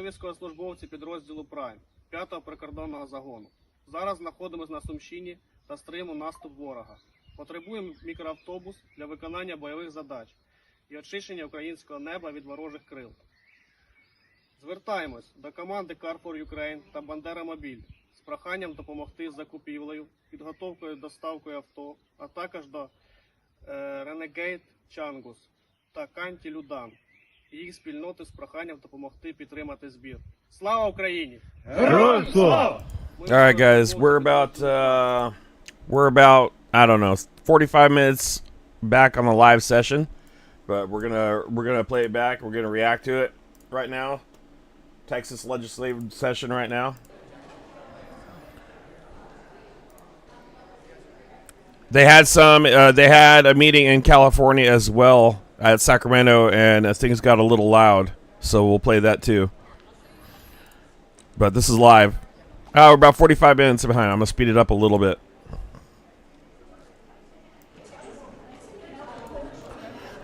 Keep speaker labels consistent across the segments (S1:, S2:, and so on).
S1: військовослужбовці підрозділу Прайм 5-го прикордонного загону. Зараз знаходимося на Сумщині та стримуємо наступ ворога. Потребуємо мікроавтобус для виконання бойових задач і очищення українського неба від ворожих крил. Звертаємось до команди Car for Ukraine та Бандера Мобіль з проханням допомогти з закупівлею, підготовкою доставкою авто, а також до Renegade Changus та Канті Людан і їх спільноти з проханням допомогти підтримати збір. Слава Україні!
S2: Героям слава!
S3: All right, guys, we're about I don't know 45 minutes back on the live session, but we're gonna play it back. We're gonna react to it right now. Texas legislative session right now. They had a meeting in California as well at Sacramento, and things got a little loud, so we'll play that too. But this is live. Oh, we're about 45 minutes behind. I'm gonna speed it up a little bit.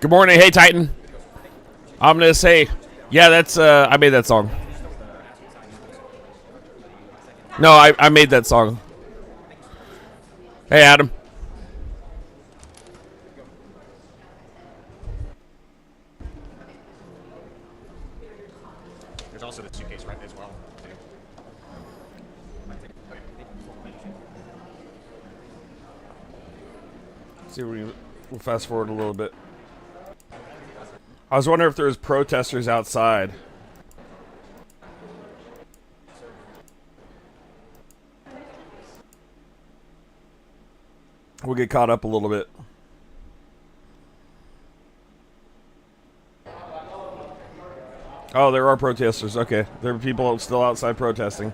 S3: Good morning, hey Titan. I'm gonna say, yeah, that's I made that song. No, I made that song. Hey Adam.
S4: There's also the suitcase right as well.
S3: See, we'll fast forward a little bit. I was wondering if there was protesters outside. We'll get caught up a little bit. Oh, there are protesters. Okay, there are people still outside protesting.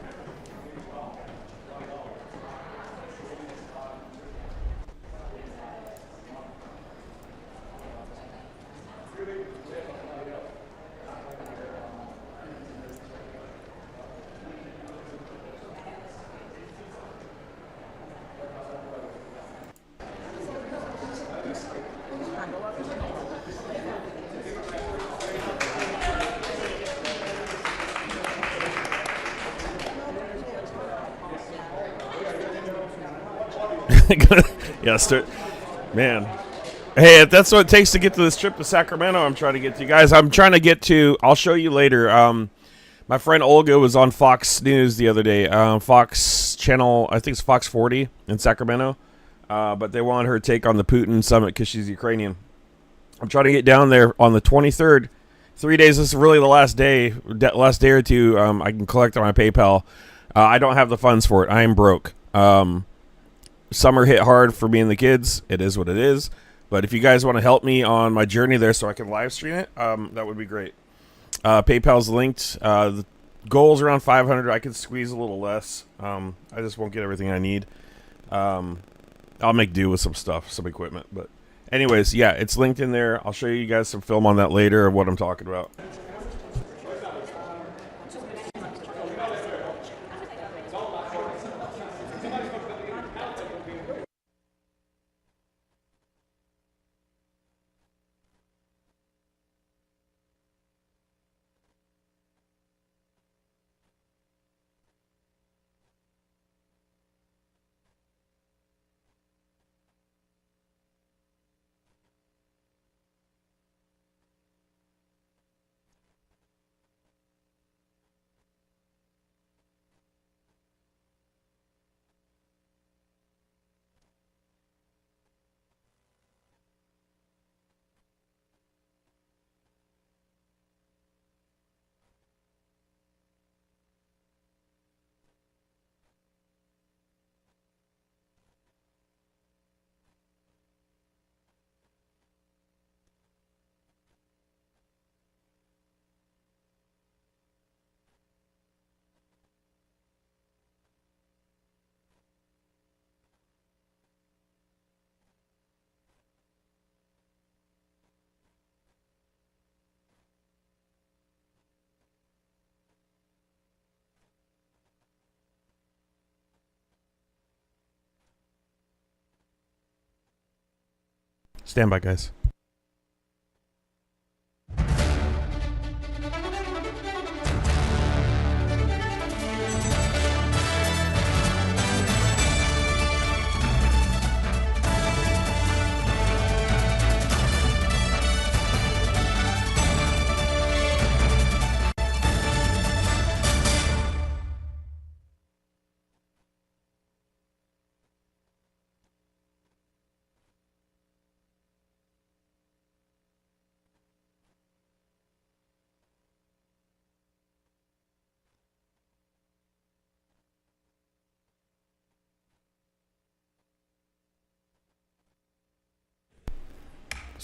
S3: Yeah, man. Hey, if that's what it takes to get to this trip to Sacramento, I'm trying to get to you guys. I'm trying to get to. I'll show you later. My friend Olga was on Fox News the other day. Fox channel, I think it's Fox 40 in Sacramento. But they wanted her take on the Putin summit because she's Ukrainian. I'm trying to get down there on the 23rd. 3 days. This is really the last day or two. I can collect on my PayPal. I don't have the funds for it. I am broke. Summer hit hard for me and the kids. It is what it is. But if you guys want to help me on my journey there so I can live stream it, that would be great. PayPal's linked. The goal's around 500. I could squeeze a little less. I just won't get everything I need. I'll make do with some stuff, some equipment. But anyways, yeah, it's linked in there. I'll show you guys some film on that later of what I'm talking about. Stand by, guys.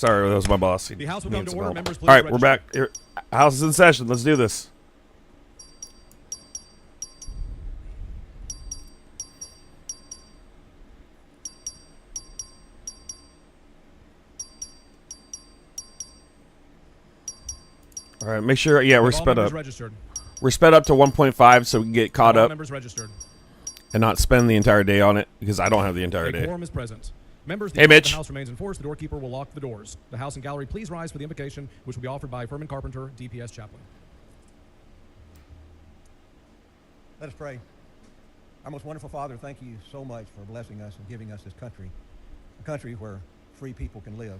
S3: Sorry, that was my boss. He
S2: The House will
S3: needs
S2: come to
S3: some
S2: order.
S3: help.
S2: Members, please
S3: All right, we're
S2: register.
S3: back. Here. House is in session. Let's do this. All right, make sure. Yeah, we're
S2: Have all
S3: sped
S2: members
S3: up.
S2: registered.
S3: We're sped up to 1.5 so we can get caught
S2: All
S3: up
S2: members registered.
S3: and not spend the entire day on it because I don't have the entire
S2: A
S3: day.
S2: quorum is present. Members, the
S3: Hey,
S2: order of
S3: Mitch.
S2: the House remains in force. The doorkeeper will lock the doors. The House and gallery, please rise for the invocation, which will be offered by Furman Carpenter, DPS chaplain.
S4: Let us pray. Our most wonderful Father, thank you so much for blessing us and giving us this country, a country where free people can live.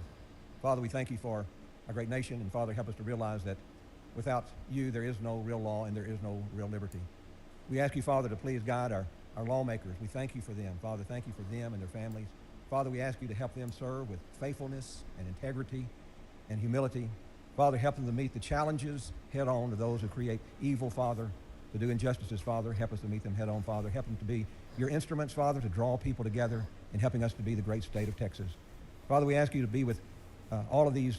S4: Father, we thank you for our great nation, and Father, help us to realize that without you, there is no real law and there is no real liberty. We ask you, Father, to please guide our lawmakers. We thank you for them. Father, thank you for them and their families. Father, we ask you to help them serve with faithfulness and integrity and humility. Father, help them to meet the challenges head on to those who create evil, Father, to do injustices, Father. Help us to meet them head on, Father. Help them to be your instruments, Father, to draw people together and helping us to be the great state of Texas. Father, we ask you to be with all of these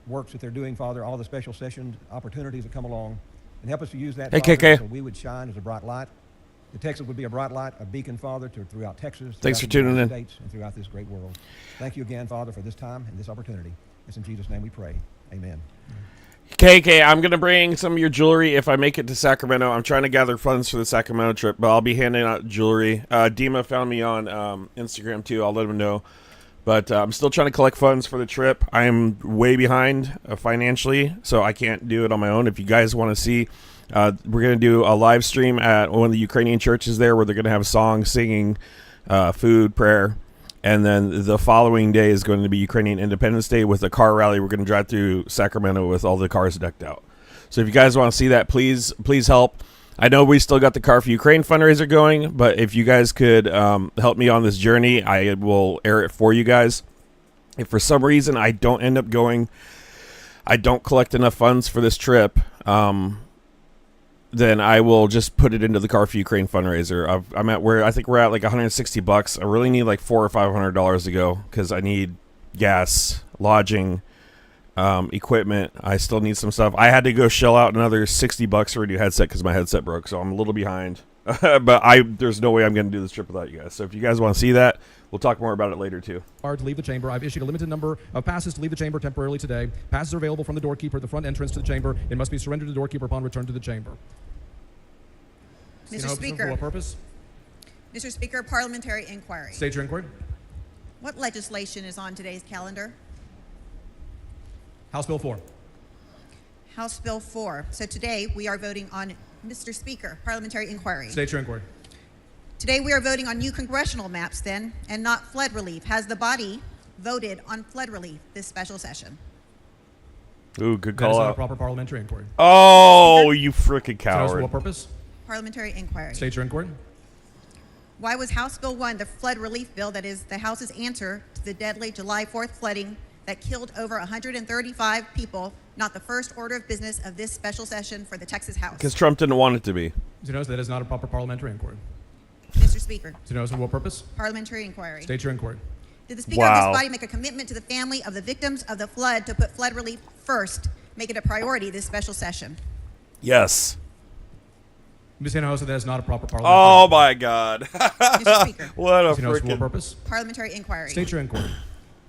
S4: works that they're doing, Father, all the special session opportunities that come along, and help us to use that,
S3: Hey,
S4: Father,
S3: KK.
S4: so we would shine as a bright light. The Texas would be a bright light, a beacon, Father, throughout Texas,
S3: Thanks
S4: throughout
S3: for
S4: the
S3: tuning
S4: United
S3: in.
S4: States, and throughout this great world. Thank you again, Father, for this time and this opportunity. It's in Jesus' name we pray. Amen.
S3: KK, I'm going to bring some of your jewelry if I make it to Sacramento. I'm trying to gather funds for the Sacramento trip, but I'll be handing out jewelry. Dima found me on Instagram, too. I'll let him know. But I'm still trying to collect funds for the trip. I am way behind financially, so I can't do it on my own. If you guys want to see, we're going to do a live stream at one of the Ukrainian churches there where they're going to have a song, singing, food, prayer. And then the following day is going to be Ukrainian Independence Day with a car rally. We're going to drive through Sacramento with all the cars decked out. So if you guys want to see that, please help. I know we still got the Car for Ukraine fundraiser going, but if you guys could help me on this journey, I will air it for you guys. If for some reason I don't end up going, I don't collect enough funds for this trip, then I will just put it into the Car for Ukraine fundraiser. I think we're at like $160. I really need like $400 or $500 to go because I need gas, lodging, equipment. I still need some stuff. I had to go shell out another $60 for a new headset because my headset broke, so I'm a little behind. But there's no way I'm going to do this trip without you guys. So if you guys want to see that, we'll talk more about it later too.
S2: To leave the chamber. I've issued a limited number of passes to leave the chamber temporarily today. Passes are available from the doorkeeper at the front entrance to the chamber. It must be surrendered to the doorkeeper upon return to the chamber.
S5: Mr.
S2: For
S5: Speaker,
S2: what purpose?
S5: Mr. Speaker, parliamentary inquiry.
S2: State your inquiry.
S5: What legislation is on today's calendar?
S2: House Bill 4.
S5: House Bill 4. So today we are voting on, Mr. Speaker, parliamentary inquiry.
S2: State your inquiry.
S5: Today we are voting on new congressional maps then, and not flood relief. Has the body voted on flood relief this special session?
S3: Ooh, good
S2: That is
S3: call
S2: not a
S3: out.
S2: proper parliamentary inquiry.
S3: Oh, you freaking
S2: For what
S3: coward.
S2: purpose?
S5: Parliamentary inquiry.
S2: State your inquiry.
S5: Why was House Bill 1, the flood relief bill that is the House's answer to the deadly July 4th flooding that killed over 135 people, not the first order of business of this special session for the Texas House?
S3: Because Trump didn't want it to be.
S2: To notice that is not a proper parliamentary inquiry.
S5: Mr. Speaker,
S2: To notice for what purpose?
S5: parliamentary inquiry.
S2: State your inquiry.
S5: Did the Speaker of
S3: Wow.
S5: this body make a commitment to the family of the victims of the flood to put flood relief first, make it a priority this special session?
S3: Yes.
S2: Ms. Hinojosa, that is not a proper parliamentary
S3: Oh
S2: inquiry.
S3: my God.
S5: Mr. Speaker,
S3: What a
S2: To notice for what
S3: freaking.
S2: purpose?
S5: parliamentary inquiry.
S2: State your inquiry.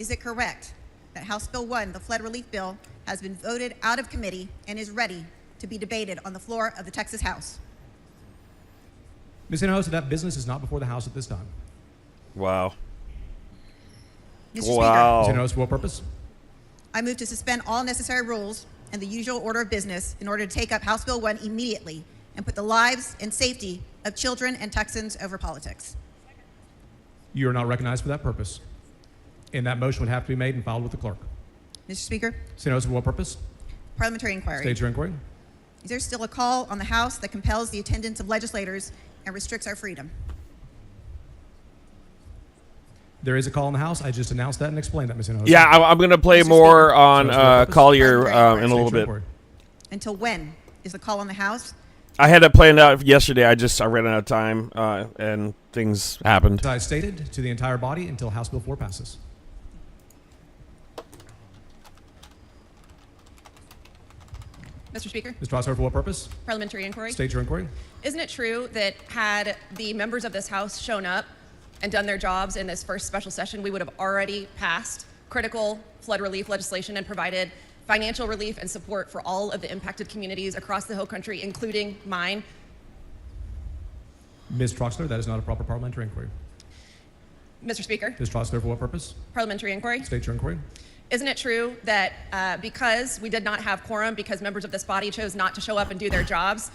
S5: Is it correct that House Bill 1, the flood relief bill, has been voted out of committee and is ready to be debated on the floor of the Texas House?
S2: Ms. Hinojosa, that business is not before the House at this time.
S3: Wow.
S5: Mr.
S3: Wow.
S2: To notice for what purpose?
S5: Speaker, I move to suspend all necessary rules and the usual order of business in order to take up House Bill 1 immediately and put the lives and safety of children and Texans over politics.
S2: You are not recognized for that purpose. And that motion would have to be made and filed with the clerk.
S5: Mr. Speaker,
S2: To notice for what purpose?
S5: parliamentary inquiry.
S2: State your inquiry.
S5: Is there still a call on the House that compels the attendance of legislators and restricts our freedom?
S2: There is a call in the House. I just announced that and explained that, Ms. Hinojosa.
S3: Yeah, I'm going to play
S5: Mr.
S3: more
S5: Speaker.
S3: on
S2: So it's what
S3: Collier
S5: purpose?
S3: in a
S2: State
S3: little
S2: your
S3: bit.
S2: inquiry.
S5: Until when is the call on the House?
S3: I had it planned out yesterday. I ran out of time and things happened.
S2: As I stated to the entire body until House Bill 4 passes.
S6: Mr. Speaker,
S2: Ms. Troxler, for what purpose?
S6: parliamentary inquiry.
S2: State your inquiry.
S6: Isn't it true that had the members of this House shown up and done their jobs in this first special session, we would have already passed critical flood relief legislation and provided financial relief and support for all of the impacted communities across the whole country, including mine?
S2: Ms. Troxler, that is not a proper parliamentary inquiry.
S6: Mr. Speaker,
S2: Ms. Troxler, for what purpose?
S6: parliamentary inquiry.
S2: State your inquiry.
S6: Isn't it true that because we did not have quorum, because members of this body chose not to show up and do their jobs,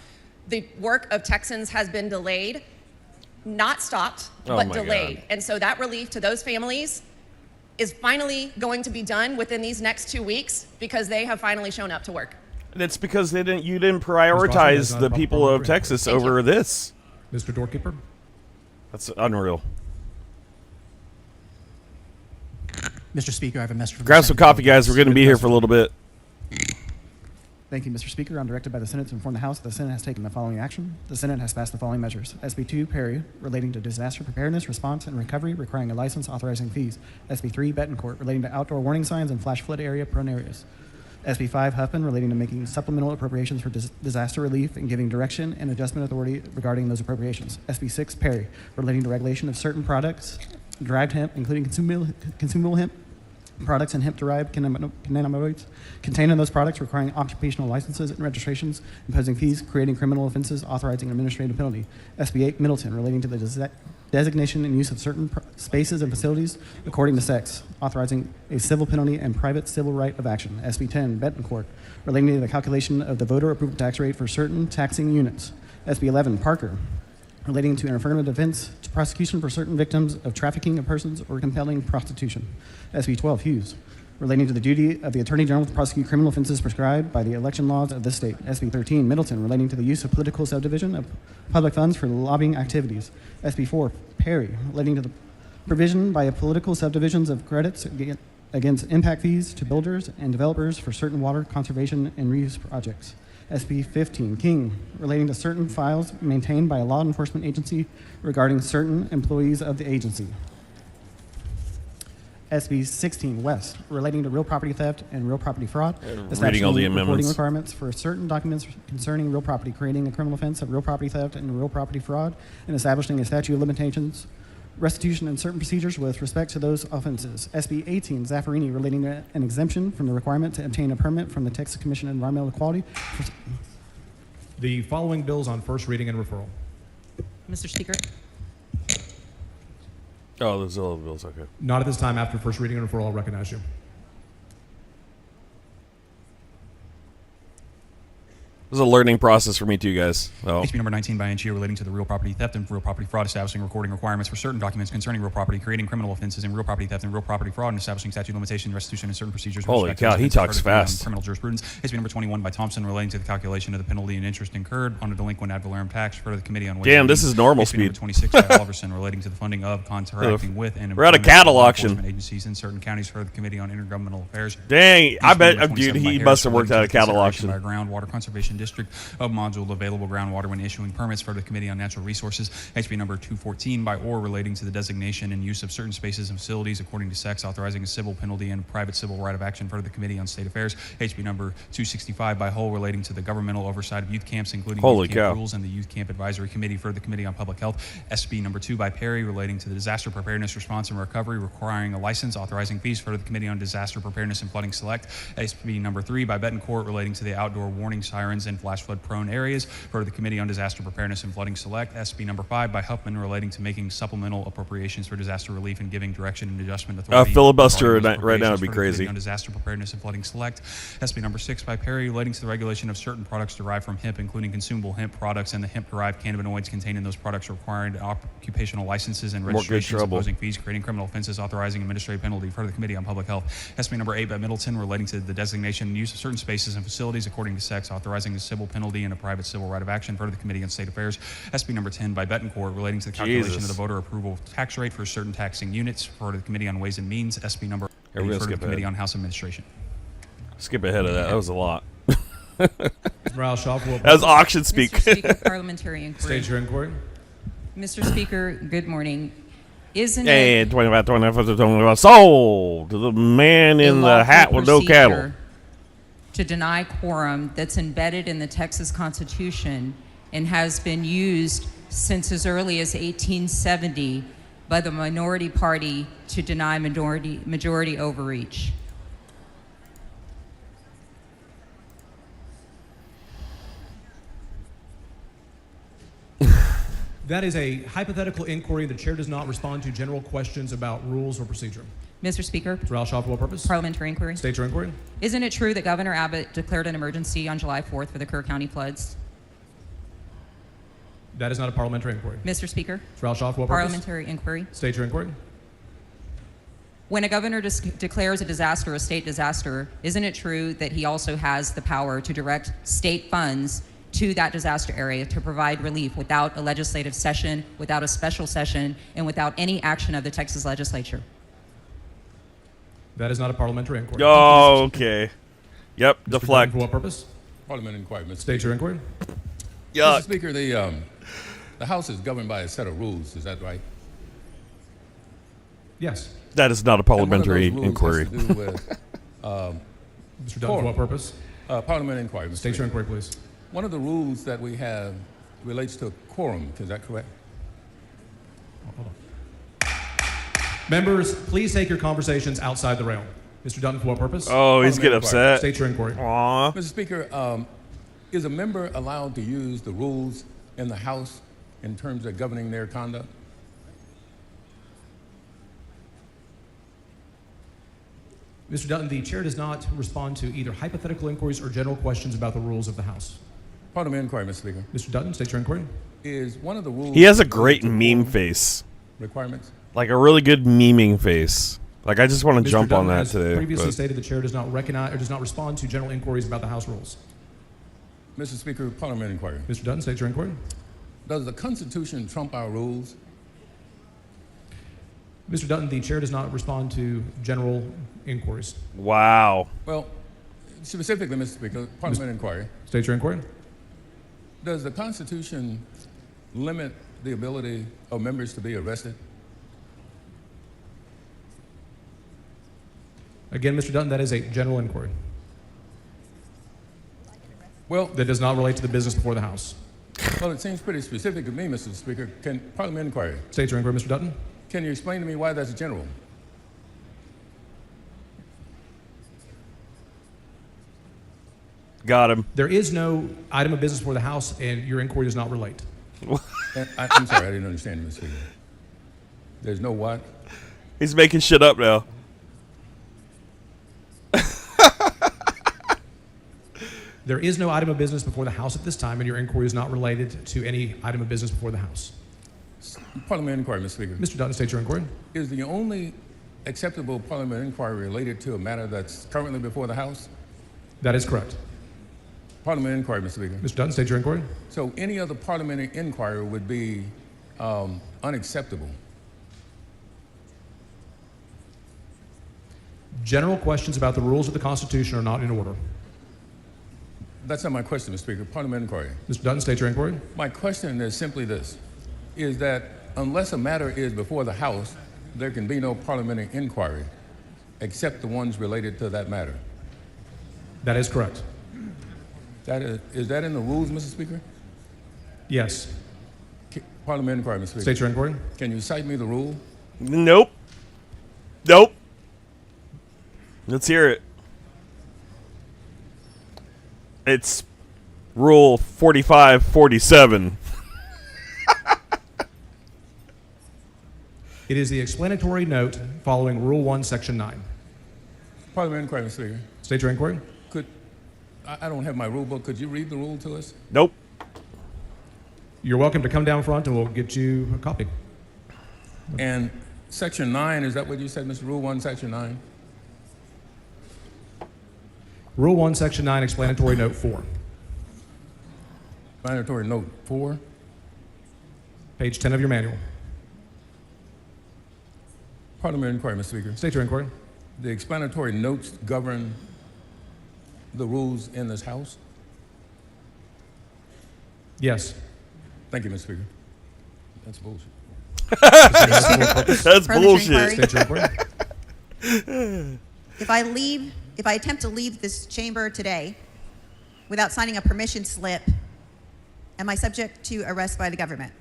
S6: the work of Texans has been delayed, not stopped,
S3: Oh
S6: but
S3: my
S6: delayed.
S3: God.
S6: And so that relief to those families is finally going to be done within these next 2 weeks because they have finally shown up to work.
S3: That's because you didn't
S2: that's
S3: prioritize
S2: not
S3: the
S2: a
S3: people
S2: proper
S3: of
S2: inquiry.
S3: Texas
S6: Thank
S3: over
S6: you.
S3: this.
S2: Mr. Doorkeeper.
S3: That's unreal.
S7: Mr. Speaker, I have a message from the
S3: Grab some
S7: Senate.
S3: coffee, guys. We're going to be here for a little bit.
S7: Thank you, Mr. Speaker. I'm directed by the Senate to inform the House that the Senate has taken the following action. The Senate has passed the following measures. SB 2, Perry, relating to disaster preparedness, response, and recovery, requiring a license authorizing fees. SB 3, Betancourt, relating to outdoor warning signs and flash flood area prone areas. SB 5, Huffman, relating to making supplemental appropriations for disaster relief and giving direction and adjustment authority regarding those appropriations. SB 6, Perry, relating to regulation of certain products, derived hemp, including consumable hemp, products and hemp-derived cannabinoids contained in those products, requiring occupational licenses and registrations, imposing fees, creating criminal offenses, authorizing an administrative penalty. SB 8, Middleton, relating to the designation and use of certain spaces and facilities according to sex, authorizing a civil penalty and private civil right of action. SB 10, Betancourt, relating to the calculation of the voter approval tax rate for certain taxing units. SB 11, Parker, relating to an affirmative defense to prosecution for certain victims of trafficking of persons or compelling prostitution. SB 12, Hughes, relating to the duty of the Attorney General to prosecute criminal offenses prescribed by the election laws of this state. SB 13, Middleton, relating to the use of political subdivision of public funds for lobbying activities. SB 4, Perry, relating to the provision by political subdivisions of credits against impact fees to builders and developers for certain water conservation and reuse projects. SB 15, King, relating to certain files maintained by a law enforcement agency regarding certain employees of the agency. SB 16, West, relating to real property theft and real property fraud,
S3: reading all the
S7: establishing
S3: amendments.
S7: reporting requirements for certain documents concerning real property, creating a criminal offense of real property theft and real property fraud, and establishing a statute of limitations, restitution, and certain procedures with respect to those offenses. SB 18, Zaffarini, relating to an exemption from the requirement to obtain a permit from the Texas Commission on Environmental Equality.
S2: The following bills on first reading and referral.
S8: Mr. Speaker,
S3: Oh, those are all the bills. Okay.
S2: Not at this time. After first reading and referral, I'll recognize you.
S3: This is a learning process for me too, guys. Oh.
S9: HB number 19 by Anchia relating to the real property theft and real property fraud, establishing recording requirements for certain documents concerning real property, creating criminal offenses in real property theft and real property fraud, and establishing statute of limitation, restitution, and certain procedures. with
S3: Holy
S9: respect to
S3: cow,
S9: those
S3: he
S9: offenses
S3: talks
S9: further
S3: fast.
S9: Criminal jurisprudence. HB number 21 by Thompson relating to the calculation of the penalty and interest incurred on a delinquent ad valorem tax for the Committee on Ways
S3: Damn,
S9: and
S3: this
S9: Means.
S3: is normal
S9: HB
S3: speed.
S9: number 26 by Oliverson relating to the funding of, contracting with, and
S3: We're at a
S9: employment
S3: cattle
S9: of law
S3: auction.
S9: enforcement agencies in certain counties for the Committee on Intergovernmental Affairs.
S3: Dang, I
S9: HB
S3: bet,
S9: number
S3: dude,
S9: 27 by
S3: he
S9: Harris
S3: must have worked
S9: relating
S3: at a
S9: to the
S3: cattle
S9: consideration
S3: auction.
S9: by a groundwater conservation district of module available groundwater when issuing permits for the Committee on Natural Resources. HB number 214 by Orr relating to the designation and use of certain spaces and facilities according to sex, authorizing a civil penalty and private civil right of action for the Committee on State Affairs. HB number 265 by Hull relating to the governmental oversight of youth camps, including
S3: Holy
S9: youth camp
S3: cow.
S9: rules and the Youth Camp Advisory Committee for the Committee on Public Health. SB number 2 by Perry relating to the disaster preparedness, response, and recovery, requiring a license, authorizing fees for the Committee on Disaster Preparedness and Flooding Select. SB number 3 by Betancourt relating to the outdoor warning sirens in flash flood prone areas for the Committee on Disaster Preparedness and Flooding Select. SB number 5 by Huffman relating to making supplemental appropriations for disaster relief and giving direction and adjustment authority.
S3: Filibuster
S9: regarding those
S3: right now would be
S9: appropriations for the
S3: crazy.
S9: Committee on Disaster Preparedness and Flooding Select. SB number 6 by Perry relating to the regulation of certain products derived from hemp, including consumable hemp products and the hemp-derived cannabinoids contained in those products, requiring occupational licenses and
S3: More good
S9: registrations,
S3: trouble.
S9: imposing fees, creating criminal offenses, authorizing administrative penalty for the Committee on Public Health. SB number 8 by Middleton relating to the designation and use of certain spaces and facilities according to sex, authorizing a civil penalty and a private civil right of action for the Committee on State Affairs. SB number 10 by Betancourt relating to the calculation
S3: Jesus.
S9: of the voter approval tax rate for certain taxing units for the Committee on Ways and Means. SB number 8
S3: we're gonna
S9: for the
S3: skip
S9: Committee
S3: ahead.
S9: on House Administration.
S3: Skip ahead of that. That was a lot.
S2: Morale Shaw, for what
S3: That was
S2: purpose?
S3: auction speak.
S8: Mr. Speaker, parliamentary inquiry.
S2: State your inquiry.
S8: Mr. Speaker, good morning. Isn't
S3: Hey,
S8: it
S3: 25, sold to the man in the hat with no cattle.
S8: to deny quorum that's embedded in the Texas Constitution and has been used since as early as 1870 by the minority party to deny majority overreach.
S2: That is a hypothetical inquiry. The chair does not respond to general questions about rules or procedure.
S8: Mr. Speaker,
S2: Mr. Alshaw, for what purpose?
S8: parliamentary inquiry.
S2: State your inquiry.
S8: Isn't it true that Governor Abbott declared an emergency on July 4th for the Kerr County floods?
S2: That is not a parliamentary inquiry.
S8: Mr. Speaker,
S2: Mr. Alshaw, for what purpose?
S8: parliamentary inquiry.
S2: State your inquiry.
S8: When a governor declares a disaster a state disaster, isn't it true that he also has the power to direct state funds to that disaster area to provide relief without a legislative session, without a special session, and without any action of the Texas legislature?
S2: That is not a parliamentary inquiry.
S3: Oh, okay. Yep,
S2: Mr.
S3: deflect.
S2: Dunn, for what purpose?
S10: Parliament inquiry, Mr.
S2: State your inquiry.
S10: Mr. Speaker, the House is governed by a set of rules. Is that right?
S2: Yes.
S3: That is not a parliamentary inquiry.
S10: Has to do with,
S2: Mr. Dunn, for what purpose?
S10: Parliament inquiry, Mr.
S2: State your
S10: Speaker.
S2: inquiry, please.
S10: One of the rules that we have relates to quorum. Is that correct?
S2: Hold on. Members, please take your conversations outside the realm. Mr. Dunn, for what purpose?
S3: Oh, he's getting
S10: Parliament
S3: upset.
S2: State your inquiry.
S3: Aw.
S10: Mr. Speaker, is a member allowed to use the rules in the House in terms of governing their conduct?
S2: Mr. Dutton, the chair does not respond to either hypothetical inquiries or general questions about the rules of the House.
S10: Parliament inquiry, Mr. Speaker.
S2: Mr. Dutton, state your inquiry.
S10: Is one of the rules...
S3: He has a great meme face.
S10: Requirements?
S3: Like a really good memeing face. Like I just want to
S2: Mr.
S3: jump on
S2: Dutton
S3: that
S2: has
S3: today.
S2: previously
S3: but-
S2: stated the chair does not recognize or does not respond to general inquiries about the House rules.
S10: Mr. Speaker, Parliament inquiry.
S2: Mr. Dutton, state your inquiry.
S10: Does the Constitution trump our rules?
S2: Mr. Dutton, the chair does not respond to general inquiries.
S3: Wow.
S10: Well, specifically, Mr. Speaker, Parliament inquiry.
S2: State your inquiry.
S10: Does the Constitution limit the ability of members to be arrested?
S2: Again, Mr. Dutton, that is a general inquiry.
S10: Well,
S2: That does not relate to the business before the House.
S10: well, it seems pretty specific to me, Mr. Speaker. Can Parliament inquiry?
S2: State your inquiry, Mr. Dutton.
S10: Can you explain to me why that's general?
S3: Got him.
S2: There is no item of business before the House, and your inquiry does not relate.
S10: I'm sorry, I didn't understand you, Mr. Speaker. There's no what?
S3: He's making shit up now.
S2: There is no item of business before the House at this time, and your inquiry is not related to any item of business before the House.
S10: Parliament inquiry, Mr. Speaker.
S2: Mr. Dutton, state your inquiry.
S10: Is the only acceptable Parliament inquiry related to a matter that's currently before the House?
S2: That is correct.
S10: Parliament inquiry, Mr. Speaker.
S2: Mr. Dutton, state your inquiry.
S10: So any other parliamentary inquiry would be unacceptable.
S2: General questions about the rules of the Constitution are not in order.
S10: That's not my question, Mr. Speaker. Parliament inquiry.
S2: Mr. Dutton, state your inquiry.
S10: My question is simply this, is that unless a matter is before the House, there can be no parliamentary inquiry except the ones related to that matter.
S2: That is correct.
S10: Is that in the rules, Mr. Speaker?
S2: Yes.
S10: Parliament inquiry, Mr. Speaker.
S2: State your inquiry.
S10: Can you cite me the rule?
S3: Nope. Nope. Let's hear it. It's Rule 4547.
S2: It is the explanatory note following Rule 1, Section 9.
S10: Parliament inquiry, Mr. Speaker.
S2: State your inquiry.
S10: I don't have my rule book. Could you read the rule to us?
S3: Nope.
S2: You're welcome to come down front and we'll get you a copy.
S10: And Section 9, is that what you said, Mr. Rule 1, Section 9?
S2: Rule 1, Section 9, explanatory note 4.
S10: Explanatory note 4.
S2: Page 10 of your manual.
S10: Parliament inquiry, Mr. Speaker.
S2: State your inquiry.
S10: The explanatory notes govern the rules in this House?
S2: Yes.
S10: Thank you, Mr. Speaker. That's bullshit.
S3: That's
S5: Parliamentary
S3: bullshit.
S5: inquiry.
S2: State your inquiry.
S5: If if I attempt to leave this chamber today without signing a permission slip, am I subject to arrest by the government?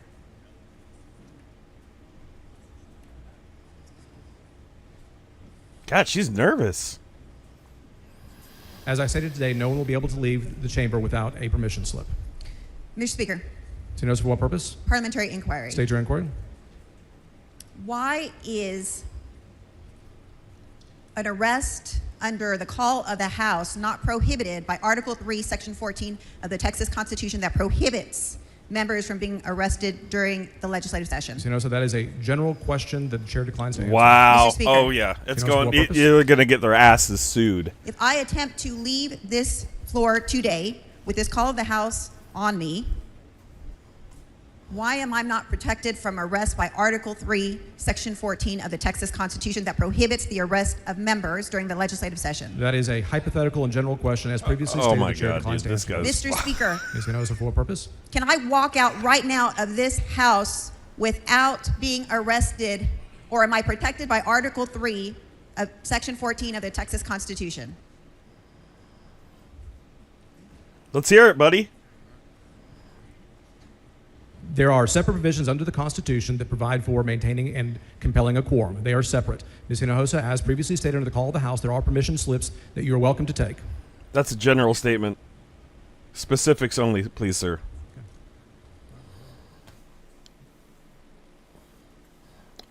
S3: God, she's nervous.
S2: As I stated today, no one will be able to leave the chamber without a permission slip.
S5: Mr. Speaker,
S2: So notice for what purpose?
S5: parliamentary inquiry.
S2: State your inquiry.
S5: Why is an arrest under the call of the House not prohibited by Article 3, Section 14 of the Texas Constitution that prohibits members from being arrested during the legislative session?
S2: So that is a general question that the chair declines to answer.
S3: Wow.
S5: Mr. Speaker.
S3: Oh, yeah. It's
S2: You know,
S3: going.
S2: for what purpose?
S3: You're going to get their asses sued.
S5: If I attempt to leave this floor today with this call of the House on me, why am I not protected from arrest by Article 3, Section 14 of the Texas Constitution that prohibits the arrest of members during the legislative session?
S2: That is a hypothetical and general question, as previously
S3: Oh
S2: stated.
S3: my
S2: the chair
S3: God,
S2: declines
S3: dude,
S2: to
S3: this
S2: answer.
S3: guy's-
S5: Mr. Speaker,
S2: Ms. Ganosa, for what purpose?
S5: can I walk out right now of this House without being arrested, or am I protected by Article 3 of Section 14 of the Texas Constitution?
S3: Let's hear it, buddy.
S2: There are separate provisions under the Constitution that provide for maintaining and compelling a quorum. They are separate. Ms. Hinojosa, as previously stated under the call of the House, there are permission slips that you are welcome to take.
S3: That's a general statement. Specifics only, please, sir.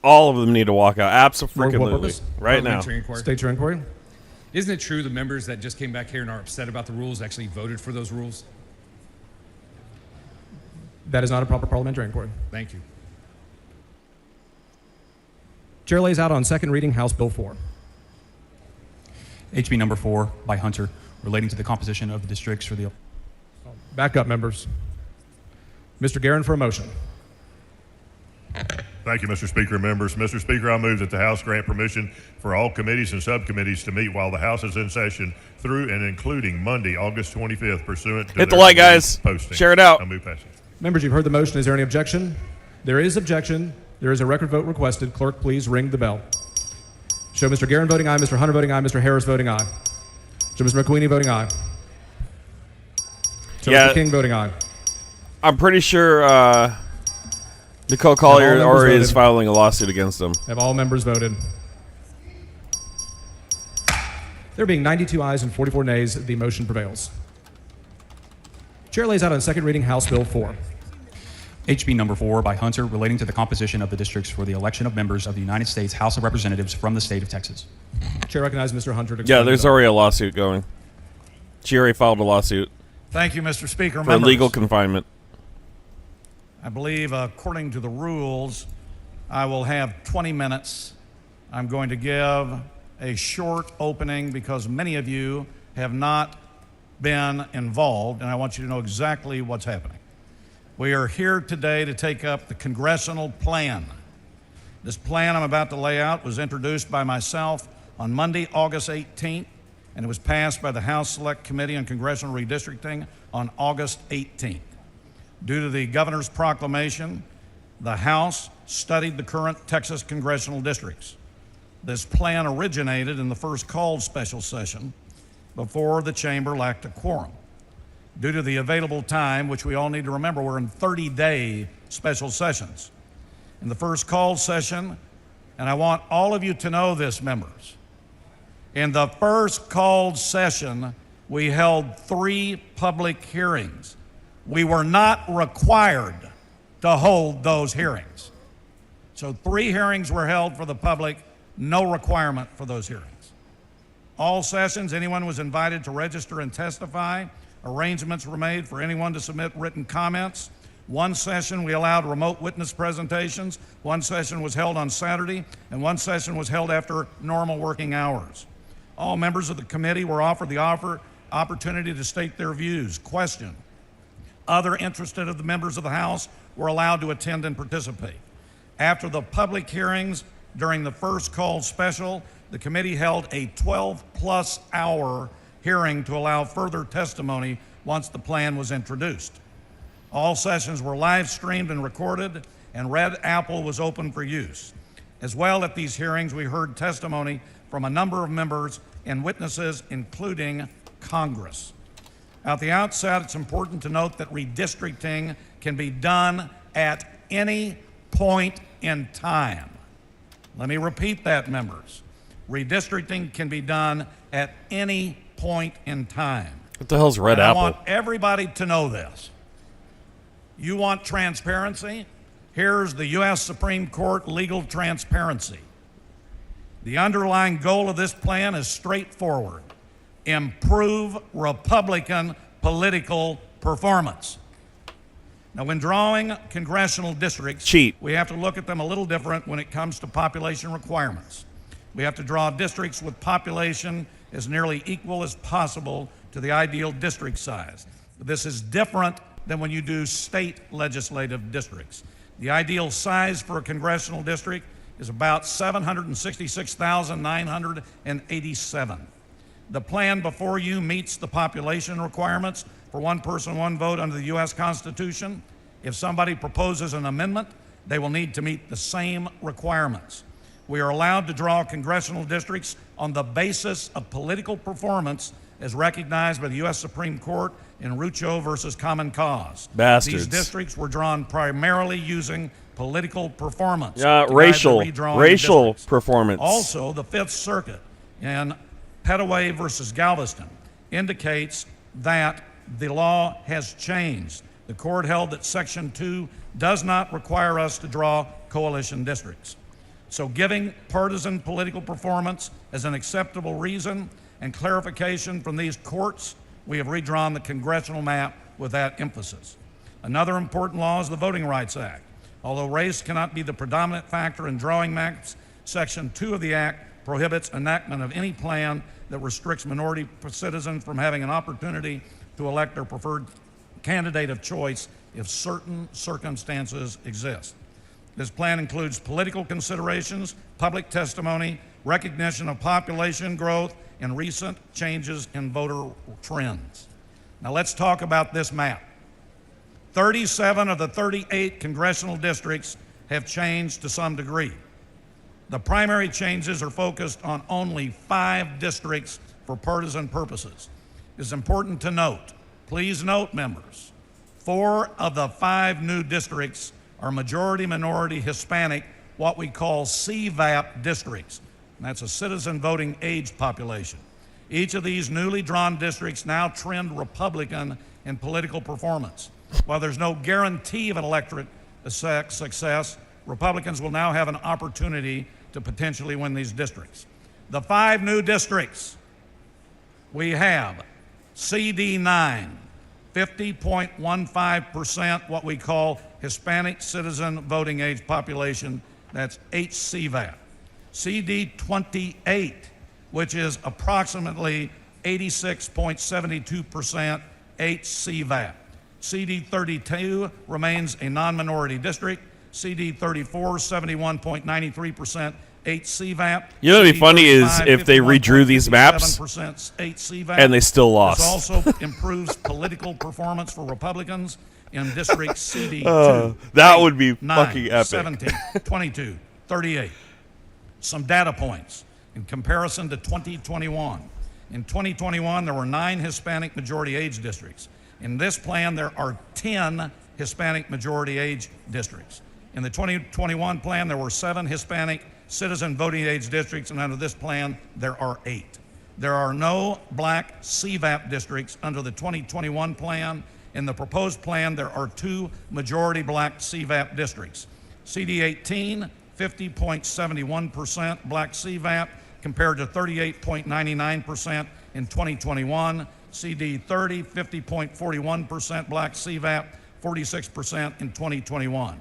S3: All of them need to walk out.
S2: For
S3: Absolutely.
S2: what purpose?
S3: Right now.
S11: Parliamentary inquiry.
S2: State your inquiry.
S11: Isn't it true the members that just came back here and are upset about the rules actually voted for those rules?
S2: That is not a proper parliamentary inquiry.
S11: Thank you.
S2: Chair lays out on second reading House Bill 4.
S9: HB number 4 by Hunter, relating to the composition of the districts for the...
S2: Back up, members. Mr. Guerin for a motion.
S12: Thank you, Mr. Speaker and members. Mr. Speaker, I move that the House grant permission for all committees and subcommittees to meet while the House is in session through and including Monday, August 25th, pursuant to
S3: Hit the
S12: their
S3: like, guys.
S12: posting.
S3: Share it out.
S12: I move passage.
S2: Members, you've heard the motion. Is there any objection? There is objection. There is a record vote requested. Clerk, please ring the bell. Show Mr. Guerin voting aye, Mr. Hunter voting aye, Mr. Harris voting aye. Show Mr. McQueenie voting aye. Show
S3: Yeah.
S2: Mr. King voting aye.
S3: I'm pretty sure Nicole Collier
S2: members
S3: already is
S2: voted.
S3: filing a lawsuit against them.
S2: Have all members voted? There being 92 ayes and 44 nays, the motion prevails. Chair lays out on second reading House Bill 4.
S9: HB number 4 by Hunter, relating to the composition of the districts for the election of members of the United States House of Representatives from the state of Texas.
S2: Chair recognizes Mr. Hunter to
S3: Yeah,
S2: explain
S3: there's
S2: the bill.
S3: already a lawsuit going. She already filed a lawsuit
S13: Thank you, Mr. Speaker.
S3: for
S13: Members,
S3: illegal confinement.
S13: I believe, according to the rules, I will have 20 minutes. I'm going to give a short opening because many of you have not been involved, and I want you to know exactly what's happening. We are here today to take up the congressional plan. This plan I'm about to lay out was introduced by myself on Monday, August 18th, and it was passed by the House Select Committee on Congressional Redistricting on August 18th. Due to the governor's proclamation, the House studied the current Texas congressional districts. This plan originated in the first called special session before the chamber lacked a quorum. Due to the available time, which we all need to remember, we're in 30-day special sessions. In the first called session, and I want all of you to know this, members, in the first called session, we held 3 public hearings. We were not required to hold those hearings. So 3 hearings were held for the public, no requirement for those hearings. All sessions, anyone was invited to register and testify. Arrangements were made for anyone to submit written comments. One session we allowed remote witness presentations. One session was held on Saturday, and one session was held after normal working hours. All members of the committee were offered the opportunity to state their views, question. Other interested of the members of the House were allowed to attend and participate. After the public hearings during the first called special, the committee held a 12-plus hour hearing to allow further testimony once the plan was introduced. All sessions were live streamed and recorded, and Red Apple was open for use. As well, at these hearings, we heard testimony from a number of members and witnesses, including Congress. At the outset, it's important to note that redistricting can be done at any point in time. Let me repeat that, members. Redistricting can be done at any point in time.
S3: What the hell's red
S13: And
S3: apple?
S13: I want everybody to know this. You want transparency? Here's the U.S. Supreme Court legal transparency. The underlying goal of this plan is straightforward: improve Republican political performance. Now, when drawing congressional districts, we have to look at them a little different when it comes to population requirements. We have to draw districts with population as nearly equal as possible to the ideal district size. This is different than when you do state legislative districts. The ideal size for a congressional district is about 766,987. The plan before you meets the population requirements for one person, one vote under the U.S. Constitution. If somebody proposes an amendment, they will need to meet the same requirements. We are allowed to draw congressional districts on the basis of political performance as recognized by the U.S. Supreme Court in Rucho versus Common Cause.
S3: Bastards.
S13: These districts were drawn primarily using political performance.
S3: Racial performance.
S13: Also, the Fifth Circuit in Petaway versus Galveston indicates that the law has changed. The court held that Section 2 does not require us to draw coalition districts. So giving partisan political performance as an acceptable reason and clarification from these courts, we have redrawn the congressional map with that emphasis. Another important law is the Voting Rights Act. Although race cannot be the predominant factor in drawing maps, Section 2 of the Act prohibits enactment of any plan that restricts minority citizens from having an opportunity to elect their preferred candidate of choice if certain circumstances exist. This plan includes political considerations, public testimony, recognition of population growth, and recent changes in voter trends. Now let's talk about this map. 37 of the 38 congressional districts have changed to some degree. The primary changes are focused on only 5 districts for partisan purposes. It's important to note, please note, members, 4 of the 5 new districts are majority minority Hispanic, what we call CVAP districts. And that's a citizen voting age population. Each of these newly drawn districts now trend Republican in political performance. While there's no guarantee of an electorate success, Republicans will now have an opportunity to potentially win these districts. The 5 new districts, we have CD9, 50.15%, what we call Hispanic citizen voting age population, that's HCVAP. CD28, which is approximately 86.72% HCVAP. CD32 remains a non-minority district. CD34, 71.93% HCVAP.
S3: You know what'd be funny is if they redrew these maps and they still lost.
S13: This also improves political performance for Republicans in District CD2.
S3: That would be
S13: 9,
S3: fucking epic.
S13: 17, 22, 38. Some data points in comparison to 2021. In 2021, there were 9 Hispanic majority age districts. In this plan, there are 10 Hispanic majority age districts. In the 2021 plan, there were 7 Hispanic citizen voting age districts, and under this plan, there are 8. There are no black CVAP districts under the 2021 plan. In the proposed plan, there are 2 majority black CVAP districts. CD18, 50.71% black CVAP compared to 38.99% in 2021. CD30, 50.41% black CVAP, 46% in 2021.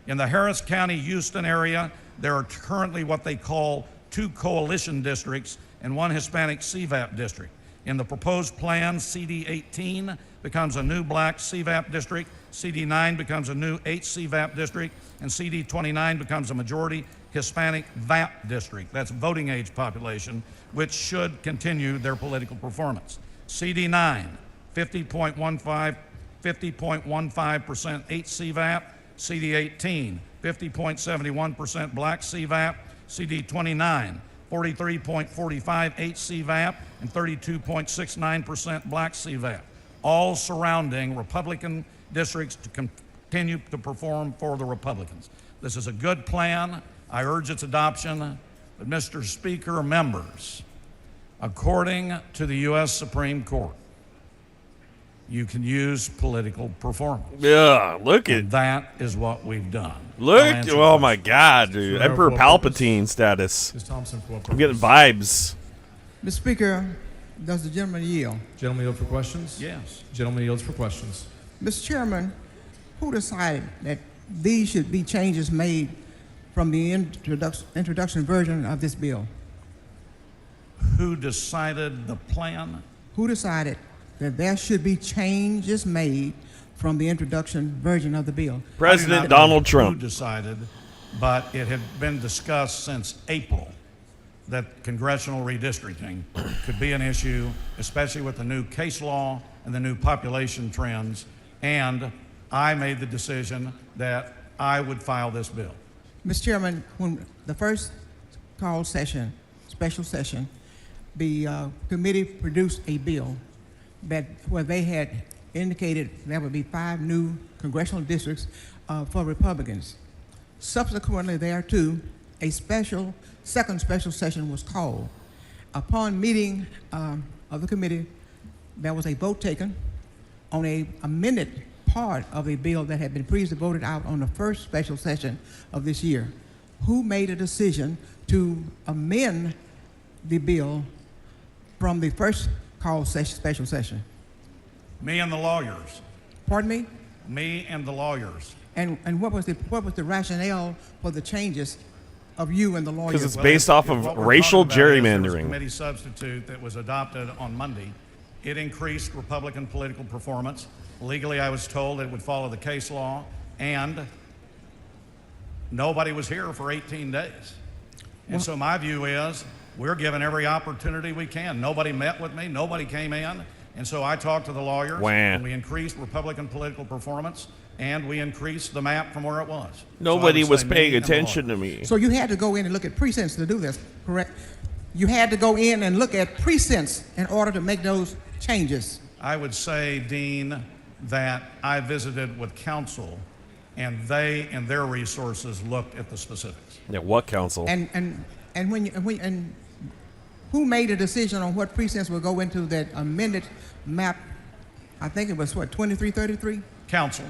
S13: In the Harris County, Houston area, there are currently what they call 2 coalition districts and 1 Hispanic CVAP district. In the proposed plan, CD18 becomes a new black CVAP district, CD9 becomes a new HCVAP district, and CD29 becomes a majority Hispanic VAP district. That's voting age population, which should continue their political performance. CD9, 50.15% HCVAP, CD18, 50.71% black CVAP, CD29, 43.45 HCVAP, and 32.69% black CVAP, all surrounding Republican districts to continue to perform for the Republicans. This is a good plan. I urge its adoption. But Mr. Speaker, members, according to the U.S. Supreme Court, you can use political performance.
S3: Yeah, look at
S13: that is what we've done.
S3: Look, oh my God, dude. Emperor Palpatine status.
S2: Ms. Thompson, for what
S3: I'm getting vibes.
S14: Mr. Speaker, does the gentleman yield?
S2: Gentleman yield for questions?
S13: Yes.
S2: Gentleman yields for questions.
S14: Mr. Chairman, who decided that these should be changes made from the introduction version of this bill?
S13: Who decided the plan?
S14: Who decided that there should be changes made from the introduction version of the bill?
S3: President Donald Trump.
S13: Who decided, but it had been discussed since April that congressional redistricting could be an issue, especially with the new case law and the new population trends, and I made the decision that I would file this bill.
S14: Mr. Chairman, when the first call session, special session, the committee produced a bill where they had indicated there would be 5 new congressional districts for Republicans. Subsequently thereto, a second special session was called. Upon meeting of the committee, there was a vote taken on a amended part of a bill that had been previously voted out on the first special session of this year. Who made a decision to amend the bill from the first call special session?
S13: Me and the lawyers.
S14: Pardon me?
S13: Me and the lawyers.
S14: And what was the rationale for the changes of you and the lawyers?
S3: Because it's based off of racial gerrymandering.
S13: There was a committee substitute that was adopted on Monday. It increased Republican political performance. Legally, I was told it would follow the case law, and nobody was here for 18 days. And so my view is we're given every opportunity we can. Nobody met with me. Nobody came in. And so I talked to the lawyers, and we increased Republican political performance, and we increased the map from where it was.
S3: Nobody was paying attention to me.
S14: So you had to go in and look at precincts to do this, correct? You had to go in and look at precincts in order to make those changes.
S13: I would say, Dean, that I visited with council, and they and their resources looked at the specifics.
S3: Yeah, what council?
S14: And who made a decision on what precincts will go into that amended map? I think it was what, 2333?
S13: Council.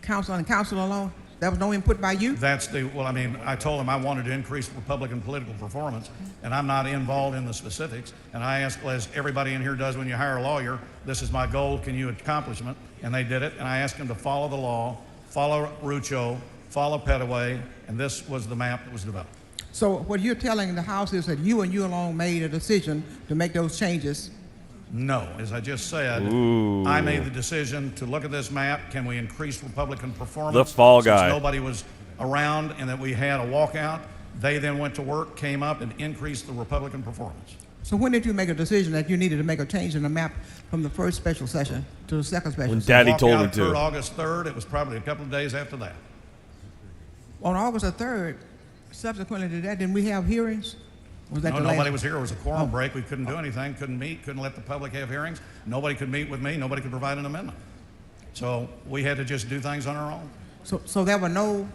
S14: Council and council alone? There was no input by you?
S13: I told them I wanted to increase Republican political performance, and I'm not involved in the specifics. And I asked, as everybody in here does when you hire a lawyer, this is my goal, can you accomplish it? And they did it, and I asked them to follow the law, follow Rucho, follow Petaway, and this was the map that was developed.
S14: So what you're telling the House is that you and you alone made a decision to make those changes?
S13: No, as I just said, I made the decision to look at this map. Can we increase Republican performance?
S3: The fall guy.
S13: Since nobody was around and that we had a walkout, they then went to work, came up, and increased the Republican performance.
S14: So when did you make a decision that you needed to make a change in the map from the first special session to the second special
S3: When
S14: session?
S3: Daddy told me to.
S13: Occurred August 3rd. It was probably a couple of days after that.
S14: On August the 3rd, subsequently to that, didn't we have hearings? Was that
S13: No,
S14: the
S13: nobody
S14: last?
S13: was here. It was a quorum break. We couldn't do anything, couldn't meet, couldn't let the public have hearings. Nobody could meet with me. Nobody could provide an amendment. So we had to just do things on our own.
S14: So there were no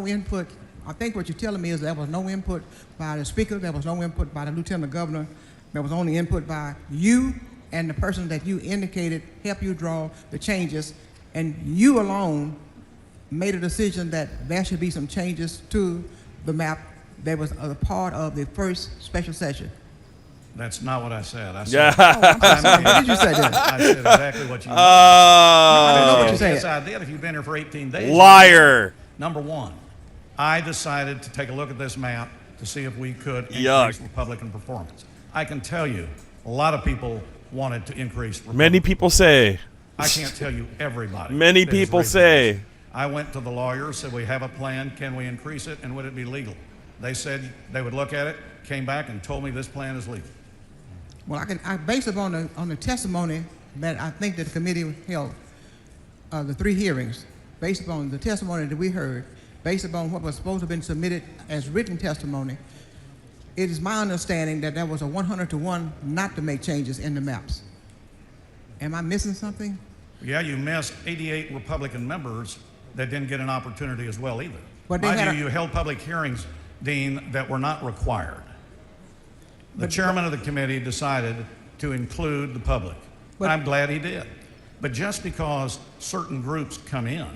S14: input. I think what you're telling me is there was no input by the speaker. There was no input by the lieutenant governor. There was only input by you and the person that you indicated helped you draw the changes, and you alone made a decision that there should be some changes to the map that was a part of the first special session.
S13: That's not what I said. I said,
S3: Yeah.
S14: What did you say then?
S13: I said exactly what you
S14: I know what you said.
S13: Yes, I did. If you've been here for 18 days.
S3: Liar.
S13: Number one, I decided to take a look at this map to see if we could increase Republican performance. I can tell you, a lot of people wanted to increase Republican.
S3: Many people say.
S13: I can't tell you everybody.
S3: Many people say.
S13: I went to the lawyers, said we have a plan, can we increase it, and would it be legal? They said they would look at it, came back and told me this plan is legal.
S14: Well, I based upon the testimony that I think that the committee held, the 3 hearings, based upon the testimony that we heard, based upon what was supposed to have been submitted as written testimony, it is my understanding that there was a 100-to-1 not to make changes in the maps. Am I missing something?
S13: Yeah, you missed 88 Republican members that didn't get an opportunity as well either.
S14: But they
S13: Mind
S14: had
S13: you, you held public hearings, Dean, that were not required. The chairman of the committee decided to include the public. I'm glad he did. But just because certain groups come in,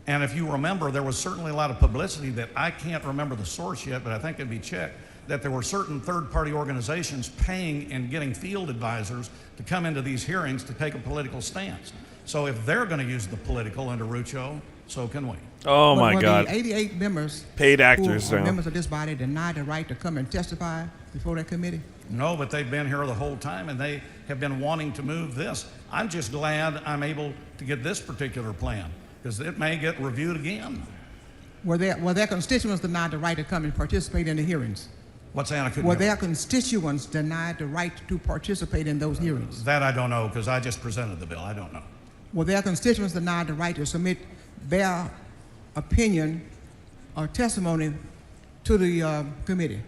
S13: and if you remember, there was certainly a lot of publicity that I can't remember the source yet, but I think it'd be checked, that there were certain third-party organizations paying and getting field advisors to come into these hearings to take a political stance. So if they're going to use the political under Rucho, so can we.
S3: Oh my God!
S14: The 88 members,
S3: paid actors,
S14: who are
S3: now.
S14: members of this body, denied the right to come and testify before that committee.
S13: No, but they've been here the whole time, and they have been wanting to move this. I'm just glad I'm able to get this particular plan, because it may get reviewed again.
S14: Were their constituents denied the right to come and participate in the hearings?
S13: What's that? I couldn't
S14: Were
S13: hear.
S14: their constituents denied the right to participate in those hearings?
S13: That I don't know, because I just presented the bill. I don't know.
S14: Were their constituents denied the right to submit their opinion or testimony to the committee?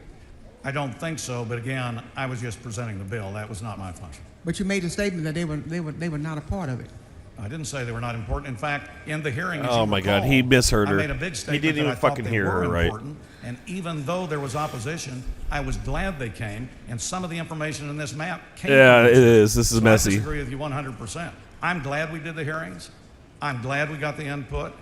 S13: I don't think so, but again, I was just presenting the bill. That was not my function.
S14: But you made a statement that they were not a part of it.
S13: I didn't say they were not important. In fact, in the hearing, as
S3: Oh
S13: you
S3: my
S13: recall,
S3: God, he misheard
S13: I
S3: her.
S13: made a big
S3: He
S13: statement
S3: didn't
S13: that
S3: even
S13: I thought
S3: fucking
S13: they
S3: hear
S13: were
S3: her, right?
S13: important, and even though there was opposition, I was glad they came, and some of the information in this map came.
S3: Yeah,
S13: from
S3: it is. This is
S13: so
S3: messy.
S13: I disagree with you 100%. I'm glad we did the hearings. I'm glad we got the input,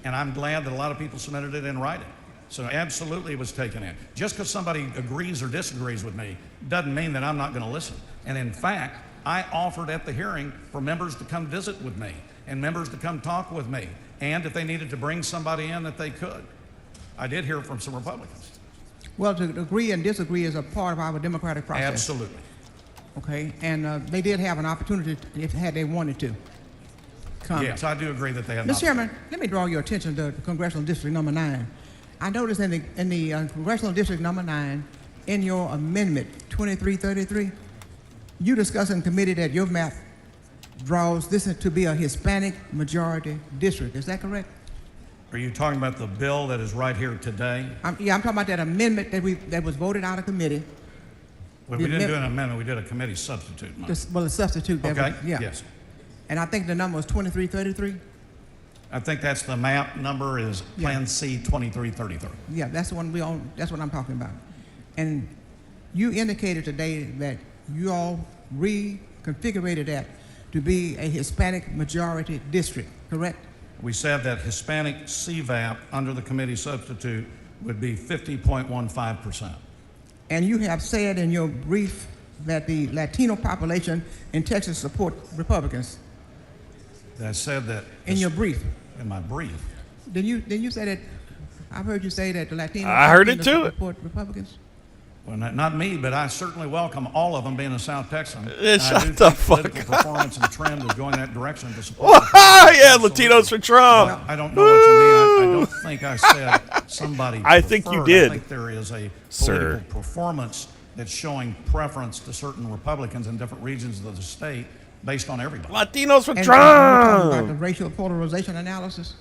S13: and I'm glad that a lot of people submitted it in writing. So absolutely it was taken in. Just because somebody agrees or disagrees with me doesn't mean that I'm not going to listen. And in fact, I offered at the hearing for members to come visit with me and members to come talk with me. And if they needed to bring somebody in, that they could. I did hear from some Republicans.
S14: Well, to agree and disagree is a part of our democratic process.
S13: Absolutely.
S14: Okay, and they did have an opportunity if had they wanted to come.
S13: Yes, I do agree that they have.
S14: Mr. Chairman, let me draw your attention to Congressional District Number 9. I noticed in the Congressional District Number 9, in your amendment 2333, you discuss in committee that your map draws this to be a Hispanic majority district. Is that correct?
S13: Are you talking about the bill that is right here today?
S14: I'm talking about that amendment that was voted out of committee.
S13: Well, we didn't do an amendment. We did a committee substitute.
S14: Well, a substitute.
S13: Okay.
S14: Yeah.
S13: Yes.
S14: And I think the number was 2333.
S13: I think that's the map number is Plan C 2333.
S14: Yeah, that's the one we own. That's what I'm talking about. And you indicated today that you all reconfigured that to be a Hispanic majority district, correct?
S13: We said that Hispanic CVAP under the committee substitute would be 50.15%.
S14: And you have said in your brief that the Latino population in Texas support Republicans.
S13: I said that
S14: in your brief.
S13: In my brief.
S14: Then you say that. I've heard you say that the Latino.
S3: I heard it too.
S14: Support Republicans.
S13: Well, not me, but I certainly welcome all of them being a South Texan.
S3: Shut the fuck up.
S13: Political performance and trend is going that direction to support.
S3: Yeah, Latinos for Trump.
S13: Well, I don't know what you mean. I don't think I said somebody.
S3: I think you
S13: preferred.
S3: did.
S13: I think there is a
S3: Sir.
S13: political performance that's showing preference to certain Republicans in different regions of the state based on everybody.
S3: Latinos for
S14: And
S3: Trump.
S14: you're talking about the racial polarization analysis.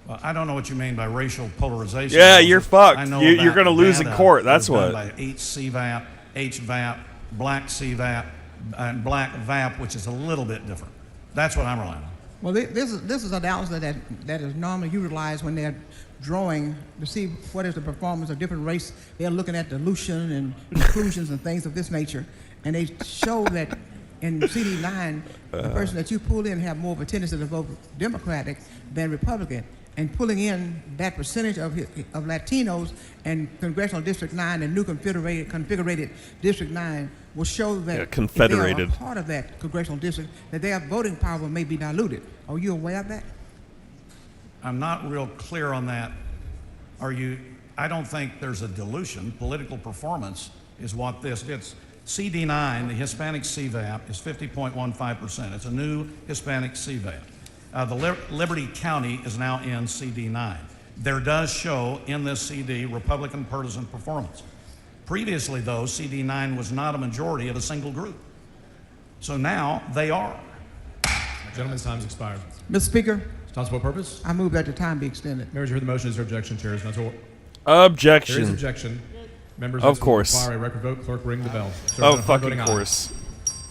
S13: Well, I don't know what you mean by racial polarization.
S3: Yeah, you're fucked.
S13: I know
S3: You're
S13: about
S3: going to lose in
S13: data
S3: court.
S13: that was
S3: That's
S13: done
S3: what.
S13: By HCVAP, HVAP, black CVAP, and black VAP, which is a little bit different. That's what I'm relying on.
S14: Well, this is analysis that is normally utilized when they're drawing to see what is the performance of different race. They're looking at dilution and inclusions and things of this nature, and they show that in CD9, the person that you pull in have more of a tendency to vote Democratic than Republican. And pulling in that percentage of Latinos and Congressional District 9 and new configurated District 9 will show that if they are a part of that congressional district, that their voting power may be diluted. Are you aware of that?
S13: I'm not real clear on that. Are you? I don't think there's a dilution. Political performance is what this is. CD9, the Hispanic CVAP, is 50.15%. It's a new Hispanic CVAP. The Liberty County is now in CD9. There does show in this CD Republican partisan performance. Previously, though, CD9 was not a majority of a single group. So now they are.
S2: Gentleman's time's expired.
S14: Mr. Speaker.
S2: Time for what purpose?
S14: I move that the time be extended.
S2: Members, you heard the motion. Is there objection? Chair is not to.
S3: Objection.
S2: There is objection. Members
S3: Of
S2: this will
S3: course.
S2: require a record vote. Clerk, ring the bell. Show
S3: Of
S2: Mr. Hunt
S3: fucking
S2: voting aye.
S3: course.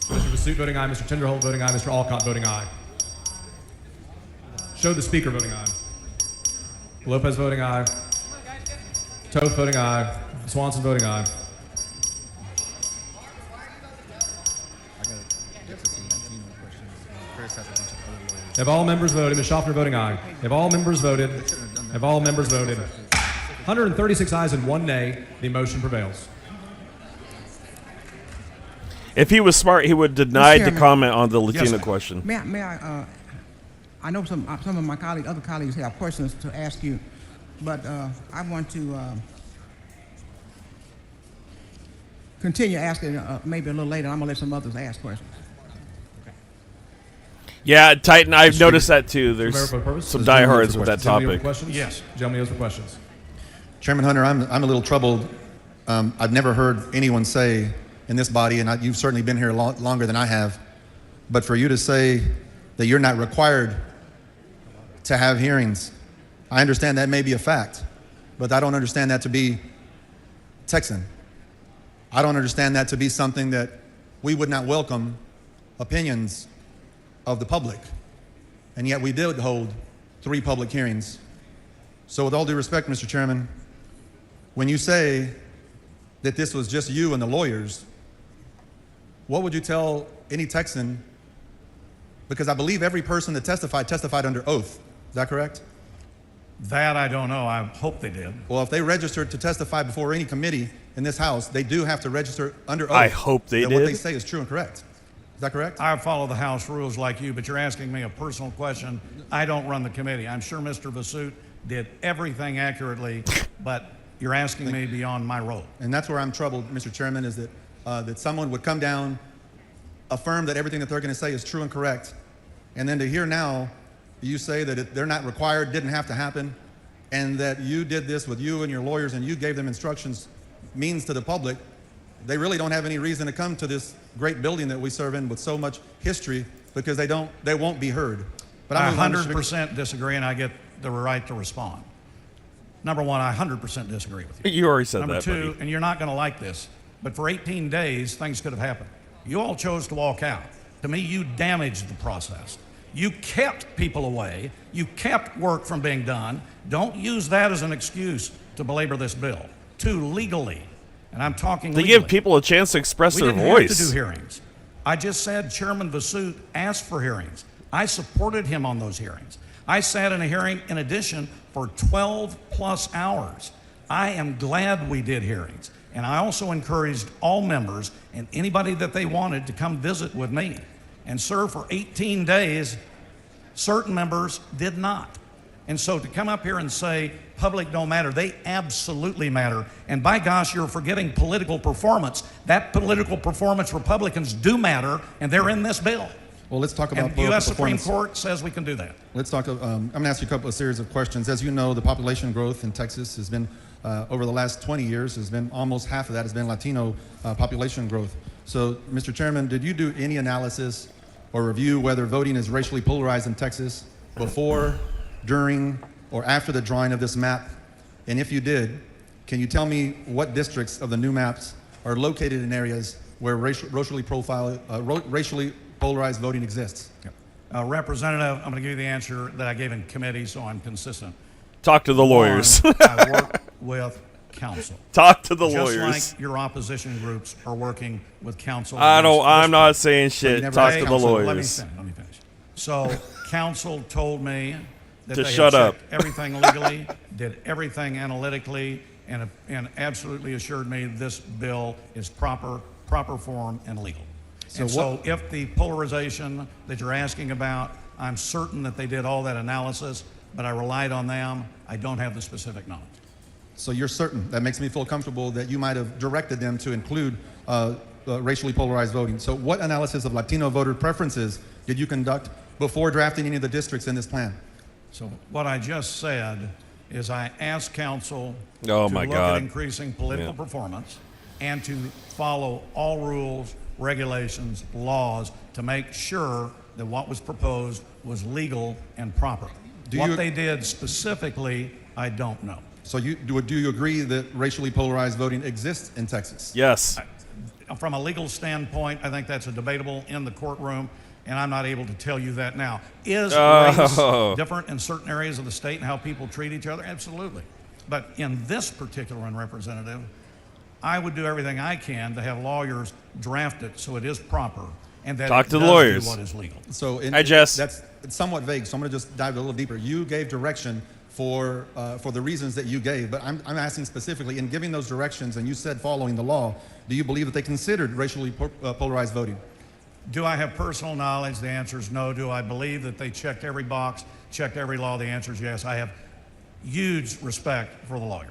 S2: Mr. Vasu voting aye. Mr. Tinderholt voting aye. Mr. Alcott voting aye. Show the Speaker voting aye. Lopez voting aye. Toth voting aye. Swanson voting aye. Have all members voted? Ms. Schaffner voting aye. Have all members voted? Have all members voted? 136 ayes and 1 nay. The motion prevails.
S3: If he was smart, he would deny the
S14: Chairman.
S3: comment on the Latino
S2: ma'am.
S3: question.
S14: May I, I know some of my other colleagues have questions to ask you, but I want to continue asking maybe a little later. I'm going to let some others ask questions.
S3: Yeah, Titan, I've noticed that too. There's
S2: Mayor, for the purpose?
S3: some
S2: Does the gentleman
S3: diehards
S2: yield
S3: with
S2: for
S3: that
S2: questions? Gentleman yield
S3: topic.
S2: for questions?
S13: Yes.
S2: Gentleman yield for questions.
S15: Chairman Hunter, I'm a little troubled. I've never heard anyone say in this body, and you've certainly been here longer than I have, but for you to say that you're not required to have hearings, I understand that may be a fact, but I don't understand that to be Texan. I don't understand that to be something that we would not welcome opinions of the public. And yet we did hold 3 public hearings. So with all due respect, Mr. Chairman, when you say that this was just you and the lawyers, what would you tell any Texan? Because I believe every person that testified under oath. Is that correct?
S13: That I don't know. I hope they did.
S15: Well, if they registered to testify before any committee in this House, they do have to register under oath.
S3: I hope they
S15: that what they
S3: did.
S15: say is true and correct. Is that correct?
S13: I follow the House rules like you, but you're asking me a personal question. I don't run the committee. I'm sure Mr. Vasut did everything accurately, but you're asking me beyond my role.
S15: And that's where I'm troubled, Mr. Chairman, is that that someone would come down, affirm that everything that they're going to say is true and correct, and then to hear now you say that they're not required, didn't have to happen, and that you did this with you and your lawyers and you gave them instructions, means to the public, they really don't have any reason to come to this great building that we serve in with so much history because they won't be heard. But
S13: I
S15: I'm
S13: 100% disagree, and I get the right to respond. Number one, I 100% disagree with you.
S3: You already said
S13: Number
S3: that,
S13: two,
S3: buddy.
S13: and you're not going to like this, but for 18 days, things could have happened. You all chose to walk out. To me, you damaged the process. You kept people away. You kept work from being done. Don't use that as an excuse to belabor this bill. 2, legally, and I'm talking
S3: They
S13: legally.
S3: give people a chance to express
S13: We
S3: their
S13: didn't
S3: voice.
S13: have to do hearings. I just said Chairman Vasut asked for hearings. I supported him on those hearings. I sat in a hearing in addition for 12 plus hours. I am glad we did hearings. And I also encouraged all members and anybody that they wanted to come visit with me. And sir, for 18 days, certain members did not. And so to come up here and say public don't matter, they absolutely matter. And by gosh, you're forgetting political performance. That political performance, Republicans do matter, and they're in this bill.
S15: Well, let's talk about
S13: And the
S15: political
S13: U.S. Supreme
S15: performance.
S13: Court says we can do that.
S15: Let's talk. I'm going to ask you a series of questions. As you know, the population growth in Texas has been, over the last 20 years, has been almost half of that has been Latino population growth. So, Mr. Chairman, did you do any analysis or review whether voting is racially polarized in Texas before, during, or after the drawing of this map? And if you did, can you tell me what districts of the new maps are located in areas where racially polarized voting exists?
S13: Representative, I'm going to give you the answer that I gave in committee, so I'm consistent.
S3: Talk to the lawyers.
S13: One, I work with counsel.
S3: Talk to the
S13: Just
S3: lawyers.
S13: like your opposition groups are working with counsel.
S3: I'm not saying shit. Talk to the lawyers.
S13: Let me finish. So counsel told me that
S3: To
S13: they
S3: shut
S13: had
S3: up.
S13: checked everything legally, did everything analytically, and absolutely assured me this bill is proper form and legal. So if the polarization that you're asking about, I'm certain that they did all that analysis, but I relied on them. I don't have the specific knowledge.
S15: So you're certain. That makes me feel comfortable that you might have directed them to include racially polarized voting. So what analysis of Latino voter preferences did you conduct before drafting any of the districts in this plan?
S13: So what I just said is I asked council
S3: Oh
S13: to
S3: my
S13: look
S3: God.
S13: at increasing political performance and to follow all rules, regulations, laws to make sure that what was proposed was legal and proper. What they did specifically, I don't know.
S15: So do you agree that racially polarized voting exists in Texas?
S3: Yes.
S13: From a legal standpoint, I think that's a debatable in the courtroom, and I'm not able to tell you that now. Is race different in certain areas of the state and how people treat each other? Absolutely. But in this particular one, Representative, I would do everything I can to have lawyers draft it so it is proper and that
S3: Talk
S13: it
S3: to the
S13: does
S3: lawyers.
S13: do what is legal.
S15: So
S3: Hi, Jess.
S15: That's somewhat vague, so I'm going to just dive a little deeper. You gave direction for the reasons that you gave, but I'm asking specifically, in giving those directions, and you said following the law, do you believe that they considered racially polarized voting?
S13: Do I have personal knowledge? The answer is no. Do I believe that they checked every box, checked every law? The answer is yes. I have huge respect for the lawyers.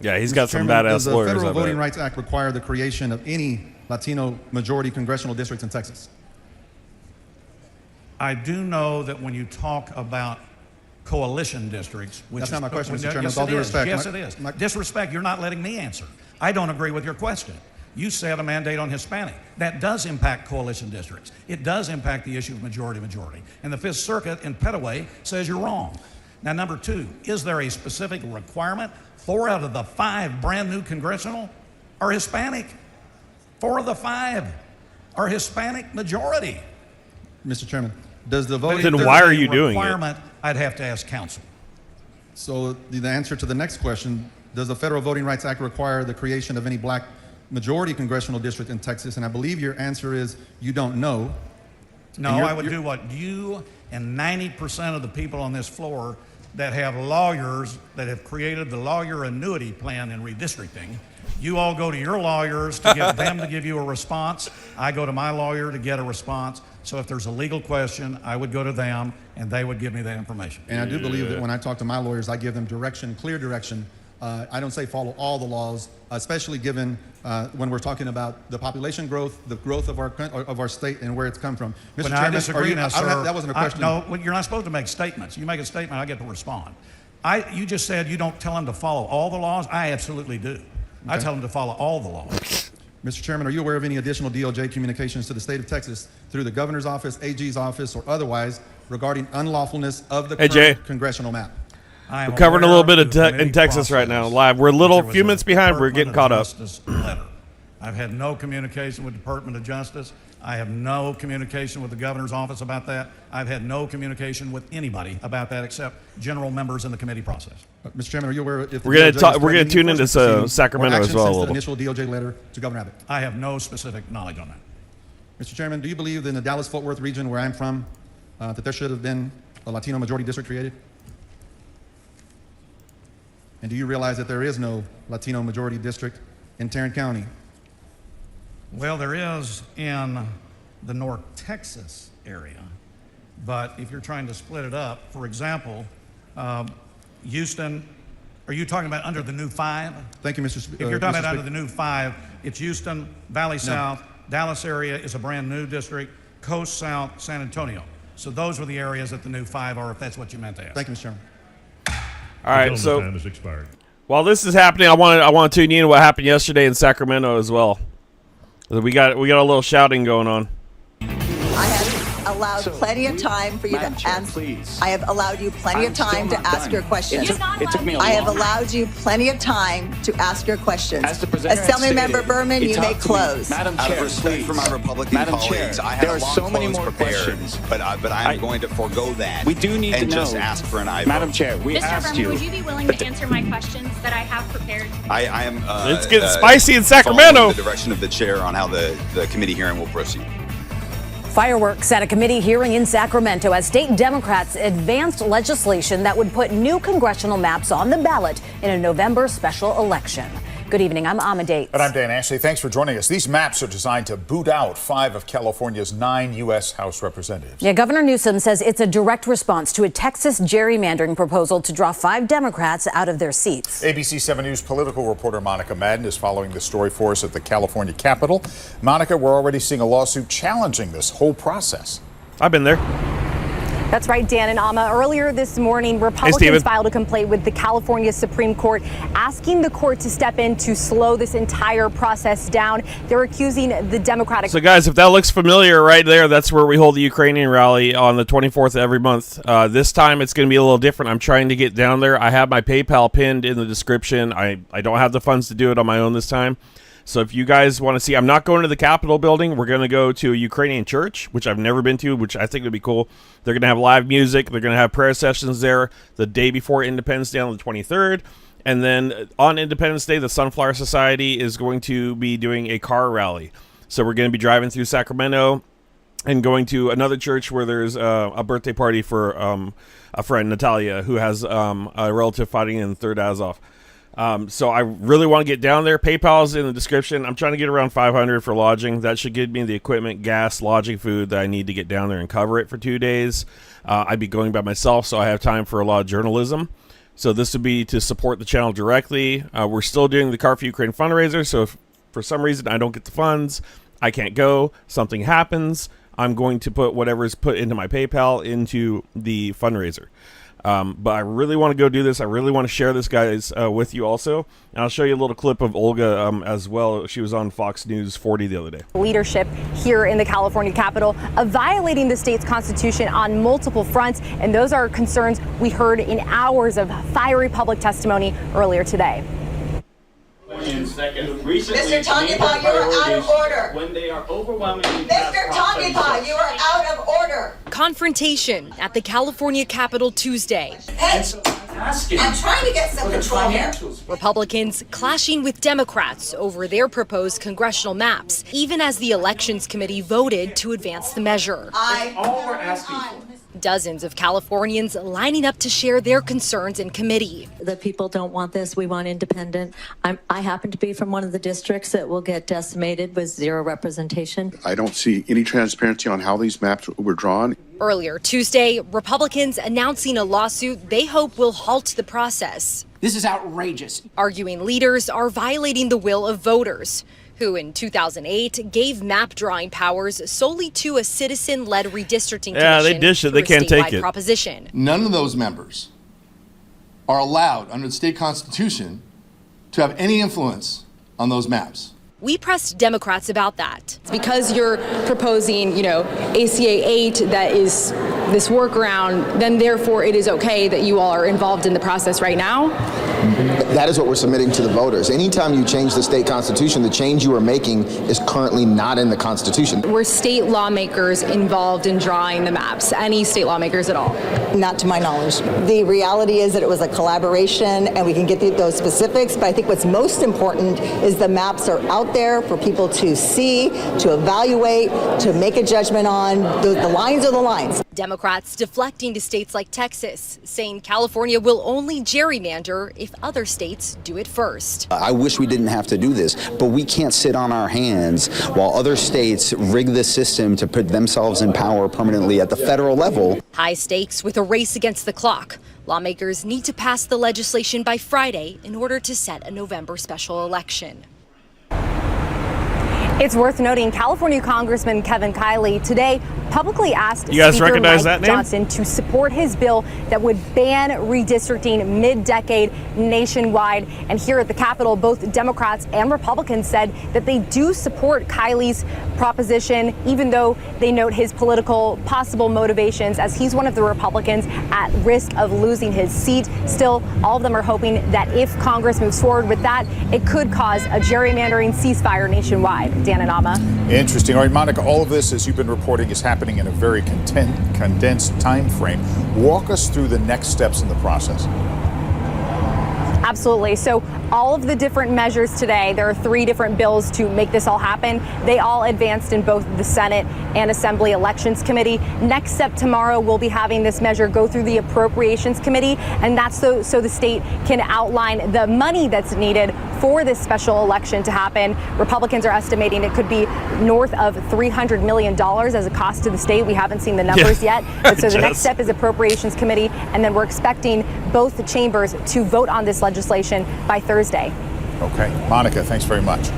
S3: Yeah, he's
S15: Mr.
S3: got some
S15: Chairman,
S3: badass
S15: does the
S3: lawyers.
S15: Federal
S3: I bet.
S15: Voting Rights Act require the creation of any Latino majority congressional districts in Texas?
S13: I do know that when you talk about coalition districts, which
S15: That's
S13: is
S15: not my question, Mr. Chairman.
S13: Yes,
S15: With all
S13: it
S15: due
S13: is.
S15: respect,
S13: Yes, it is. Disrespect, you're not letting me answer. I don't agree with your question. You said a mandate on Hispanic. That does impact coalition districts. It does impact the issue of majority. And the Fifth Circuit in Petaway says you're wrong. Now, number two, is there a specific requirement? 4 out of the 5 brand new congressional are Hispanic. 4 of the 5 are Hispanic majority.
S15: Mr. Chairman, does the voting...
S3: Then why are you doing it?
S13: I'd have to ask counsel.
S15: So the answer to the next question, does the Federal Voting Rights Act require the creation of any black majority congressional district in Texas? And I believe your answer is you don't know.
S13: No, I would do what you and 90% of the people on this floor that have lawyers that have created the lawyer annuity plan in redistricting. You all go to your lawyers to get them to give you a response. I go to my lawyer to get a response. So if there's a legal question, I would go to them and they would give me the information.
S15: And I do believe that when I talk to my lawyers, I give them direction, clear direction. I don't say follow all the laws, especially given when we're talking about the population growth, the growth of our state and where it's come from. Mr.
S13: But
S15: Chairman,
S13: I disagree now, sir.
S15: That wasn't a question.
S13: No, you're not supposed to make statements. You make a statement, I get to respond. You just said you don't tell them to follow all the laws. I absolutely do. I tell them to follow all the laws.
S15: Mr. Chairman, are you aware of any additional DOJ communications to the state of Texas through the governor's office, AG's office, or otherwise regarding unlawfulness of the current congressional map?
S3: We're covering a little bit of in Texas right now, live. We're a few minutes behind. We're getting caught up.
S13: I've had no communication with the Department of Justice. I have no communication with the governor's office about that. I've had no communication with anybody about that except general members in the committee process.
S15: Mr. Chairman, are you aware if the
S3: We're
S15: DOJ
S3: going to
S15: is
S3: tune into
S15: proceedings
S3: Sacramento
S15: or
S3: as
S15: action
S3: well a
S15: since the
S3: little.
S15: initial DOJ letter to Governor Abbott?
S13: I have no specific knowledge on that.
S15: Mr. Chairman, do you believe that in the Dallas-Fort Worth region where I'm from, that there should have been a Latino majority district created? And do you realize that there is no Latino majority district in Tarrant County?
S13: Well, there is in the North Texas area, but if you're trying to split it up, for example, Houston, are you talking about under the new 5?
S15: Thank you, Mr.
S13: If you're talking about under the new 5, it's Houston, Valley South, Dallas area is a brand new district, Coast South, San Antonio. So those were the areas that the new 5 are, if that's what you meant to ask.
S15: Thank you, Mr. Chairman.
S3: All right, so
S12: time has expired.
S3: While this is happening, I want to tune you in what happened yesterday in Sacramento as well. We got a little shouting going on.
S16: I have allowed plenty of time for you to answer. I have allowed you plenty of time to ask your questions.
S17: It took me a
S16: I have
S17: long
S16: allowed you plenty of time to ask your questions.
S17: As the presenter
S16: Assembly
S17: had
S16: Member
S17: stated,
S16: Berman,
S17: it's
S16: you may
S17: up to me.
S16: close.
S17: Madam
S18: Out
S17: Chair,
S18: of respect
S17: please.
S18: for my Republican
S17: Madam
S18: colleagues,
S17: Chair,
S18: I had
S17: there
S18: a
S17: are
S18: long
S17: so many
S18: close
S17: more
S18: prepared,
S17: questions.
S18: but I'm going to forego that.
S17: We do need
S18: and
S17: to know.
S18: just ask for an aye
S17: Madam
S18: vote.
S17: Chair, we
S19: Mr.
S17: asked
S19: Berman,
S17: you.
S19: would you be willing to answer my questions that I have prepared?
S18: I am.
S3: It's getting spicy in Sacramento.
S18: following the direction of the chair on how the committee hearing will proceed.
S20: Fireworks at a committee hearing in Sacramento as state Democrats advanced legislation that would put new congressional maps on the ballot in a November special election. Good evening. I'm Amade.
S21: And I'm Dan Ashley. Thanks for joining us. These maps are designed to boot out 5 of California's 9 U.S. House representatives.
S20: Yeah, Governor Newsom says it's a direct response to a Texas gerrymandering proposal to draw 5 Democrats out of their seats.
S21: ABC 7 News political reporter Monica Madden is following the story for us at the California Capitol. Monica, we're already seeing a lawsuit challenging this whole process.
S3: I've been there.
S17: That's right, Dan and Amma. Earlier this morning, Republicans filed a complaint with the California Supreme Court asking the court to step in to slow this entire process down. They're accusing the Democratic...
S3: So, guys, if that looks familiar right there, that's where we hold the Ukrainian rally on the 24th of every month. This time, it's going to be a little different. I'm trying to get down there. I have my PayPal pinned in the description. I don't have the funds to do it on my own this time. So if you guys want to see, I'm not going to the Capitol building. We're going to go to a Ukrainian church, which I've never been to, which I think would be cool. They're going to have live music. They're going to have prayer sessions there the day before Independence Day on the 23rd. And then on Independence Day, the Sunflower Society is going to be doing a car rally. So we're going to be driving through Sacramento and going to another church where there's a birthday party for a friend, Natalia, who has a relative fighting in the Third Azov. So I really want to get down there. PayPal's in the description. I'm trying to get around $500 for lodging. That should give me the equipment, gas, lodging, food that I need to get down there and cover it for 2 days. I'd be going by myself, so I have time for a lot of journalism. So this would be to support the channel directly. We're still doing the Car for Ukraine fundraiser, so if for some reason I don't get the funds, I can't go, something happens, I'm going to put whatever's put into my PayPal into the fundraiser. But I really want to go do this. I really want to share this, guys, with you also. And I'll show you a little clip of Olga as well. She was on Fox News 40 the other day.
S17: Leadership here in the California Capitol of violating the state's constitution on multiple fronts. And those are concerns we heard in hours of fiery public testimony earlier today.
S16: Mr. Tongipa, you are out of order.
S22: When they are overwhelmingly...
S16: Mr. Tongipa, you are out of order.
S23: Confrontation at the California Capitol Tuesday.
S16: Hey, I'm trying to get some control here.
S23: Republicans clashing with Democrats over their proposed congressional maps, even as the Elections Committee voted to advance the measure.
S22: All we're asking for.
S23: Dozens of Californians lining up to share their concerns in committee.
S24: The people don't want this. We want independent. I happen to be from one of the districts that will get decimated with zero representation.
S25: I don't see any transparency on how these maps were drawn.
S23: Earlier Tuesday, Republicans announcing a lawsuit they hope will halt the process.
S22: This is outrageous.
S23: Arguing leaders are violating the will of voters, who in 2008 gave map drawing powers solely to a citizen-led redistricting commission.
S3: They dish it. They can't take it.
S23: Proposition.
S26: None of those members are allowed under the state constitution to have any influence on those maps.
S23: We pressed Democrats about that.
S27: Because you're proposing, ACA 8 that is this workaround, then therefore it is okay that you all are involved in the process right now?
S28: That is what we're submitting to the voters. Anytime you change the state constitution, the change you are making is currently not in the constitution.
S27: Were state lawmakers involved in drawing the maps? Any state lawmakers at all?
S16: Not to my knowledge. The reality is that it was a collaboration, and we can get those specifics, but I think what's most important is the maps are out there for people to see, to evaluate, to make a judgment on. The lines are the lines.
S23: Democrats deflecting to states like Texas, saying California will only gerrymander if other states do it first.
S29: I wish we didn't have to do this, but we can't sit on our hands while other states rig the system to put themselves in power permanently at the federal level.
S23: High stakes with a race against the clock. Lawmakers need to pass the legislation by Friday in order to set a November special election.
S17: It's worth noting California Congressman Kevin Kiley today publicly asked
S3: Speaker
S17: Mike
S3: that
S17: Johnson to support his bill that would ban redistricting mid-decade nationwide. And here at the Capitol, both Democrats and Republicans said that they do support Kiley's proposition, even though they note his political possible motivations, as he's one of the Republicans at risk of losing his seat. Still, all of them are hoping that if Congress moves forward with that, it could cause a gerrymandering ceasefire nationwide. Dan and Amma.
S21: Interesting. All right, Monica, all of this, as you've been reporting, is happening in a very condensed time frame. Walk us through the next steps in the process.
S17: Absolutely. So all of the different measures today, there are 3 different bills to make this all happen. They all advanced in both the Senate and Assembly Elections Committee. Next step tomorrow, we'll be having this measure go through the Appropriations Committee, and that's so the state can outline the money that's needed for this special election to happen. Republicans are estimating it could be north of $300 million as a cost to the state. We haven't seen the numbers yet. But so the next step is Appropriations Committee, and then we're expecting both the chambers to vote on this legislation by Thursday.
S21: Okay. Monica, thanks very much.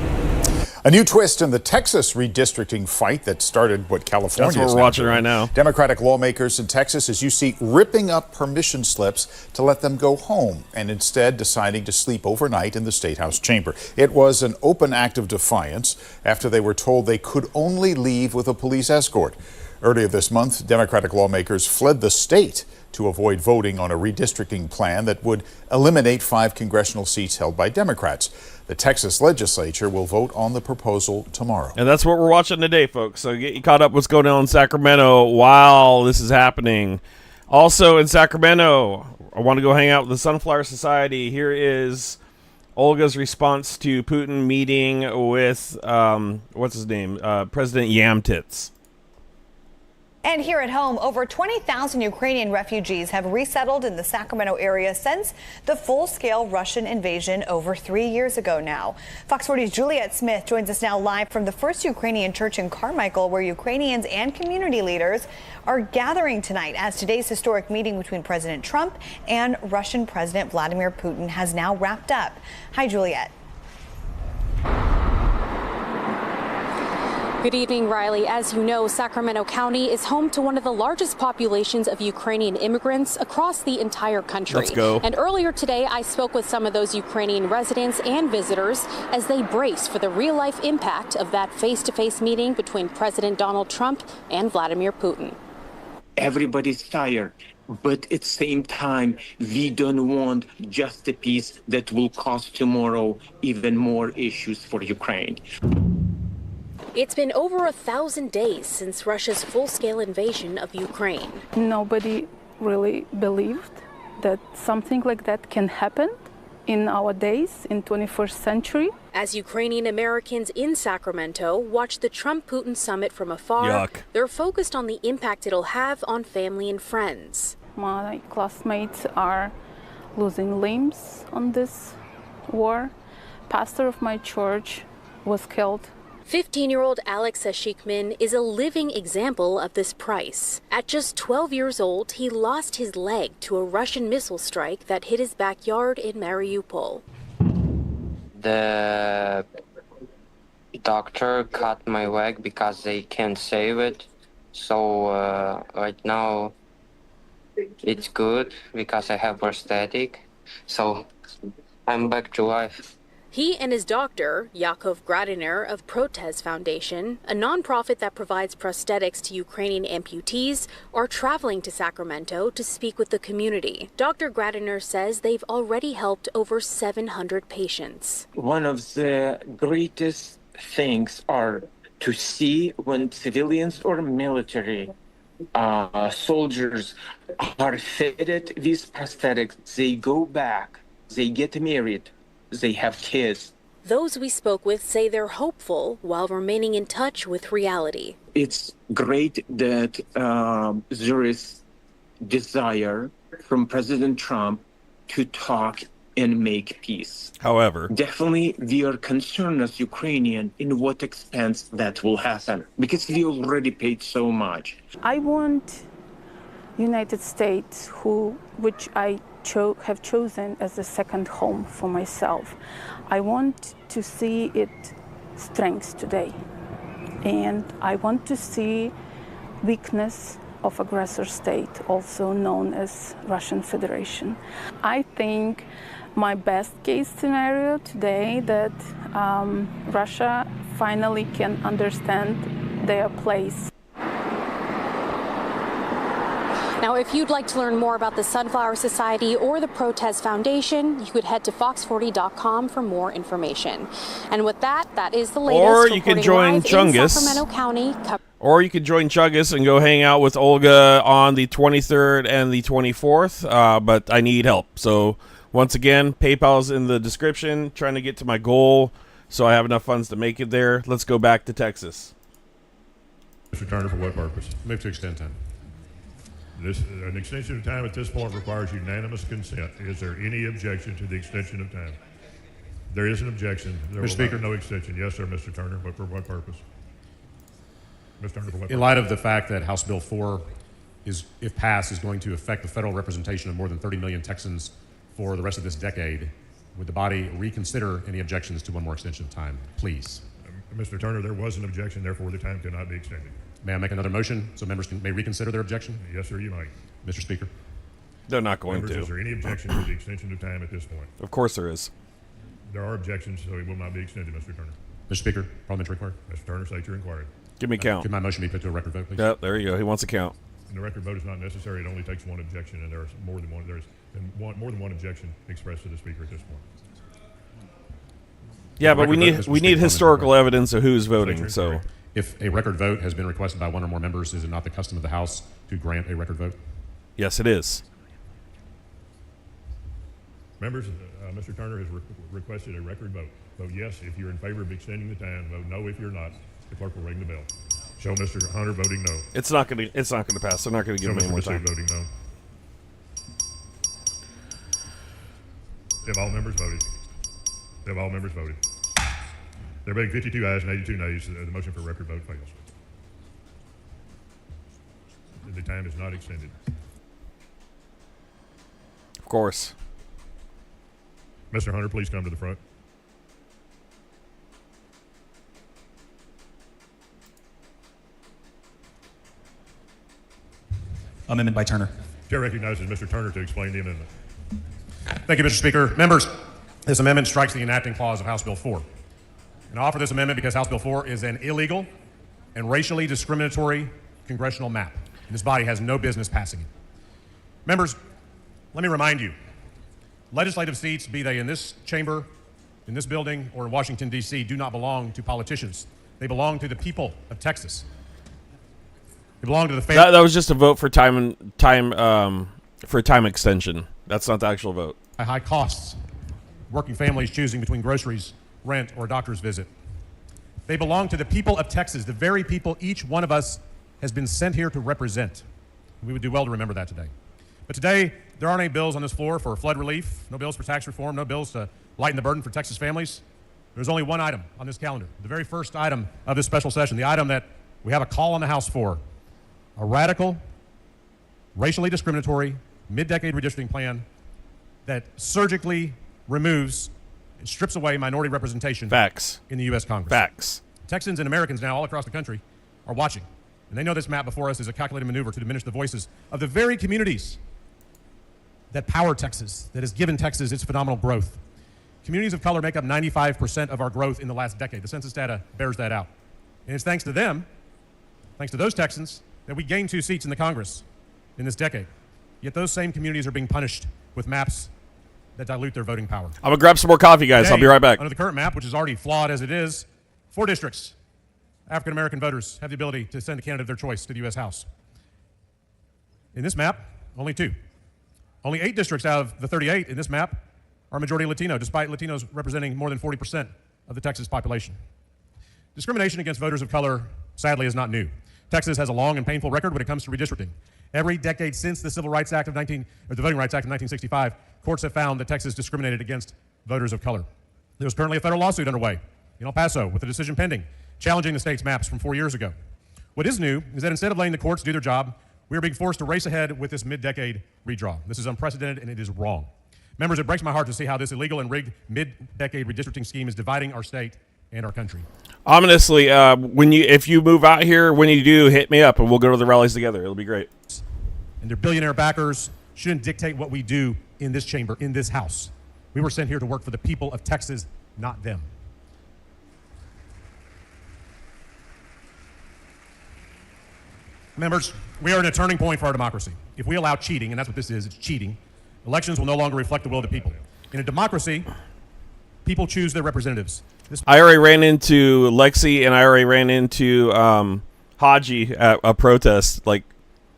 S21: A new twist in the Texas redistricting fight that started what California
S3: That's what
S21: is
S3: we're
S21: now
S3: watching
S21: doing.
S3: right now.
S21: Democratic lawmakers in Texas, as you see, ripping up permission slips to let them go home and instead deciding to sleep overnight in the State House chamber. It was an open act of defiance after they were told they could only leave with a police escort. Earlier this month, Democratic lawmakers fled the state to avoid voting on a redistricting plan that would eliminate 5 congressional seats held by Democrats. The Texas legislature will vote on the proposal tomorrow.
S3: And that's what we're watching today, folks. So get you caught up what's going on in Sacramento while this is happening. Also in Sacramento, I want to go hang out with the Sunflower Society. Here is Olga's response to Putin meeting with, what's his name, President Yamtits.
S1: And here at home, over 20,000 Ukrainian refugees have resettled in the Sacramento area since the full-scale Russian invasion over 3 years ago now. Fox 40's Juliet Smith joins us now live from the First Ukrainian Church in Carmichael, where Ukrainians and community leaders are gathering tonight as today's historic meeting between President Trump and Russian President Vladimir Putin has now wrapped up. Hi, Juliet.
S4: Good evening, Riley. As you know, Sacramento County is home to one of the largest populations of Ukrainian immigrants across the entire country.
S3: Let's go.
S4: And earlier today, I spoke with some of those Ukrainian residents and visitors as they brace for the real-life impact of that face-to-face meeting between President Donald Trump and Vladimir Putin.
S5: Everybody's tired, but at the same time, we don't want just a peace that will cause tomorrow even more issues for Ukraine.
S4: It's been over 1,000 days since Russia's full-scale invasion of Ukraine.
S6: Nobody really believed that something like that can happen in our days, in 21st century.
S4: As Ukrainian Americans in Sacramento watch the Trump-Putin summit from afar,
S3: Yuck.
S4: They're focused on the impact it'll have on family and friends.
S6: My classmates are losing limbs on this war. Pastor of my church was killed.
S4: 15-year-old Alex Ashikman is a living example of this price. At just 12 years old, he lost his leg to a Russian missile strike that hit his backyard in Mariupol.
S7: The doctor cut my leg because they can't save it. So right now it's good because I have prosthetic. So I'm back to life.
S4: He and his doctor, Yakov Gradiner of Protez Foundation, a nonprofit that provides prosthetics to Ukrainian amputees, are traveling to Sacramento to speak with the community. Dr. Gradiner says they've already helped over 700 patients.
S5: One of the greatest things are to see when civilians or military soldiers are fitted with prosthetics, they go back, they get married, they have kids.
S4: Those we spoke with say they're hopeful while remaining in touch with reality.
S5: It's great that there is desire from President Trump to talk and make peace.
S3: However,
S5: definitely we are concerned as Ukrainian in what expense that will happen because we already paid so much.
S6: I want United States, which I have chosen as a second home for myself. I want to see its strengths today, and I want to see weakness of aggressor state, also known as Russian Federation. I think my best case scenario today that Russia finally can understand their place.
S4: Now, if you'd like to learn more about the Sunflower Society or the Protez Foundation, you could head to fox40.com for more information. And with that, that is the latest.
S3: Or you can join Chungus.
S4: Sacramento County.
S3: Or you could join Chungus and go hang out with Olga on the 23rd and the 24th. But I need help. So once again, PayPal's in the description. Trying to get to my goal so I have enough funds to make it there. Let's go back to Texas.
S12: Mr. Turner, for what purpose? Move to extend time. An extension of time at this point requires unanimous consent. Is there any objection to the extension of time? There is an objection. There
S2: Mr. Speaker.
S12: Be no extension. Yes, sir, Mr. Turner, but for what purpose? Mr. Turner, for what purpose?
S2: In light of the fact that House Bill 4 is, if passed, is going to affect the federal representation of more than 30 million Texans for the rest of this decade, would the body reconsider any objections to one more extension of time, please?
S12: Mr. Turner, there was an objection, therefore the time cannot be extended.
S8: May I make another motion so members may reconsider their objection?
S12: Yes, sir, you might.
S8: Mr. Speaker.
S3: They're not going
S12: Members,
S3: to.
S12: is there any objection to the extension of time at this point?
S3: Of course there is.
S12: There are objections, so it will not be extended, Mr. Turner.
S8: Mr. Speaker, parliamentary inquiry.
S12: Mr. Turner, state your inquiry.
S3: Give me a count.
S8: Could my motion be put to a record vote, please?
S3: Yep, there you go. He wants a count.
S12: And the record vote is not necessary. It only takes one objection, and there's more than one objection expressed to the speaker at this point.
S3: Yeah, but we need historical evidence of who's voting. So,
S8: if a record vote has been requested by one or more members, is it not the custom of the House to grant a record vote?
S3: yes, it is.
S12: Members, Mr. Turner has requested a record vote. Vote yes if you're in favor of extending the time. Vote no if you're not. The clerk will ring the bell. Show Mr. Hunter voting no.
S3: It's not going to pass. They're not going to give
S12: Show
S3: me any
S12: Mr.
S3: more
S12: Massoud
S3: time.
S12: voting no. Have all members voted? Have all members voted? There being 52 ayes and 82 nays, the motion for record vote fails. The time is not extended.
S3: Of course.
S12: Mr. Hunter, please come to the front.
S9: Amendment by Turner.
S12: Chair recognizes Mr. Turner to explain the amendment.
S8: Thank you, Mr. Speaker. Members, this amendment strikes the enacting clause of House Bill 4. And I offer this amendment because House Bill 4 is an illegal and racially discriminatory congressional map. And this body has no business passing it. Members, let me remind you, legislative seats, be they in this chamber, in this building, or in Washington, D.C., do not belong to politicians. They belong to the people of Texas. They belong to the family.
S3: That was just a vote for time extension. That's not the actual vote.
S8: High costs, working families choosing between groceries, rent, or a doctor's visit. They belong to the people of Texas, the very people each one of us has been sent here to represent. We would do well to remember that today. But today, there aren't any bills on this floor for flood relief, no bills for tax reform, no bills to lighten the burden for Texas families. There's only one item on this calendar, the very first item of this special session, the item that we have a call on the House for, a radical, racially discriminatory, mid-decade redistricting plan that surgically removes and strips away minority representation in the U.S. Congress.
S3: Facts.
S8: Texans and Americans now all across the country are watching, and they know this map before us is a calculated maneuver to diminish the voices of the very communities that power Texas, that has given Texas its phenomenal growth. Communities of color make up 95% of our growth in the last decade. The census data bears that out. And it's thanks to them, thanks to those Texans, that we gained 2 seats in the Congress in this decade. Yet those same communities are being punished with maps that dilute their voting power.
S3: I'm going to grab some more coffee, guys.
S8: Today,
S3: I'll be right back.
S8: Under the current map, which is already flawed as it is, 4 districts, African-American voters have the ability to send a candidate of their choice to the U.S. House. In this map, only 2. Only 8 districts out of the 38 in this map are majority Latino, despite Latinos representing more than 40% of the Texas population. Discrimination against voters of color, sadly, is not new. Texas has a long and painful record when it comes to redistricting. Every decade since the Voting Rights Act of 1965, courts have found that Texas discriminated against voters of color. There's currently a federal lawsuit underway in El Paso with a decision pending, challenging the state's maps from 4 years ago. What is new is that instead of letting the courts do their job, we are being forced to race ahead with this mid-decade redraw. This is unprecedented and it is wrong. Members, it breaks my heart to see how this illegal and rigged mid-decade redistricting scheme is dividing our state and our country.
S3: Honestly, if you move out here, when you do, hit me up and we'll go to the rallies together. It'll be great.
S8: And their billionaire backers shouldn't dictate what we do in this chamber, in this house. We were sent here to work for the people of Texas, not them. Members, we are at a turning point for our democracy. If we allow cheating, and that's what this is, it's cheating, elections will no longer reflect the will of the people. In a democracy, people choose their representatives.
S3: I already ran into Lexi and I already ran into Haji at a protest. Like,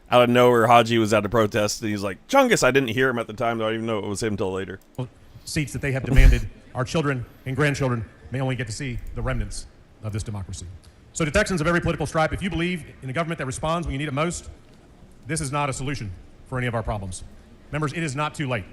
S3: out of nowhere, Haji was at a protest and he's like, Chungus, I didn't hear him at the time. I don't even know it was him until later.
S8: Seats that they have demanded, our children and grandchildren may only get to see the remnants of this democracy. So to Texans of every political stripe, if you believe in a government that responds when you need it most, this is not a solution for any of our problems. Members, it is not too late.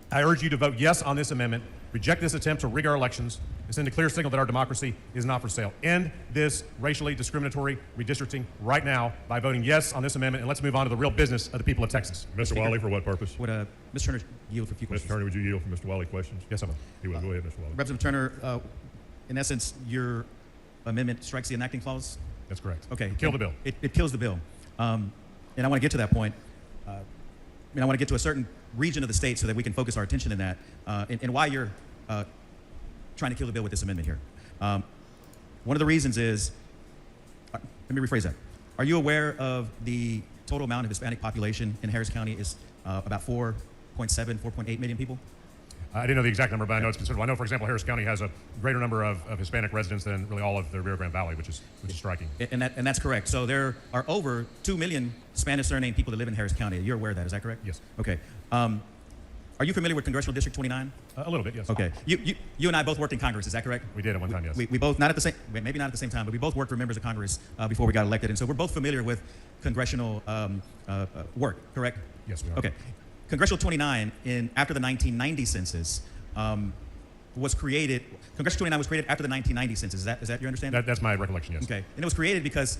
S8: I urge you to vote yes on this amendment, reject this attempt to rig our elections, and send a clear signal that our democracy is not for sale. End this racially discriminatory redistricting right now by voting yes on this amendment, and let's move on to the real business of the people of Texas.
S12: Mr. Wiley, for what purpose?
S9: Would Mr. Turner yield for a few questions?
S12: Mr. Turner, would you yield for Mr. Wiley questions?
S8: Yes, I will.
S12: He will. Go ahead, Mr. Wiley.
S9: Representative Turner, in essence, you're amendment strikes the enacting clause?
S8: That's correct.
S9: Okay.
S8: Kill the bill.
S9: It kills the bill. And I want to get to that point. I want to get to a certain region of the state so that we can focus our attention in that, and why you're trying to kill the bill with this amendment here. One of the reasons is, let me rephrase that. Are you aware of the total amount of Hispanic population in Harris County is about 4.7, 4.8 million people?
S8: I didn't know the exact number, but I know it's considerable. I know, for example, Harris County has a greater number of Hispanic residents than really all of the Rio Grande Valley, which is striking.
S9: And that's correct. So there are over 2 million Spanish surnamed people that live in Harris County. You're aware of that, is that correct?
S8: Yes.
S9: Okay. Are you familiar with Congressional District 29?
S8: A little bit, yes.
S9: Okay. You and I both worked in Congress, is that correct?
S8: We did at one time, yes.
S9: We both, not at the same, maybe not at the same time, but we both worked for members of Congress before we got elected. And so we're both familiar with congressional work, correct?
S8: Yes, we are.
S9: Okay. Congressional 29, after the 1990 census, was created. Congressional 29 was created after the 1990 census. Is that your understanding?
S8: That's my recollection, yes.
S9: Okay. And it was created because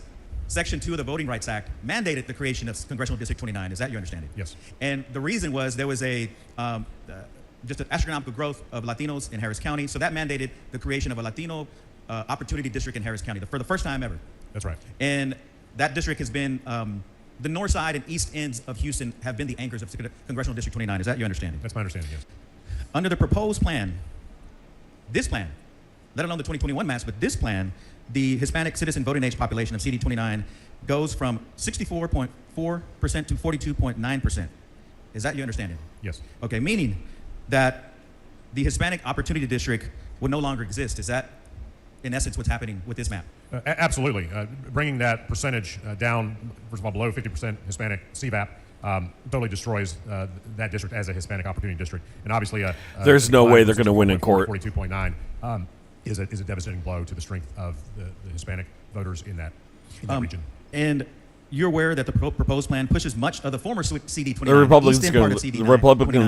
S9: Section 2 of the Voting Rights Act mandated the creation of Congressional District 29. Is that your understanding?
S8: Yes.
S9: And the reason was there was just an astronomical growth of Latinos in Harris County. So that mandated the creation of a Latino Opportunity District in Harris County for the first time ever.
S8: That's right.
S9: And that district has been, the north side and east ends of Houston have been the anchors of Congressional District 29. Is that your understanding?
S8: That's my understanding, yes.
S9: Under the proposed plan, this plan, let alone the 2021 maps, but this plan, the Hispanic citizen voting age population of CD 29 goes from 64.4% to 42.9%. Is that your understanding?
S8: Yes.
S9: Okay, meaning that the Hispanic Opportunity District will no longer exist. Is that, in essence, what's happening with this map?
S8: Absolutely. Bringing that percentage down, first of all, below 50% Hispanic CVAP, totally destroys that district as a Hispanic Opportunity District. And obviously,
S3: there's no way they're going to win in court.
S8: 42.9 is a devastating blow to the strength of the Hispanic voters in that region.
S9: And you're aware that the proposed plan pushes much of the former CD 29.
S3: The Republicans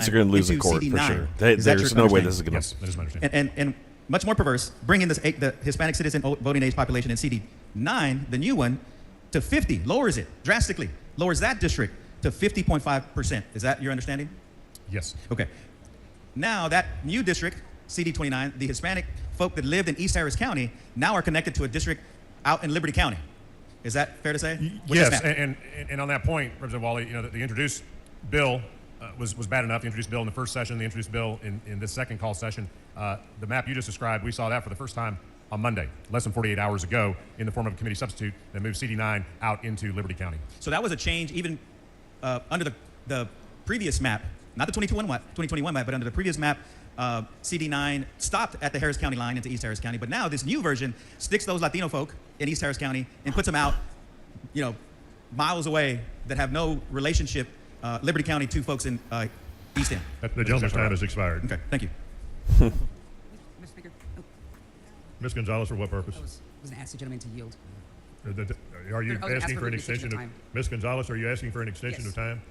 S3: are going to lose in court for sure. There's no way this is going to.
S8: Yes, that is my understanding.
S9: And much more perverse, bringing the Hispanic citizen voting age population in CD 9, the new one, to 50, lowers it drastically, lowers that district to 50.5%. Is that your understanding?
S8: Yes.
S9: Okay. Now that new district, CD 29, the Hispanic folk that lived in East Harris County now are connected to a district out in Liberty County. Is that fair to say?
S8: Yes, and on that point, Representative Wally, the introduced bill was bad enough. The introduced bill in the first session, the introduced bill in this second call session. The map you just described, we saw that for the first time on Monday, less than 48 hours ago, in the form of a committee substitute that moved CD9 out into Liberty County.
S9: So that was a change even under the previous map, not the 2021 map, but under the previous map, CD9 stopped at the Harris County line into East Harris County. But now this new version sticks those Latino folk in East Harris County and puts them out, miles away that have no relationship, Liberty County, to folks in East End.
S12: The gentleman's time has expired.
S9: Okay, thank you.
S10: Mr. Speaker.
S12: Ms. Gonzalez, for what purpose?
S10: I was going to ask the gentleman to yield.
S12: Are you asking for an extension of
S10: time?
S12: Ms. Gonzalez, are you asking for an extension of time?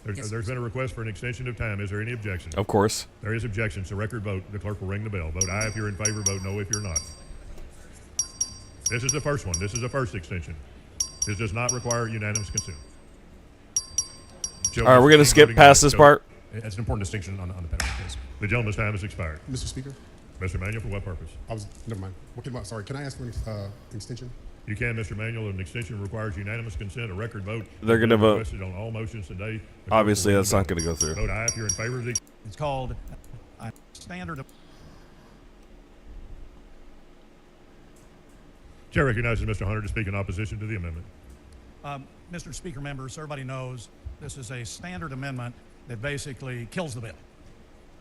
S12: There's been a request for an extension of time. Is there any objection?
S3: Of course.
S12: There is objection. So record vote. The clerk will ring the bell. Vote aye if you're in favor. Vote no if you're not. This is the first one. This is the first extension. This does not require unanimous consent.
S3: All right, we're going to skip past this part.
S8: It's an important distinction on the penalty case.
S12: The gentleman's time has expired.
S11: Mr. Speaker?
S12: Mr. Manuel, for what purpose?
S11: Never mind. Sorry, can I ask for an extension?
S12: You can, Mr. Manuel. An extension requires unanimous consent, a record vote.
S3: They're going to vote.
S12: Requested on all motions today.
S3: Obviously, that's not going to go through.
S12: Vote aye if you're in favor of the...
S8: It's called a standard of...
S12: Chair recognizes Mr. Hunter to speak in opposition to the amendment.
S13: Mr. Speaker, members, everybody knows this is a standard amendment that basically kills the bill.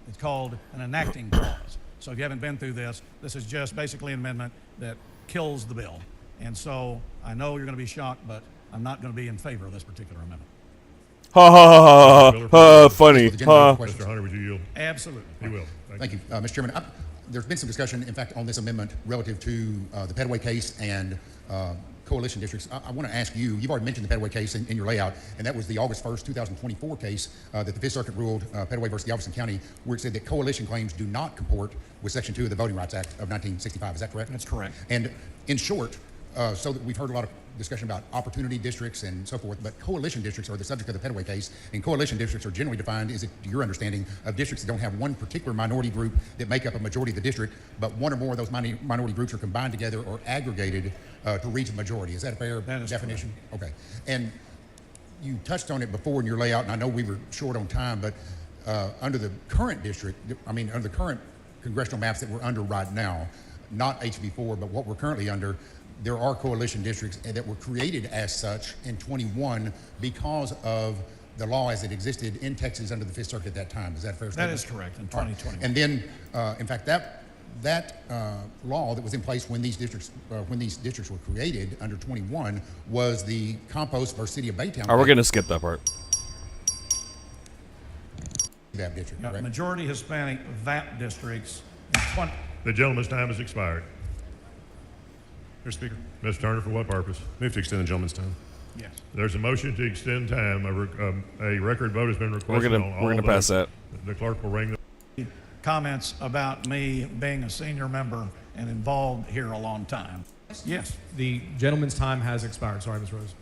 S13: It's called an enacting clause. So if you haven't been through this, this is just basically an amendment that kills the bill. And so I know you're going to be shocked, but I'm not going to be in favor of this particular amendment.
S3: Ha ha ha ha! Funny. Ha.
S12: Mr. Hunter, would you yield?
S13: Absolutely.
S12: He will.
S11: Thank you. Mr. Chairman, there's been some discussion, in fact, on this amendment relative to the Petaway case and coalition districts. I want to ask you, you've already mentioned the Petaway case in your layout, and that was the August 1st, 2024 case that the Fifth Circuit ruled, Petaway versus Galveston County, where it said that coalition claims do not comport with Section 2 of the Voting Rights Act of 1965. Is that correct?
S13: That's correct.
S11: And in short, so that we've heard a lot of discussion about opportunity districts and so forth, but coalition districts are the subject of the Petaway case, and coalition districts are generally defined, is it your understanding, of districts that don't have one particular minority group that make up a majority of the district, but one or more of those minority groups are combined together or aggregated to reach a majority. Is that a fair definition? Correct. Okay. And you touched on it before in your layout, and I know we were short on time, but under the current district, under the current congressional maps that we're under right now, not HB4, but what we're currently under, there are coalition districts that were created as such in 21 because of the law as it existed in Texas under the Fifth Circuit at that time. Is that a fair statement?
S13: That is correct, in 2020.
S11: And then, in fact, that law that was in place when these districts were created under 21 was the Compost versus City of Baytown.
S3: We're going to skip that part.
S11: VAP district, correct?
S13: Majority Hispanic VAP districts in 20.
S12: The gentleman's time has expired.
S8: Mr. Speaker.
S12: Mr. Turner, for what purpose?
S8: Move to extend the gentleman's time.
S13: Yes.
S12: There's a motion to extend time. A record vote has been requested.
S3: We're gonna pass that.
S12: The clerk will ring the
S13: Comments about me being a senior member and involved here a long time. Yes.
S2: The gentleman's time has expired. Sorry, Ms. Rose.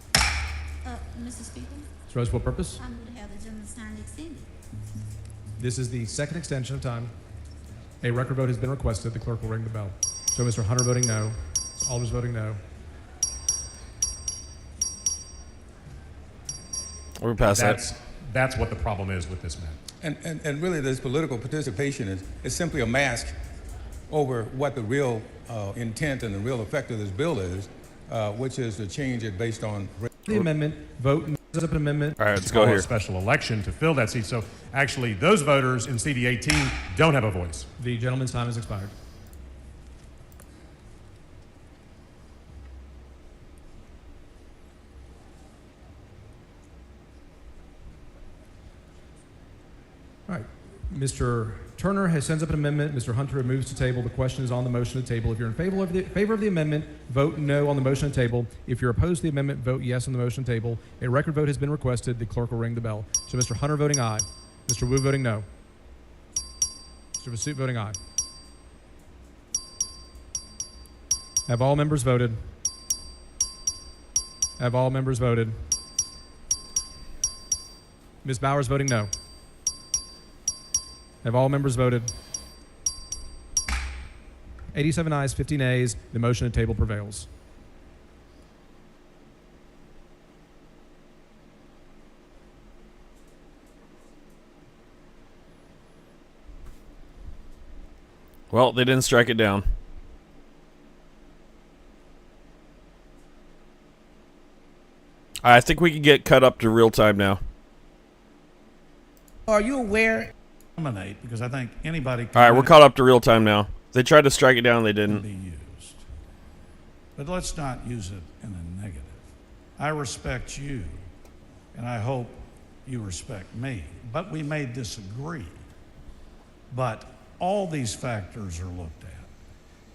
S14: Mr. Speaker,
S2: Ms. Rose, what purpose?
S14: I'm going to have the gentleman's time extended.
S2: This is the second extension of time. A record vote has been requested. The clerk will ring the bell. So Mr. Hunter voting no. Mr. Alders voting no.
S3: We're past that.
S8: That's what the problem is with this map.
S15: And really, this political participation is simply a mask over what the real intent and the real effect of this bill is, which is to change it based on
S2: the amendment. Vote an amendment.
S3: All right, let's go here.
S8: A special election to fill that seat. So actually, those voters in CD 18 don't have a voice.
S2: The gentleman's time has expired. All right. Mr. Turner sends up an amendment. Mr. Hunter moves to table. The question is on the motion to table. If you're in favor of the amendment, vote no on the motion to table. If you're opposed to the amendment, vote yes on the motion to table. A record vote has been requested. The clerk will ring the bell. So Mr. Hunter voting aye. Mr. Wu voting no. Mr. Vasut voting aye. Have all members voted? Have all members voted? Ms. Bowers voting no. Have all members voted? 87 ayes, 50 nays. The motion to table prevails.
S3: Well, they didn't strike it down. I think we can get cut up to real time now.
S13: Are you aware? Because I think anybody can.
S3: All right, we're caught up to real time now. They tried to strike it down, they didn't.
S13: Be used. But let's not use it in a negative. I respect you, and I hope you respect me. But we may disagree. But all these factors are looked at.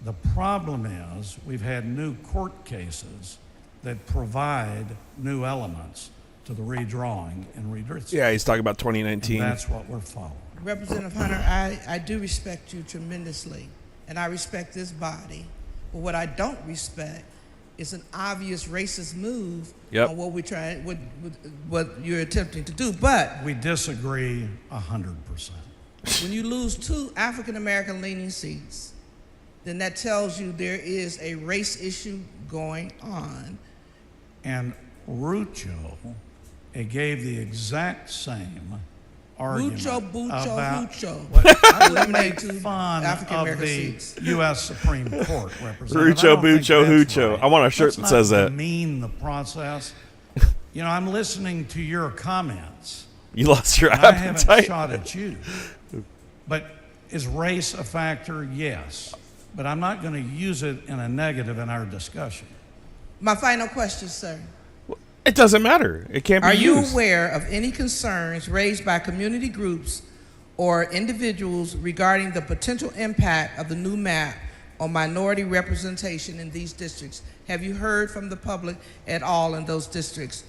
S13: The problem is we've had new court cases that provide new elements to the redrawing and redistricting.
S3: Yeah, he's talking about 2019.
S13: And that's what we're following.
S18: Representative Hunter, I do respect you tremendously, and I respect this body. But what I don't respect is an obvious racist move on what we're trying, what you're attempting to do. But
S13: we disagree 100%.
S18: When you lose 2 African American leaning seats, then that tells you there is a race issue going on.
S13: And Rucho gave the exact same argument about eliminating fun of the U.S. Supreme Court.
S3: Rucho, Bucho, Hucho. Right. I want a shirt that says that.
S13: Demean the process. You know, I'm listening to your comments.
S3: You lost your appetite.
S13: I haven't shot at you. But is race a factor? Yes. But I'm not going to use it in a negative in our discussion.
S18: My final question, sir.
S3: It doesn't matter. It can't be used.
S18: Are you aware of any concerns raised by community groups or individuals regarding the potential impact of the new map on minority representation in these districts? Have you heard from the public at all in those districts?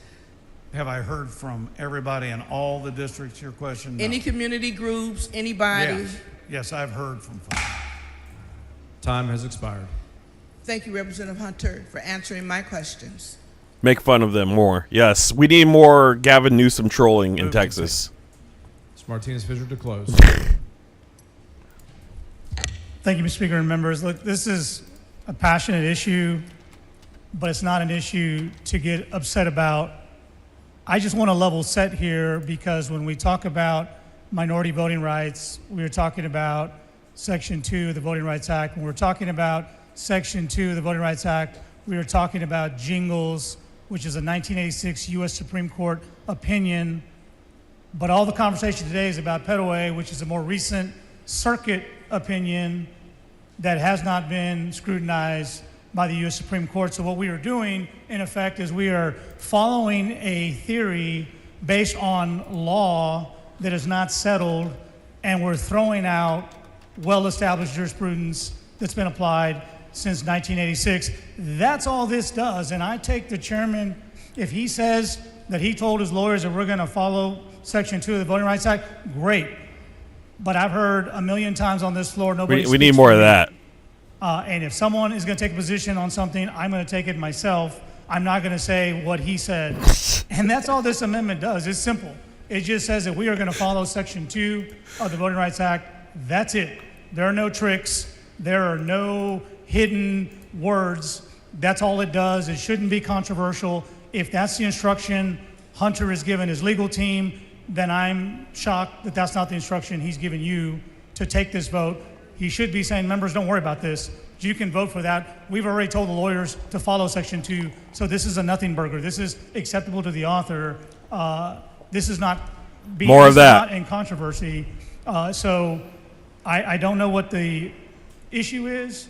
S13: Have I heard from everybody in all the districts, your question? No.
S18: Any community groups, anybody?
S13: Yes, I've heard from folks.
S2: Time has expired.
S18: Thank you, Representative Hunter, for answering my questions.
S3: Make fun of them more. Yes, we need more Gavin Newsom trolling in Texas.
S2: Mr. Martinez-Fisher to close.
S16: Thank you, Mr. Speaker and members. Look, this is a passionate issue, but it's not an issue to get upset about. I just want to level set here, because when we talk about minority voting rights, we are talking about Section 2 of the Voting Rights Act. When we're talking about Section 2 of the Voting Rights Act, we are talking about Jingles, which is a 1986 U.S. Supreme Court opinion. But all the conversation today is about Petaway, which is a more recent circuit opinion that has not been scrutinized by the U.S. Supreme Court. So what we are doing, in effect, is we are following a theory based on law that is not settled, and we're throwing out well-established jurisprudence that's been applied since 1986. That's all this does. And I take the chairman, if he says that he told his lawyers that we're going to follow Section 2 of the Voting Rights Act, great. But I've heard a million times on this floor, nobody
S3: We need more of that.
S16: And if someone is going to take a position on something, I'm going to take it myself. I'm not going to say what he said. And that's all this amendment does. It's simple. It just says that we are going to follow Section 2 of the Voting Rights Act. That's it. There are no tricks. There are no hidden words. That's all it does. It shouldn't be controversial. If that's the instruction Hunter has given his legal team, then I'm shocked that that's not the instruction he's given you to take this vote. He should be saying, members, don't worry about this. You can vote for that. We've already told the lawyers to follow Section 2, so this is a nothing burger. This is acceptable to the author. This is not
S3: More of that.
S16: Not in controversy. So I don't know what the issue is,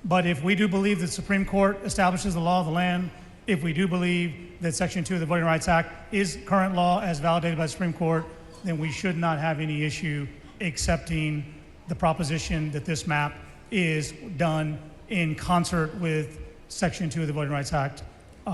S16: but if we do believe the Supreme Court establishes the law of the land, if we do believe that Section 2 of the Voting Rights Act is current law as validated by the Supreme Court, then we should not have any issue accepting the proposition that this map is done in concert with Section 2 of the Voting Rights Act.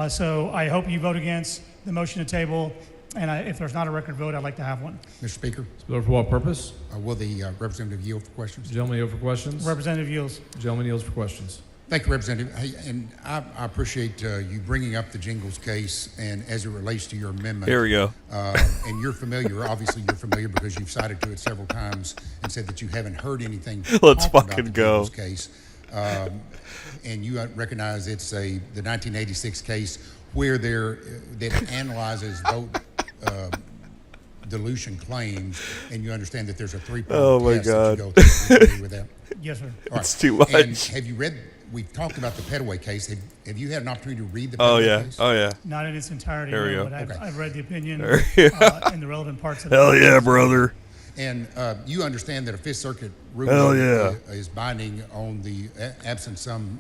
S16: So I hope you vote against the motion to table, and if there's not a record vote, I'd like to have one.
S11: Mr. Speaker.
S2: For what purpose?
S11: Will the representative yield for questions?
S2: Gentleman yield for questions.
S16: Representative yields.
S2: Gentleman yields for questions.
S11: Thank you, Representative. Hey, and I appreciate you bringing up the Jingles case, and as it relates to your amendment.
S3: Here we go.
S11: And you're familiar, obviously you're familiar because you've cited to it several times and said that you haven't heard anything
S3: Let's
S11: talked
S3: fucking
S11: about the
S3: go.
S11: Jingles case. And you recognize it's the 1986 case where that analyzes vote dilution claims, and you understand that there's a three-part test that you go through. Are you familiar with that?
S16: Yes, sir.
S11: All right.
S3: It's too much.
S11: And have you read? We've talked about the Petaway case. Have you had an opportunity to read the
S3: Oh
S11: Petaway
S3: yeah.
S11: case?
S3: Oh yeah.
S16: Not in its entirety,
S3: There we
S16: no,
S3: go.
S16: but
S11: Okay.
S16: I've read the opinion
S3: Yeah.
S16: in the relevant parts of it.
S3: Hell yeah, brother.
S11: And you understand that a Fifth Circuit
S3: Hell
S11: ruling
S3: yeah.
S11: is binding on the absent some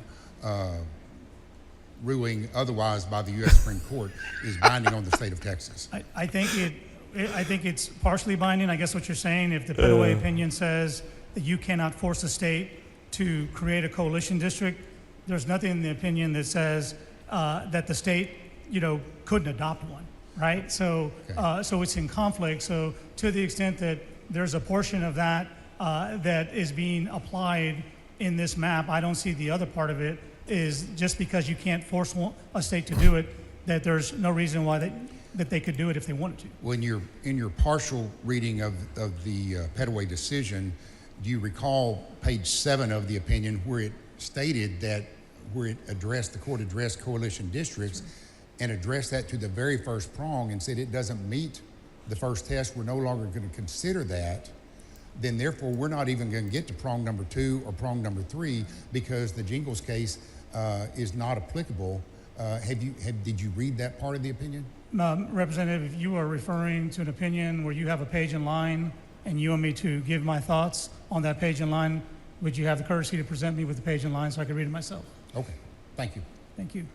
S11: ruling otherwise by the U.S. Supreme Court is binding on the state of Texas.
S16: I think it's partially binding. I guess what you're saying, if the Petaway opinion says that you cannot force a state to create a coalition district, there's nothing in the opinion that says that the state, couldn't adopt one, right? So, so it's in conflict. So, to the extent that there's a portion of that that is being applied in this map, I don't see the other part of it is just because you can't force a state to do it, that there's no reason why that they could do it if they wanted to.
S11: When you're in your partial reading of the Petaway decision, do you recall page 7 of the opinion where it stated that the court addressed coalition districts and addressed that to the very first prong and said it doesn't meet the first test, we're no longer going to consider that, then therefore we're not even going to get to prong number 2 or prong number 3 because the Jingles case is not applicable. Did you read that part of the opinion?
S16: Representative, if you are referring to an opinion where you have a page in line and you want me to give my thoughts on that page in line, would you have the courtesy to present me with the page in line so I could read it myself?
S11: Okay, thank you.
S16: Thank you.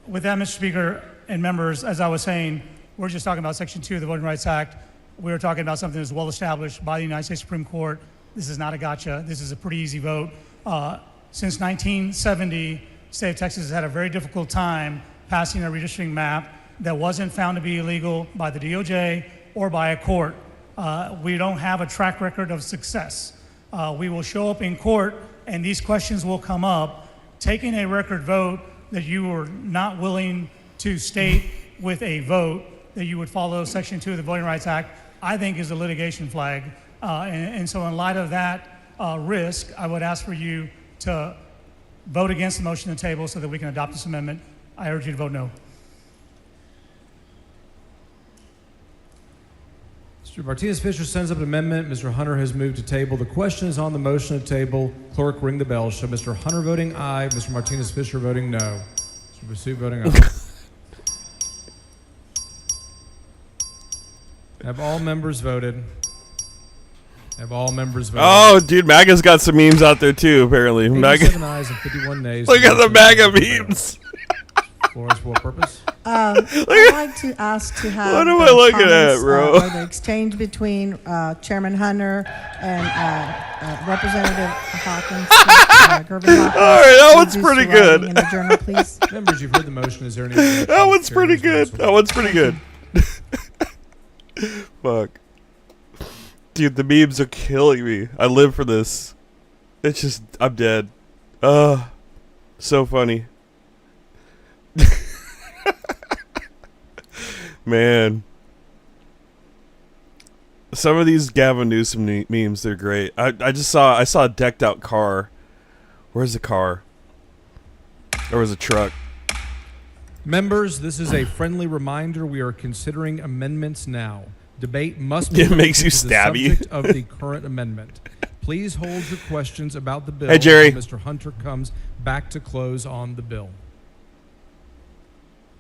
S16: With that, Mr. Speaker and members, as I was saying, we're just talking about Section 2 of the Voting Rights Act. We're talking about something that's well established by the United States Supreme Court. This is not a gotcha. This is a pretty easy vote. Since 1970, the state of Texas has had a very difficult time passing a redistricting map that wasn't found to be illegal by the DOJ or by a court. We don't have a track record of success. We will show up in court and these questions will come up, taking a record vote that you were not willing to state with a vote that you would follow Section 2 of the Voting Rights Act, I think is a litigation flag. And so in light of that risk, I would ask for you to vote against the motion to table so that we can adopt this amendment. I urge you to vote no.
S2: Mr. Martinez-Fisher sends up an amendment. Mr. Hunter has moved to table. The question is on the motion to table. Clerk, ring the bell. Show Mr. Hunter voting aye, Mr. Martinez-Fisher voting no. Mr. Basu voting aye. Have all members voted? Have all members voted?
S3: Oh, dude, MAGA's got some memes out there too, apparently.
S2: 87 ayes and 51 nays.
S3: Look at the MAGA memes.
S2: For what purpose?
S19: I'd like to ask to have
S3: What am I looking at, bro?
S19: Or the exchange between Chairman Hunter and Representative Hawkins.
S3: All right, that one's pretty good.
S19: In the journal, please.
S2: Members, you've heard the motion. Is there any objection?
S3: That one's pretty good. That one's pretty good. Fuck. Dude, the memes are killing me. I live for this. It's just, I'm dead. So funny. Man. Some of these Gavin Newsom memes, they're great. I saw a decked out car. Where's the car? There was a truck.
S2: Members, this is a friendly reminder. We are considering amendments now. Debate must be
S3: It makes you
S2: to the
S3: stabby.
S2: subject of the current amendment. Please hold your questions about the bill
S3: Hey, Jerry.
S2: until Mr. Hunter comes back to close on the bill.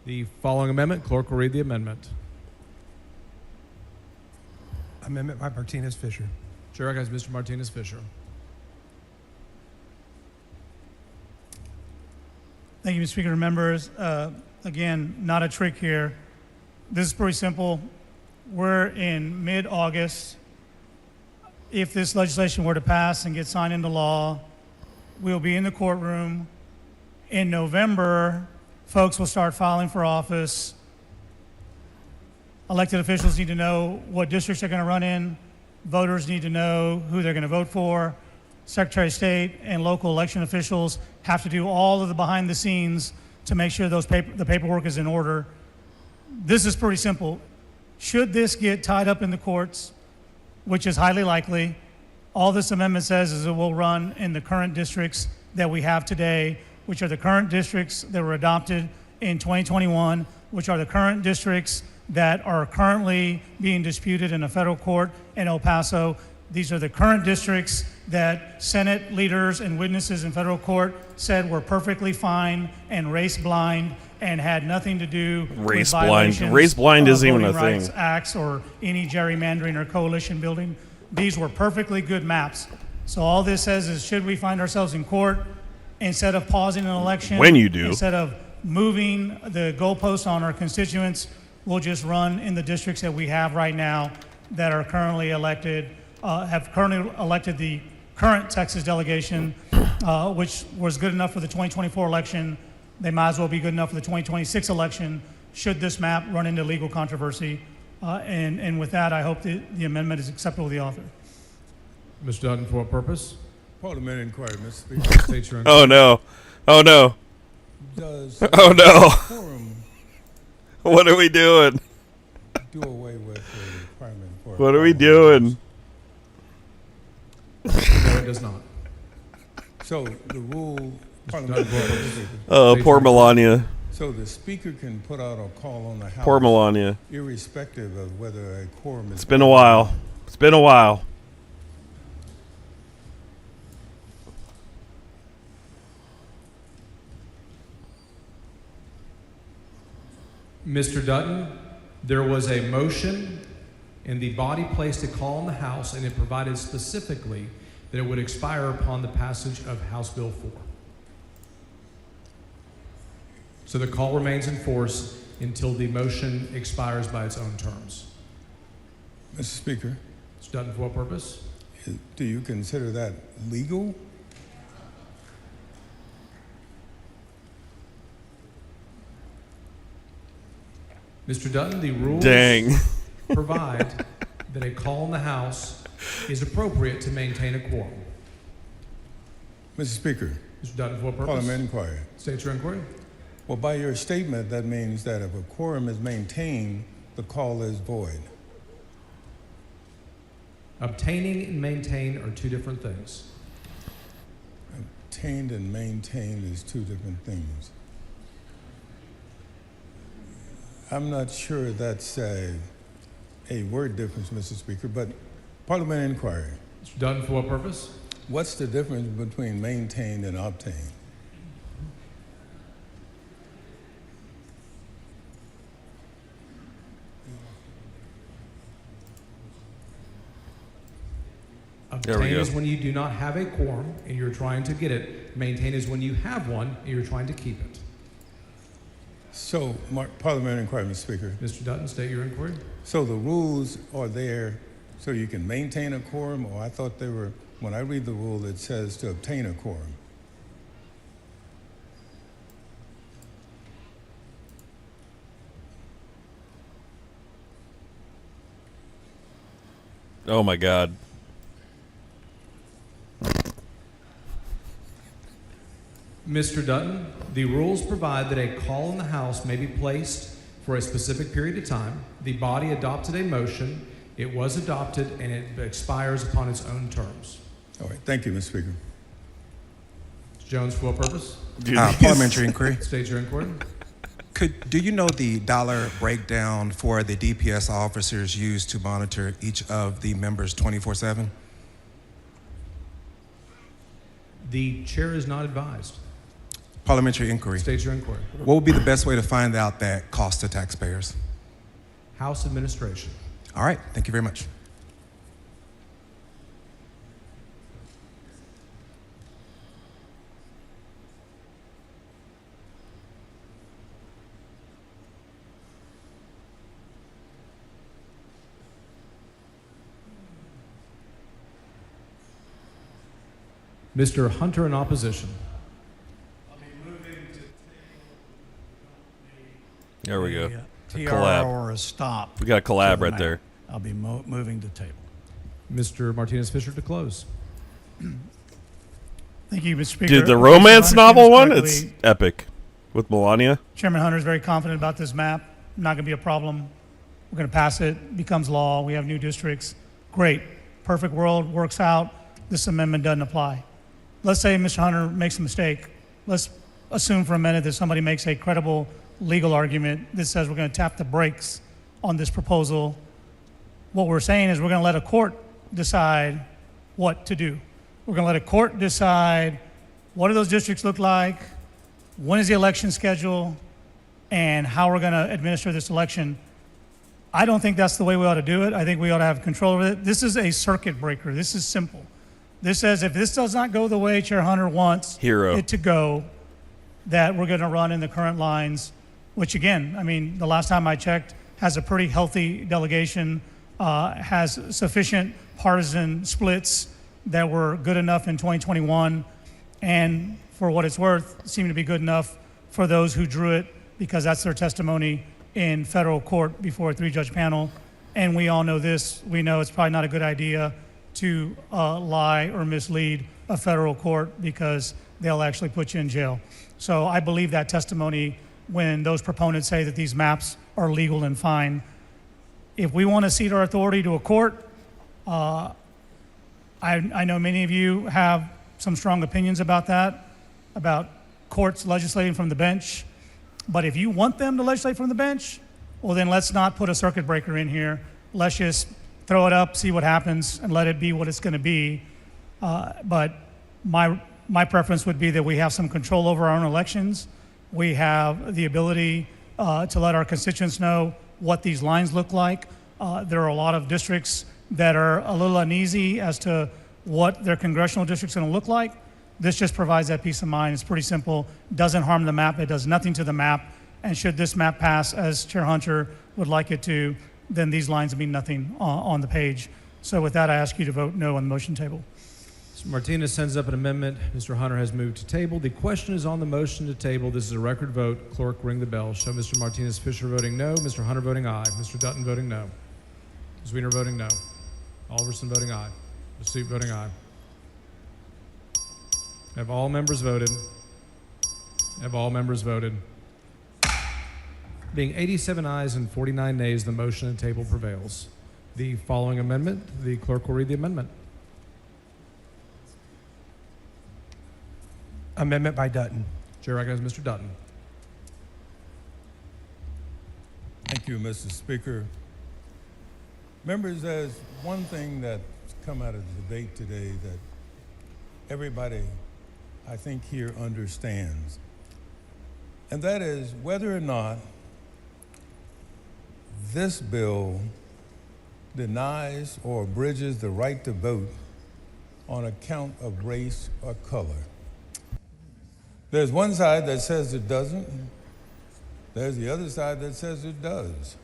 S2: The following amendment, clerk will read the amendment.
S20: Amendment by Martinez-Fisher.
S2: Chair recognizes Mr. Martinez-Fisher.
S16: Thank you, Mr. Speaker. Members, again, not a trick here. This is pretty simple. We're in mid-August. If this legislation were to pass and get signed into law, we'll be in the courtroom. In November, folks will start filing for office. Elected officials need to know what districts they're going to run in. Voters need to know who they're going to vote for. Secretary of State and local election officials have to do all of the behind the scenes to make sure the paperwork is in order. This is pretty simple. Should this get tied up in the courts, which is highly likely, all this amendment says is it will run in the current districts that we have today, which are the current districts that were adopted in 2021, which are the current districts that are currently being disputed in a federal court in El Paso. These are the current districts that Senate leaders and witnesses in federal court said were perfectly fine and race blind and had nothing to do with violations
S3: Race blind
S16: of
S3: isn't even a
S16: Voting Rights
S3: thing.
S16: Acts or any gerrymandering or coalition building. These were perfectly good maps. So all this says is, should we find ourselves in court, instead of pausing an election,
S3: When you do.
S16: instead of moving the goalposts on our constituents, we'll just run in the districts that we have right now that are currently elected, have currently elected the current Texas delegation, which was good enough for the 2024 election. They might as well be good enough for the 2026 election, should this map run into legal controversy. And with that, I hope that the amendment is acceptable to the author.
S2: Mr. Dutton, for what purpose?
S20: Parliamentary inquiry, Mr. Speaker.
S2: State your
S3: Oh no. Oh no.
S20: Does
S3: Oh no.
S20: quorum
S3: What are we doing?
S20: do away with the requirement for
S3: What are we doing?
S2: No, it does not.
S20: So the rule.
S3: Oh, poor Melania.
S20: So the speaker can put out a call on the House.
S3: Poor Melania.
S20: Irrespective of whether a quorum is.
S3: It's been a while. It's been a while.
S2: Mr. Dutton, there was a motion and the body placed a call in the House, and it provided specifically that it would expire upon the passage of House Bill 4. So the call remains in force until the motion expires by its own terms.
S20: Mr. Speaker.
S2: Mr. Dutton, for what purpose?
S20: Do you consider that legal?
S2: Mr. Dutton, the rules provide that a call in the House is appropriate to maintain a quorum.
S20: Mr. Speaker.
S2: Mr. Dutton, for what purpose?
S20: Parliamentary inquiry.
S2: State your inquiry.
S20: Well, by your statement, that means that if a quorum is maintained, the call is void.
S2: Obtaining and maintain are two different things.
S20: Obtained and maintained is two different things. I'm not sure that's a word difference, Mr. Speaker, but parliamentary inquiry.
S2: Mr. Dutton, for what purpose?
S20: What's the difference between maintained and obtained?
S2: Obtain is when you do not have a quorum and you're trying to get it. Maintain is when you have one and you're trying to keep it.
S20: So, parliamentary inquiry, Mr. Speaker.
S2: Mr. Dutton, state your inquiry.
S20: So the rules are there so you can maintain a quorum, or I thought they were, when I read the rule, it says to obtain a quorum.
S3: Oh my God.
S2: Mr. Dutton, the rules provide that a call in the House may be placed for a specific period of time. The body adopted a motion. It was adopted, and it expires upon its own terms.
S20: All right. Thank you, Mr. Speaker.
S2: Mr. Jones, for what purpose?
S17: Parliamentary inquiry.
S2: State your inquiry.
S17: Do you know the dollar breakdown for the DPS officers used to monitor each of the members 24/7?
S2: The chair is not advised.
S17: Parliamentary inquiry.
S2: State your inquiry.
S17: What would be the best way to find out that cost to taxpayers?
S2: House administration.
S17: All right. Thank you very much.
S2: Mr. Hunter in opposition.
S3: There we go. A
S13: TRO
S3: collab.
S13: or a stop.
S3: We got a collab right
S13: map.
S3: there.
S13: I'll be moving to table.
S2: Mr. Martinez Fisher to close.
S16: Thank you, Mr. Speaker.
S3: Dude, the
S16: If I
S3: romance
S16: understand
S3: novel
S16: this
S3: one,
S16: correctly,
S3: it's epic with Melania.
S16: Chairman Hunter is very confident about this map. Not going to be a problem. We're going to pass it. Becomes law. We have new districts. Great. Perfect world. Works out. This amendment doesn't apply. Let's say Mr. Hunter makes a mistake. Let's assume for a minute that somebody makes a credible legal argument that says we're going to tap the brakes on this proposal. What we're saying is we're going to let a court decide what to do. We're going to let a court decide what do those districts look like, when is the election schedule, and how we're going to administer this election. I don't think that's the way we ought to do it. I think we ought to have control over it. This is a circuit breaker. This is simple. This says if this does not go the way Chair Hunter wants it to go, that we're going to run in the current lines, which again, I mean, the last time I checked, has a pretty healthy delegation, has sufficient partisan splits that were good enough in 2021, and for what it's worth, seem to be good enough for those who drew it, because that's their testimony in federal court before a 3-judge panel. And we all know this. We know it's probably not a good idea to lie or mislead a federal court, because they'll actually put you in jail. So I believe that testimony when those proponents say that these maps are legal and fine. If we want to cede our authority to a court, I know many of you have some strong opinions about that, about courts legislating from the bench. But if you want them to legislate from the bench, well, then let's not put a circuit breaker in here. Let's just throw it up, see what happens, and let it be what it's going to be. But my preference would be that we have some control over our own elections. We have the ability to let our constituents know what these lines look like. There are a lot of districts that are a little uneasy as to what their congressional district's going to look like. This just provides that peace of mind. It's pretty simple. Doesn't harm the map. It does nothing to the map. And should this map pass as Chair Hunter would like it to, then these lines mean nothing on the page. So with that, I ask you to vote no on the motion table.
S2: Mr. Martinez sends up an amendment. Mr. Hunter has moved to table. The question is on the motion to table. This is a record vote. Clerk, ring the bell. Show Mr. Martinez Fisher voting no, Mr. Hunter voting aye, Mr. Dutton voting no, Ms. Wiener voting no, Alverson voting aye, Ms. Suit voting aye. Have all members voted? Have all members voted? Being 87 ayes and 49 nays, the motion and table prevails. The following amendment, the clerk will read the amendment.
S21: Amendment by Dutton.
S2: Chair recognizes Mr. Dutton.
S20: Thank you, Mr. Speaker. Members, there's one thing that's come out of the debate today that everybody, I think, here understands. And that is whether or not this bill denies or abridges the right to vote on account of race or color. There's one side that says it doesn't. There's the other side that says it does.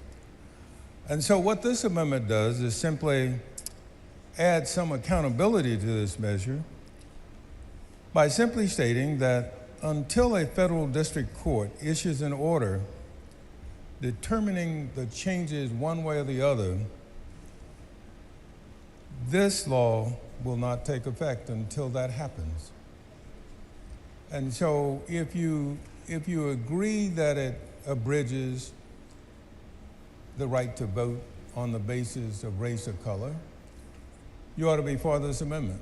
S20: And so what this amendment does is simply add some accountability to this measure by simply stating that until a federal district court issues an order determining the changes one way or the other, this law will not take effect until that happens. And so if you agree that it abridges the right to vote on the basis of race or color, you ought to be for this amendment.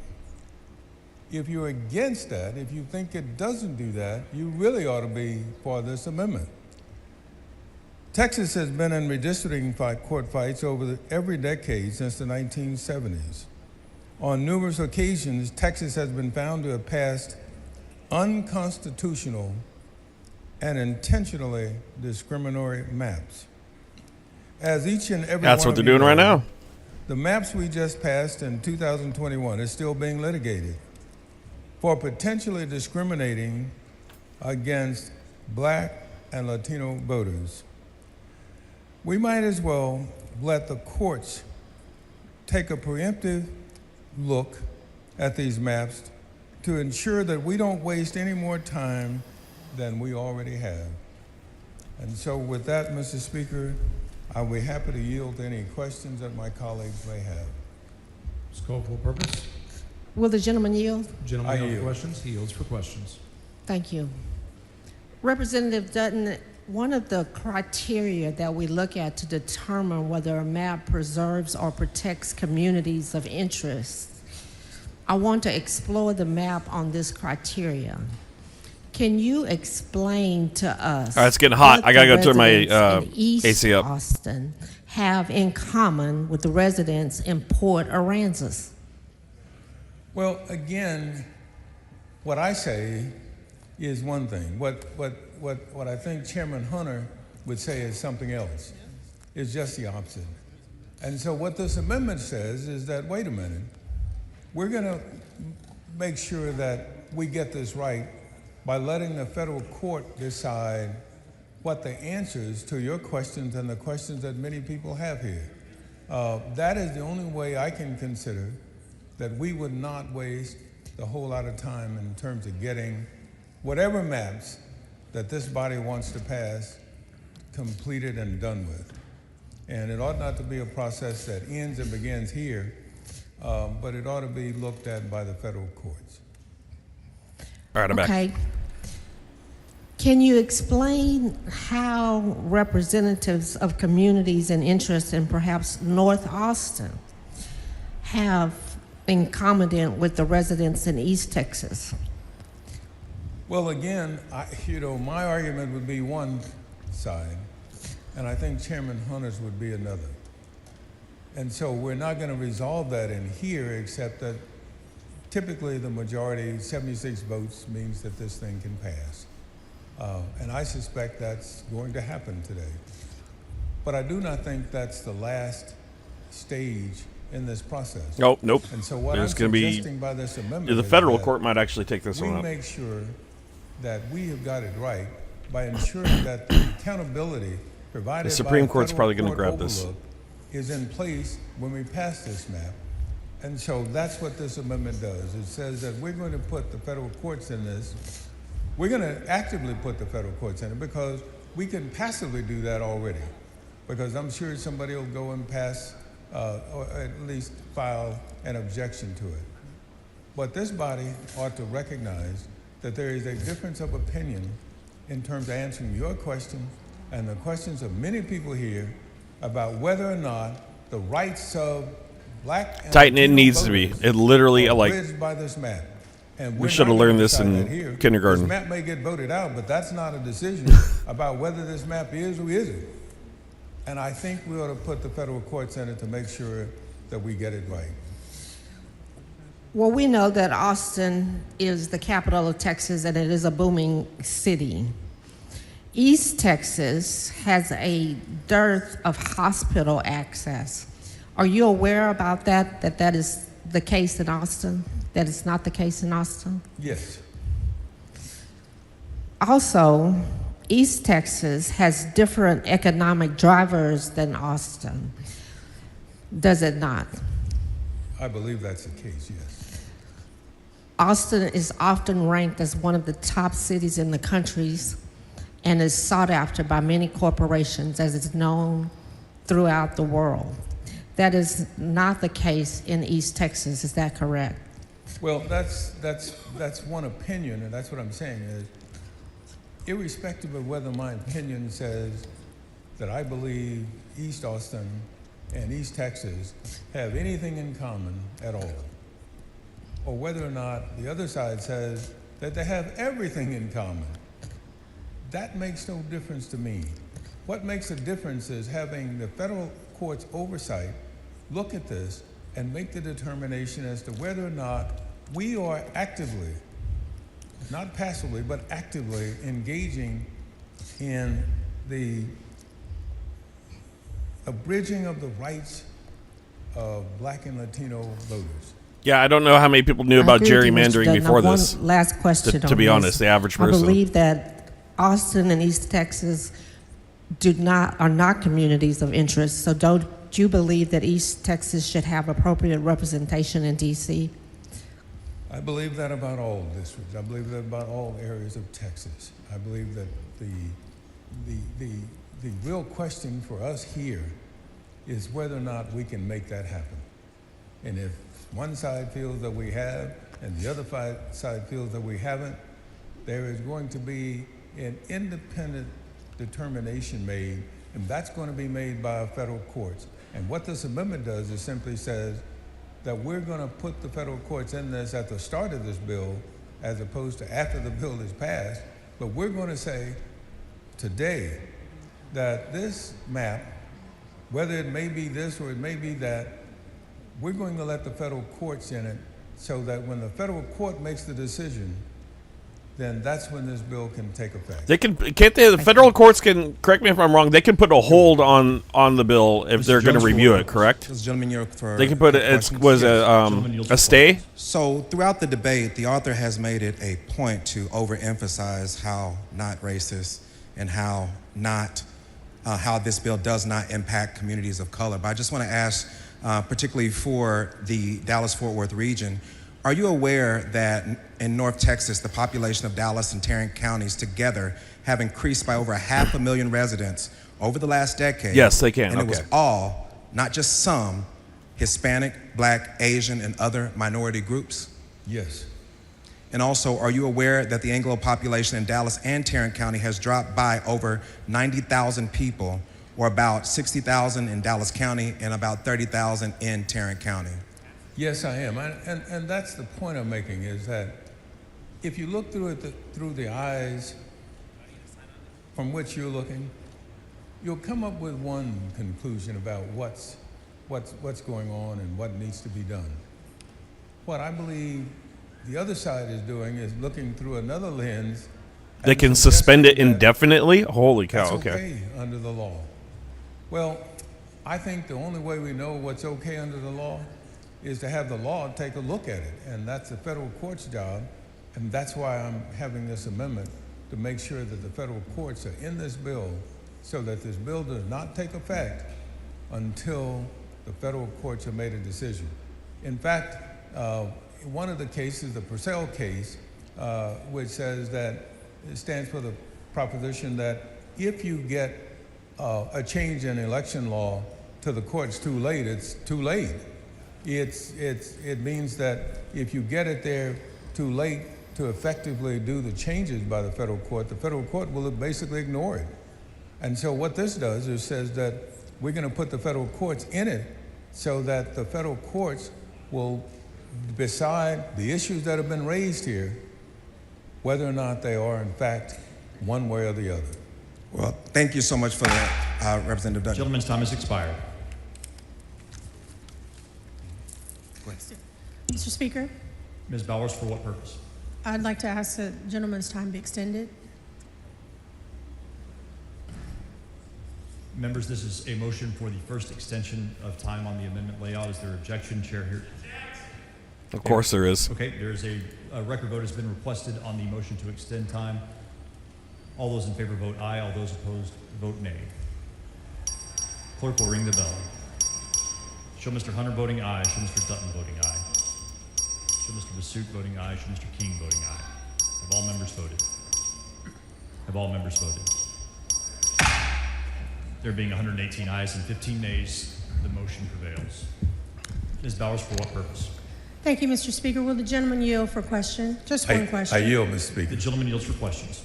S20: If you're against that, if you think it doesn't do that, you really ought to be for this amendment. Texas has been in redistricting court fights over every decade since the 1970s. On numerous occasions, Texas has been found to have passed unconstitutional and intentionally discriminatory maps. As each and every
S3: That's
S20: one
S3: what they're
S20: of you
S3: doing right
S20: know,
S3: now.
S20: The maps we just passed in 2021 is still being litigated for potentially discriminating against Black and Latino voters. We might as well let the courts take a preemptive look at these maps to ensure that we don't waste any more time than we already have. And so with that, Mr. Speaker, I'll be happy to yield to any questions that my colleagues may have.
S2: Ms. Cole, for purpose.
S22: Will the gentleman yield?
S2: Gentleman
S20: I
S2: yield for
S20: yield.
S2: questions. He yields for questions.
S22: Thank you. Representative Dutton, one of the criteria that we look at to determine whether a map preserves or protects communities of interest, I want to explore the map on this criteria. Can you explain to us
S3: All right, it's getting hot.
S22: what
S3: I gotta
S22: the
S3: go turn my
S22: residents in East
S3: AC up.
S22: Austin have in common with the residents in Port Aransas?
S20: Well, again, what I say is one thing. What I think Chairman Hunter would say is something else. It's just the opposite. And so what this amendment says is that, wait a minute, we're going to make sure that we get this right by letting the federal court decide what the answers to your questions and the questions that many people have here. That is the only way I can consider that we would not waste a whole lot of time in terms of getting whatever maps that this body wants to pass completed and done with. And it ought not to be a process that ends and begins here, but it ought to be looked at by the federal courts.
S3: All right, I'm back.
S22: Okay. Can you explain how representatives of communities and interests in perhaps North Austin have in common with the residents in East Texas?
S20: Well, again, my argument would be one side, and I think Chairman Hunter's would be another. And so we're not going to resolve that in here, except that typically the majority, 76 votes, means that this thing can pass. And I suspect that's going to happen today. But I do not think that's the last stage in this process.
S3: Nope.
S20: And so what
S3: It's
S20: I'm
S3: gonna be
S20: suggesting by this amendment
S3: the
S20: is
S3: federal
S20: that
S3: court might actually take this
S20: we
S3: one up.
S20: make sure that we have got it right by ensuring that the accountability provided
S3: The Supreme
S20: by a
S3: Court's
S20: federal
S3: probably gonna
S20: court
S3: grab this.
S20: overlook is in place when we pass this map. And so that's what this amendment does. It says that we're going to put the federal courts in this. We're going to actively put the federal courts in it because we can passively do that already. Because I'm sure somebody will go and pass or at least file an objection to it. But this body ought to recognize that there is a difference of opinion in terms of answering your question and the questions of many people here about whether or not the rights of black and
S3: Titan, it
S20: Latino
S3: needs to be.
S20: voters
S3: It literally,
S20: are
S3: like,
S20: bridged by this map. And
S3: we
S20: we're
S3: should have
S20: not gonna
S3: learned this
S20: decide
S3: in
S20: that here.
S3: kindergarten.
S20: This map may get voted out, but that's not a decision about whether this map is or isn't. And I think we ought to put the federal courts in it to make sure that we get it right.
S22: Well, we know that Austin is the capital of Texas and it is a booming city. East Texas has a dearth of hospital access. Are you aware about that, that is the case in Austin? That it's not the case in Austin?
S20: Yes.
S22: Also, East Texas has different economic drivers than Austin. Does it not?
S20: I believe that's the case, yes.
S22: Austin is often ranked as one of the top cities in the countries and is sought after by many corporations as it's known throughout the world. That is not the case in East Texas, is that correct?
S20: Well, that's one opinion, and that's what I'm saying is, irrespective of whether my opinion says that I believe East Austin and East Texas have anything in common at all, or whether or not the other side says that they have everything in common, that makes no difference to me. What makes a difference is having the federal court's oversight look at this and make the determination as to whether or not we are actively, not passively, but actively engaging in the abridging of the rights of black and Latino voters.
S3: Yeah, I don't know how many people knew about gerrymandering before this.
S22: One last question.
S3: To be honest, the average person.
S22: I believe that Austin and East Texas are not communities of interest. So don't you believe that East Texas should have appropriate representation in D.C.?
S20: I believe that about all districts. I believe that about all areas of Texas. I believe that the real question for us here is whether or not we can make that happen. And if one side feels that we have and the other side feels that we haven't, there is going to be an independent determination made, and that's going to be made by federal courts. And what this amendment does is simply says that we're going to put the federal courts in this at the start of this bill as opposed to after the bill is passed, but we're going to say today that this map, whether it may be this or it may be that, we're going to let the federal courts in it so that when the federal court makes the decision, then that's when this bill can take effect.
S3: The federal courts can, correct me if I'm wrong, they can put a hold on the bill if they're going to review it, correct? They can put a stay?
S17: So throughout the debate, the author has made it a point to overemphasize how not racist and how this bill does not impact communities of color. But I just want to ask, particularly for the Dallas-Fort Worth region, are you aware that in North Texas, the population of Dallas and Tarrant counties together have increased by over 500,000 residents over the last decade?
S3: Yes, they can.
S17: And it was all, not just some, Hispanic, Black, Asian, and other minority groups?
S20: Yes.
S17: And also, are you aware that the Anglo population in Dallas and Tarrant County has dropped by over 90,000 people, or about 60,000 in Dallas County and about 30,000 in Tarrant County?
S20: Yes, I am. And that's the point I'm making, is that if you look through it through the eyes from which you're looking, you'll come up with one conclusion about what's going on and what needs to be done. What I believe the other side is doing is looking through another lens.
S3: They can suspend it indefinitely? Holy cow,
S20: That's
S3: okay.
S20: Under the law. Well, I think the only way we know what's okay under the law is to have the law take a look at it, and that's the federal court's job, and that's why I'm having this amendment, to make sure that the federal courts are in this bill so that this bill does not take effect until the federal courts have made a decision. In fact, one of the cases, the Purcell case, which says that it stands for the proposition that if you get a change in election law to the courts too late, it's too late. it means that if you get it there too late to effectively do the changes by the federal court will basically ignore it. And so what this does is says that we're going to put the federal courts in it so that the federal courts will decide the issues that have been raised here, whether or not they are in fact one way or the other.
S17: Well, thank you so much for that, Representative Dutton.
S8: Gentleman's time has expired.
S1: Mr. Speaker,
S8: Ms. Bowers, for what purpose?
S1: I'd like to ask the gentleman's time be extended.
S8: Members, this is a motion for the first extension of time on the amendment layout. Is there objection? Chair here.
S3: Of course there is.
S8: Okay, there's a record vote has been requested on the motion to extend time. All those in favor vote aye. All those opposed vote nay. Clerk will ring the bell. Show Mr. Hunter voting aye. Show Mr. Dutton voting aye. Show Mr. Basoot voting aye. Show Mr. King voting aye. Have all members voted? Have all members voted? There being 118 ayes and 15 nays, the motion prevails. Ms. Bowers, for what purpose?
S1: Thank you, Mr. Speaker. Will the gentleman yield for question? Just one question.
S20: I yield, Mr. Speaker.
S8: The gentleman yields for questions.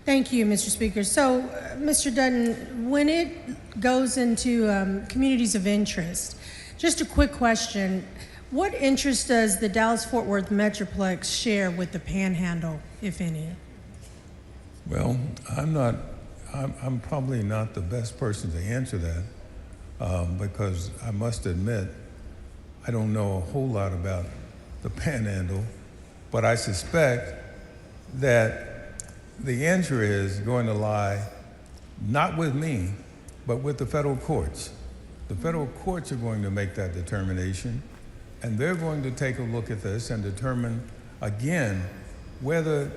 S1: Thank you, Mr. Speaker. So, Mr. Dutton, when it goes into communities of interest, just a quick question. What interest does the Dallas-Fort Worth Metroplex share with the Panhandle, if any?
S20: Well, I'm probably not the best person to answer that because I must admit I don't know a whole lot about the Panhandle, but I suspect that the answer is going to lie not with me, but with the federal courts. The federal courts are going to make that determination, and they're going to take a look at this and determine, again, whether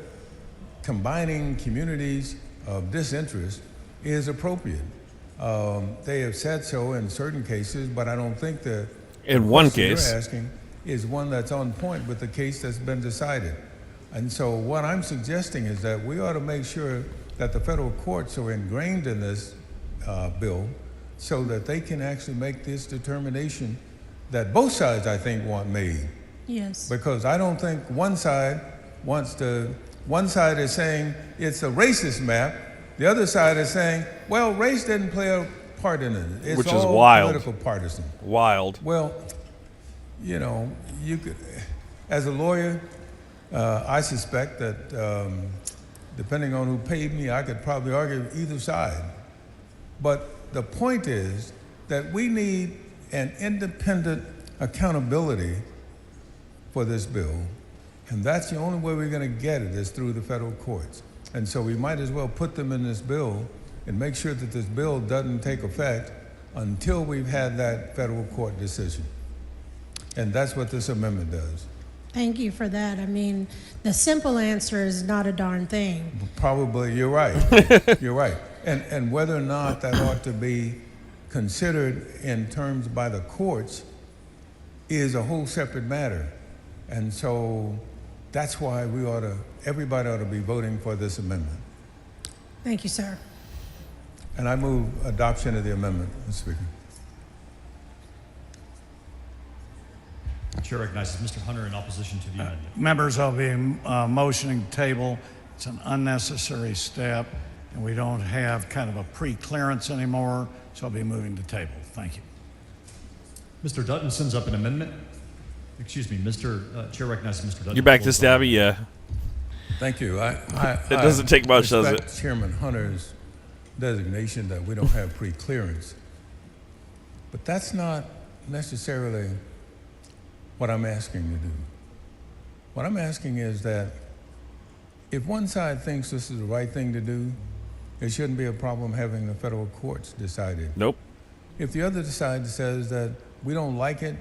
S20: combining communities of disinterest is appropriate. They have said so in certain cases, but I don't think that
S3: in one
S20: question
S3: case
S20: you're asking is one that's on point with the case that's been decided. And so what I'm suggesting is that we ought to make sure that the federal courts are ingrained in this bill so that they can actually make this determination that both sides, I think, want made.
S1: Yes.
S20: Because I don't think one side is saying it's a racist map, the other side is saying, well, race didn't play a part in it. It's
S3: which is
S20: all
S3: wild.
S20: Political partisan.
S3: Wild.
S20: Well, you know, you could, as a lawyer, I suspect that depending on who paid me, I could probably argue either side. But the point is that we need an independent accountability for this bill, and that's the only way we're going to get it is through the federal courts. And so we might as well put them in this bill and make sure that this bill doesn't take effect until we've had that federal court decision. And that's what this amendment does.
S1: Thank you for that. I mean, the simple answer is not a darn thing.
S20: Probably, you're right. You're right. And whether or not that ought to be considered in terms by the courts is a whole separate matter. And so that's why everybody ought to be voting for this amendment.
S1: Thank you, sir.
S20: And I move adoption of the amendment, Mr. Speaker.
S8: The chair recognizes Mr. Hunter in opposition to the amendment.
S13: Members, I'll be motioning table. It's an unnecessary step, and we don't have kind of a pre-clearance anymore, so I'll be moving to table. Thank you.
S8: Mr. Dutton sends up an amendment. Excuse me, Chair recognizes Mr. Dutton.
S3: You back this, Dabby? Yeah.
S20: Thank you.
S3: It doesn't take much, does it?
S20: Chairman Hunter's designation that we don't have pre-clearance. But that's not necessarily what I'm asking to do. What I'm asking is that if one side thinks this is the right thing to do, it shouldn't be a problem having the federal courts decide it.
S3: Nope.
S20: If the other side says that we don't like it,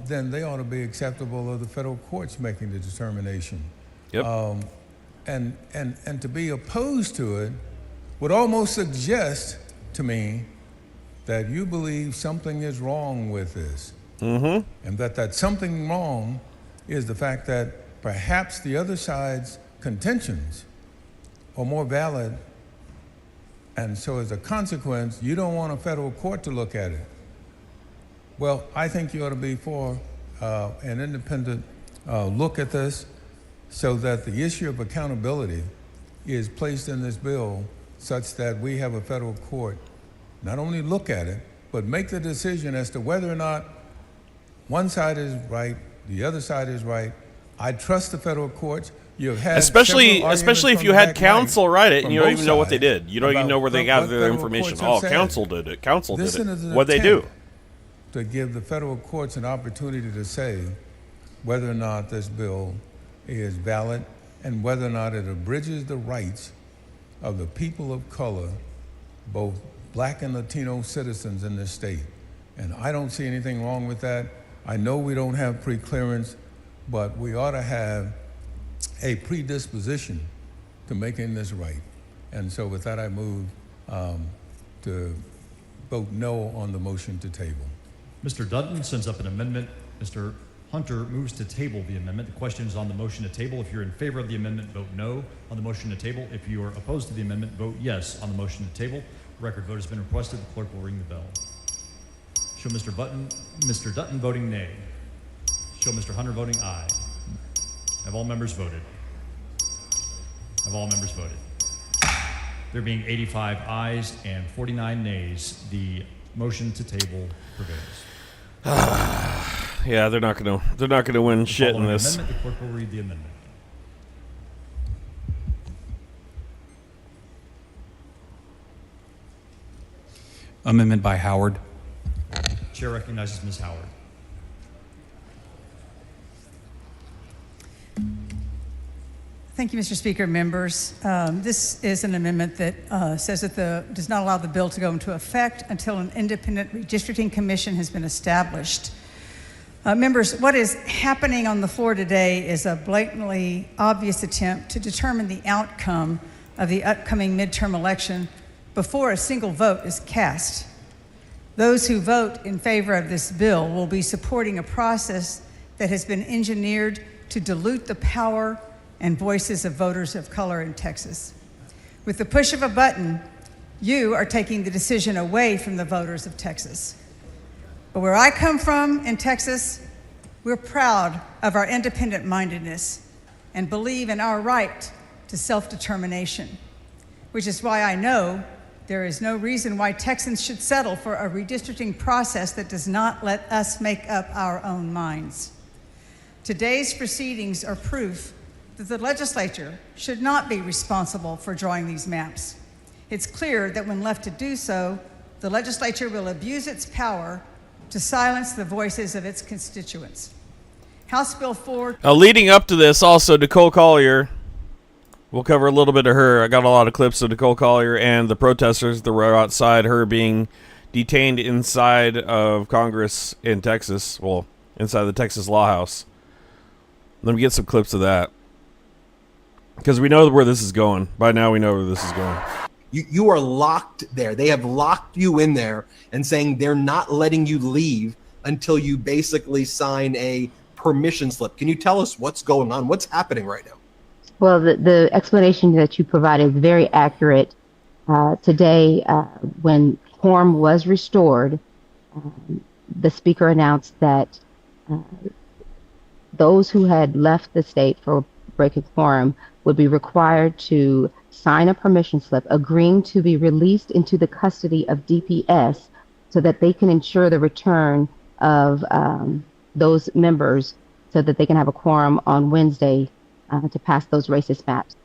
S20: then they ought to be acceptable of the federal courts making the determination.
S3: Yep.
S20: And to be opposed to it would almost suggest to me that you believe something is wrong with this.
S3: Mm-hmm.
S20: And that something wrong is the fact that perhaps the other side's contentions are more valid, and so as a consequence, you don't want a federal court to look at it.
S15: Well, I think you ought to be for an independent look at this so that the issue of accountability is placed in this bill such that we have a federal court not only look at it, but make the decision as to whether or not one side is right, the other side is right. I trust the federal courts. You've had
S3: especially
S15: several
S3: if
S15: arguments
S3: you
S15: from
S3: had
S15: the
S3: council
S15: back
S3: write it and
S15: from
S3: you don't
S15: both
S3: even know what they
S15: sides
S3: did. You don't even
S15: about
S3: know where they
S15: what
S3: gather their
S15: federal
S3: information.
S15: courts have
S3: Oh,
S15: said.
S3: council did it. Council did
S15: This
S3: it.
S15: is an
S3: What'd they do?
S15: attempt to give the federal courts an opportunity to say whether or not this bill is valid and whether or not it abridges the rights of the people of color, both black and Latino citizens in this state. And I don't see anything wrong with that. I know we don't have pre-clearance, but we ought to have a predisposition to making this right. And so with that, I move to vote no on the motion to table.
S7: Mr. Dutton sends up an amendment. Mr. Hunter moves to table the amendment. The question is on the motion to table. If you're in favor of the amendment, vote no on the motion to table. If you are opposed to the amendment, vote yes on the motion to table. Record vote has been requested. The clerk will ring the bell. Show Mr. Dutton voting nay. Show Mr. Hunter voting aye. Have all members voted? Have all members voted? There being 85 ayes and 49 nays, the motion to table prevails.
S3: Yeah, they're not gonna win shit in this.
S7: The clerk will read the amendment.
S21: Amendment by Howard.
S7: Chair recognizes Ms. Howard.
S23: Thank you, Mr. Speaker, members. This is an amendment that says that does not allow the bill to go into effect until an independent redistricting commission has been established. Members, what is happening on the floor today is a blatantly obvious attempt to determine the outcome of the upcoming midterm election before a single vote is cast. Those who vote in favor of this bill will be supporting a process that has been engineered to dilute the power and voices of voters of color in Texas. With the push of a button, you are taking the decision away from the voters of Texas. But where I come from in Texas, we're proud of our independent mindedness and believe in our right to self-determination, which is why I know there is no reason why Texans should settle for a redistricting process that does not let us make up our own minds. Today's proceedings are proof that the legislature should not be responsible for drawing these maps. It's clear that when left to do so, the legislature will abuse its power to silence the voices of its constituents. House Bill 4...
S3: leading up to this, also, Nicole Collier. We'll cover a little bit of her. I got a lot of clips of Nicole Collier and the protesters that were outside, her being detained inside of Congress in Texas. Well, inside the Texas Law House. Let me get some clips of that. Because we know where this is going. By now we know where this is going.
S24: You are locked there. They have locked you in there and saying they're not letting you leave until you basically sign a permission slip. Can you tell us what's going on? What's happening right now?
S25: Well, the explanation that you provided is very accurate. Today, when quorum was restored, the speaker announced that those who had left the state for breaking quorum would be required to sign a permission slip agreeing to be released into the custody of DPS so that they can ensure the return of those members so that they can have a quorum on Wednesday to pass those racist maps.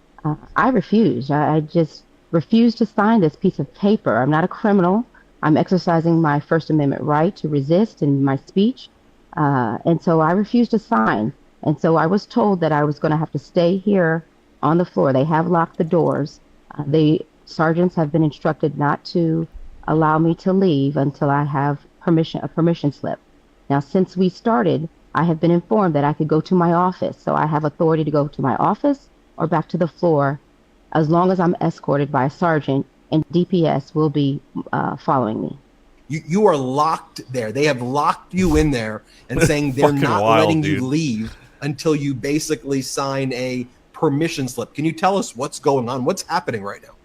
S25: I refused. I just refused to sign this piece of paper. I'm not a criminal. I'm exercising my First Amendment right to resist in my speech. And so I refused to sign. And so I was told that I was going to have to stay here on the floor. They have locked the doors. The sergeants have been instructed not to allow me to leave until I have a permission slip. Now, since we started, I have been informed that I could go to my office. So I have authority to go to my office or back to the floor as long as I'm escorted by a sergeant, and DPS will be following me.
S24: You are locked there. They have locked you in there and saying they're not letting you leave until you basically sign a permission slip. Can you tell us what's going on? What's happening right now?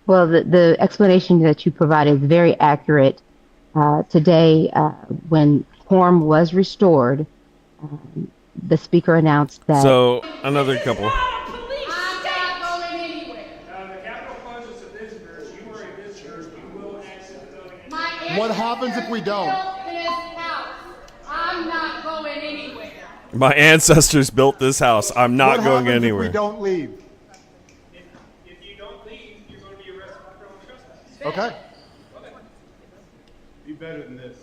S25: Well, the explanation that you provided is very accurate. Today, when quorum was restored, the speaker announced that.
S3: So another couple.
S4: What happens if we don't?
S5: I'm not going anywhere.
S3: My ancestors built this house. I'm not going
S4: What happens
S3: anywhere.
S4: if we don't leave?
S5: If you don't leave, you're going to be arrested for criminal trespass.
S4: Okay.
S6: Be better than this.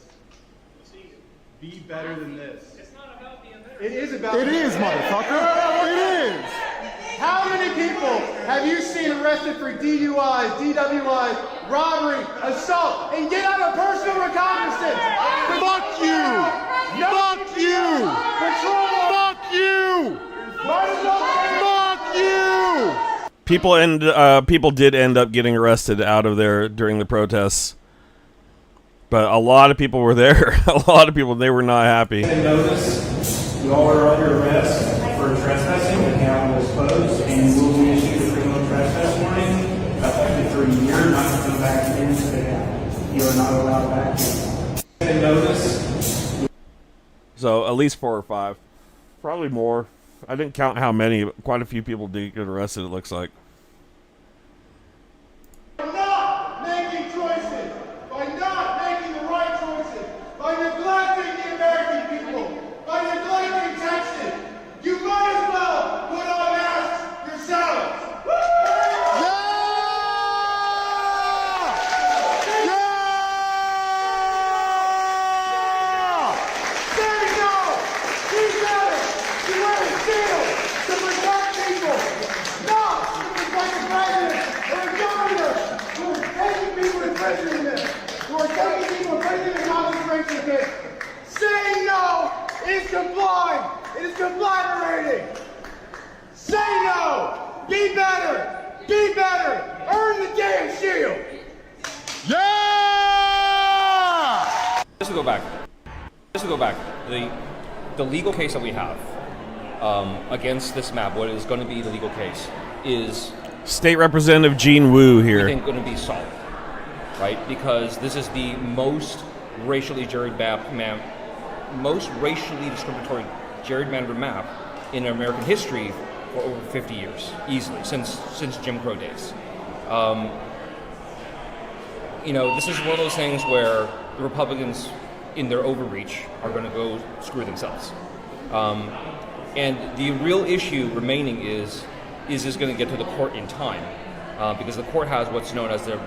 S6: Be better than this.
S5: It's not about being better.
S6: It is about.
S4: It is, motherfucker. It is.
S6: How many people have you seen arrested for DUIs, DWIs, robbery, assault, and get out of personal recognizance?
S4: Fuck you! Fuck you! Fuck you! Fuck you!
S3: People did end up getting arrested out of there during the protests, but a lot of people were there. A lot of people, they were not happy.
S9: Notice you all are under arrest for trespassing. The account was closed, and will be issued a criminal trespass warning effective for a year, not to come back into the account. You are not allowed back in. Notice.
S3: So at least 4 or 5, probably more. I didn't count how many, but quite a few people did get arrested, it looks like.
S6: By not making choices, by not making the right choices, by neglecting the American people, by neglecting Texas, you might as well put on masks yourselves. Saying no is complying. It is collaborating. Say no. Be better. Be better. Earn the damn shield.
S4: Yeah!
S10: Just to go back. The legal case that we have against this map, what is going to be the legal case, is
S3: State Representative Gene Wu here.
S10: I think going to be solid, right? Because this is the most racially gerrymandered most racially discriminatory gerrymandered map in American history for over 50 years, easily, since Jim Crow days. This is one of those things where the Republicans, in their overreach, are going to go screw themselves. And the real issue remaining is this going to get to the court in time? Because the court has what's known as the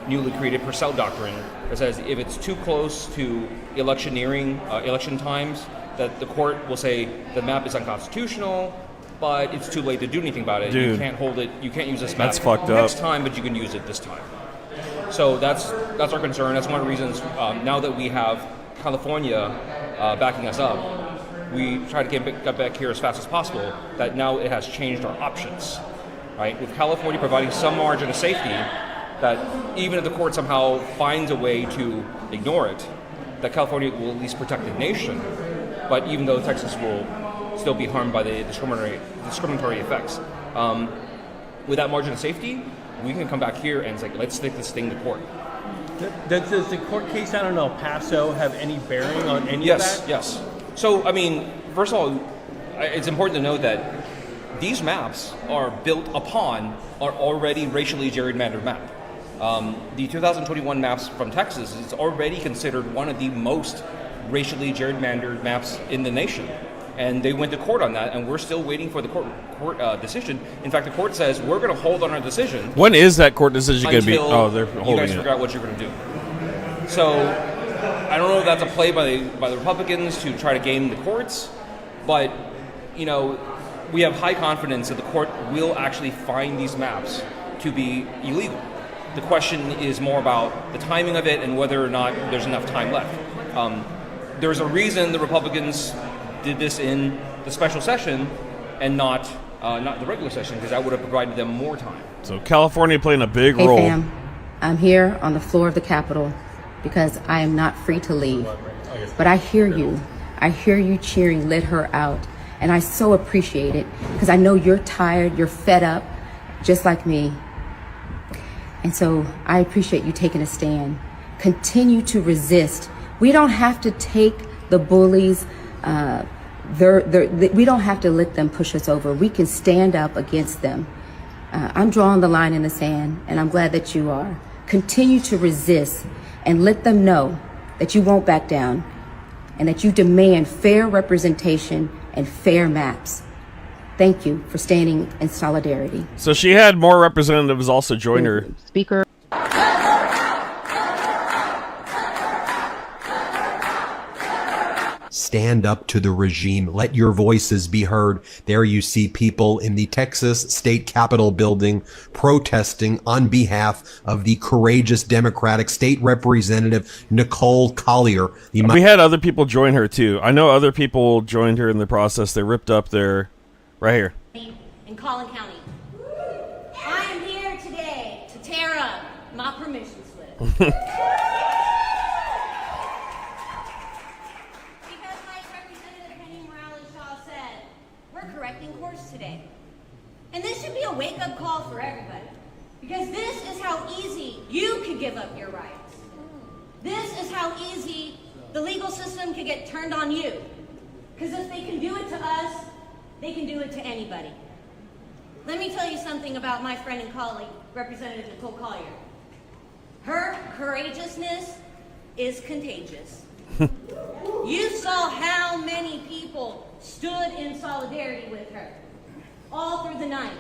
S10: newly created Purcell Doctrine that says if it's too close to election times, that the court will say the map is unconstitutional, but it's too late to do anything about it.
S3: Dude,
S10: you can't hold it. You can't use this map
S3: that's fucked up.
S10: next time, but you can use it this time. So that's our concern. That's one of the reasons. Now that we have California backing us up, we try to get back here as fast as possible. That now it has changed our options, right? With California providing some margin of safety, that even if the court somehow finds a way to ignore it, that California will at least protect the nation. But even though Texas will still be harmed by the discriminatory effects, with that margin of safety, we can come back here and say, let's take this thing to court.
S26: Does the court case out in El Paso have any bearing on any of that?
S10: Yes. So, first of all, it's important to note that these maps are built upon our already racially gerrymandered map. The 2021 maps from Texas is already considered one of the most racially gerrymandered maps in the nation. And they went to court on that, and we're still waiting for the court decision. In fact, the court says we're going to hold on our decision.
S3: When is that court decision going to be?
S10: Oh,
S3: they're holding it.
S10: You guys figure out what you're going to do. So I don't know if that's a play by the Republicans to try to game the courts, but we have high confidence that the court will actually find these maps to be illegal. The question is more about the timing of it and whether or not there's enough time left. There's a reason the Republicans did this in the special session and not the regular session, because that would have provided them more time.
S3: So California playing a big
S25: Hey,
S3: role.
S25: fam, I'm here on the floor of the Capitol because I am not free to leave. But I hear you. I hear you cheering, let her out. And I so appreciate it because I know you're tired, you're fed up, just like me. And so I appreciate you taking a stand. Continue to resist. We don't have to take the bullies, we don't have to let them push us over. We can stand up against them. I'm drawing the line in the sand, and I'm glad that you are. Continue to resist and let them know that you won't back down and that you demand fair representation and fair maps. Thank you for standing in solidarity.
S3: So she had more representatives also join her.
S25: Speaker.
S24: Stand up to the regime. Let your voices be heard. There you see people in the Texas State Capitol building protesting on behalf of the courageous Democratic State Representative Nicole Collier.
S3: We had other people join her too. I know other people joined her in the process. They ripped up their right here.
S11: In Collin County. I am here today to tear up my permission slip. Correcting course today. And this should be a wake-up call for everybody. Because this is how easy you could give up your rights. This is how easy the legal system could get turned on you. Because if they can do it to us, they can do it to anybody. Let me tell you something about my friend and colleague, Representative Nicole Collier. Her courageousness is contagious. You saw how many people stood in solidarity with her all through the night.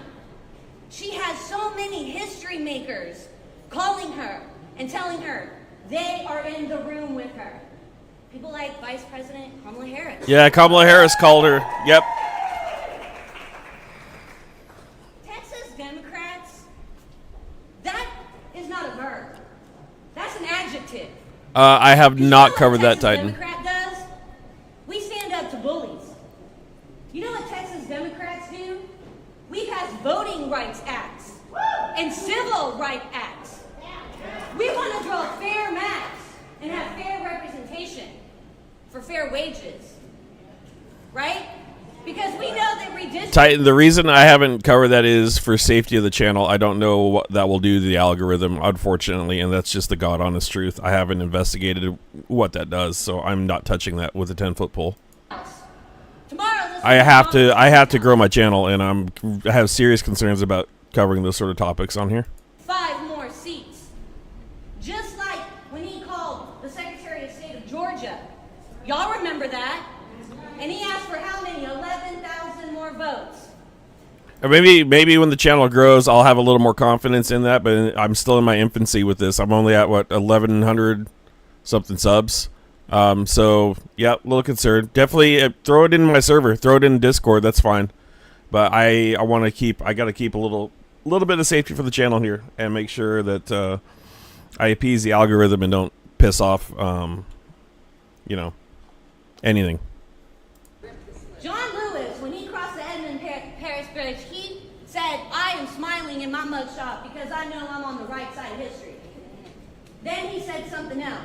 S11: She has so many history makers calling her and telling her they are in the room with her. People like Vice President Kamala Harris.
S3: Yeah, Kamala Harris called her. Yep.
S11: Texas Democrats, that is not a verb. That's an adjective.
S3: I have not covered that, Titan.
S11: Democrat does? We stand up to bullies. You know what Texas Democrats do? We pass voting rights acts and civil rights acts. We want to draw fair maps and have fair representation for fair wages. Right? Because we know that redistricting...
S3: Titan, the reason I haven't covered that is for safety of the channel. I don't know what that will do to the algorithm, unfortunately, and that's just the God honest truth. I haven't investigated what that does, so I'm not touching that with a 10-foot pole. I have to grow my channel, and I have serious concerns about covering those sort of topics on here.
S11: 5 more seats. Just like when he called the Secretary of State of Georgia. Y'all remember that? And he asked for how many? 11,000 more votes.
S3: Or maybe when the channel grows, I'll have a little more confidence in that, but I'm still in my infancy with this. I'm only at, 1,100 something subs. So, yeah, a little concerned. Definitely throw it in my server. Throw it in Discord. That's fine. But I got to keep a little bit of safety for the channel here and make sure that I appease the algorithm and don't piss off, anything.
S11: John Lewis, when he crossed the Edmund Paris Bridge, he said, I am smiling in my mugshot because I know I'm on the right side of history. Then he said something else.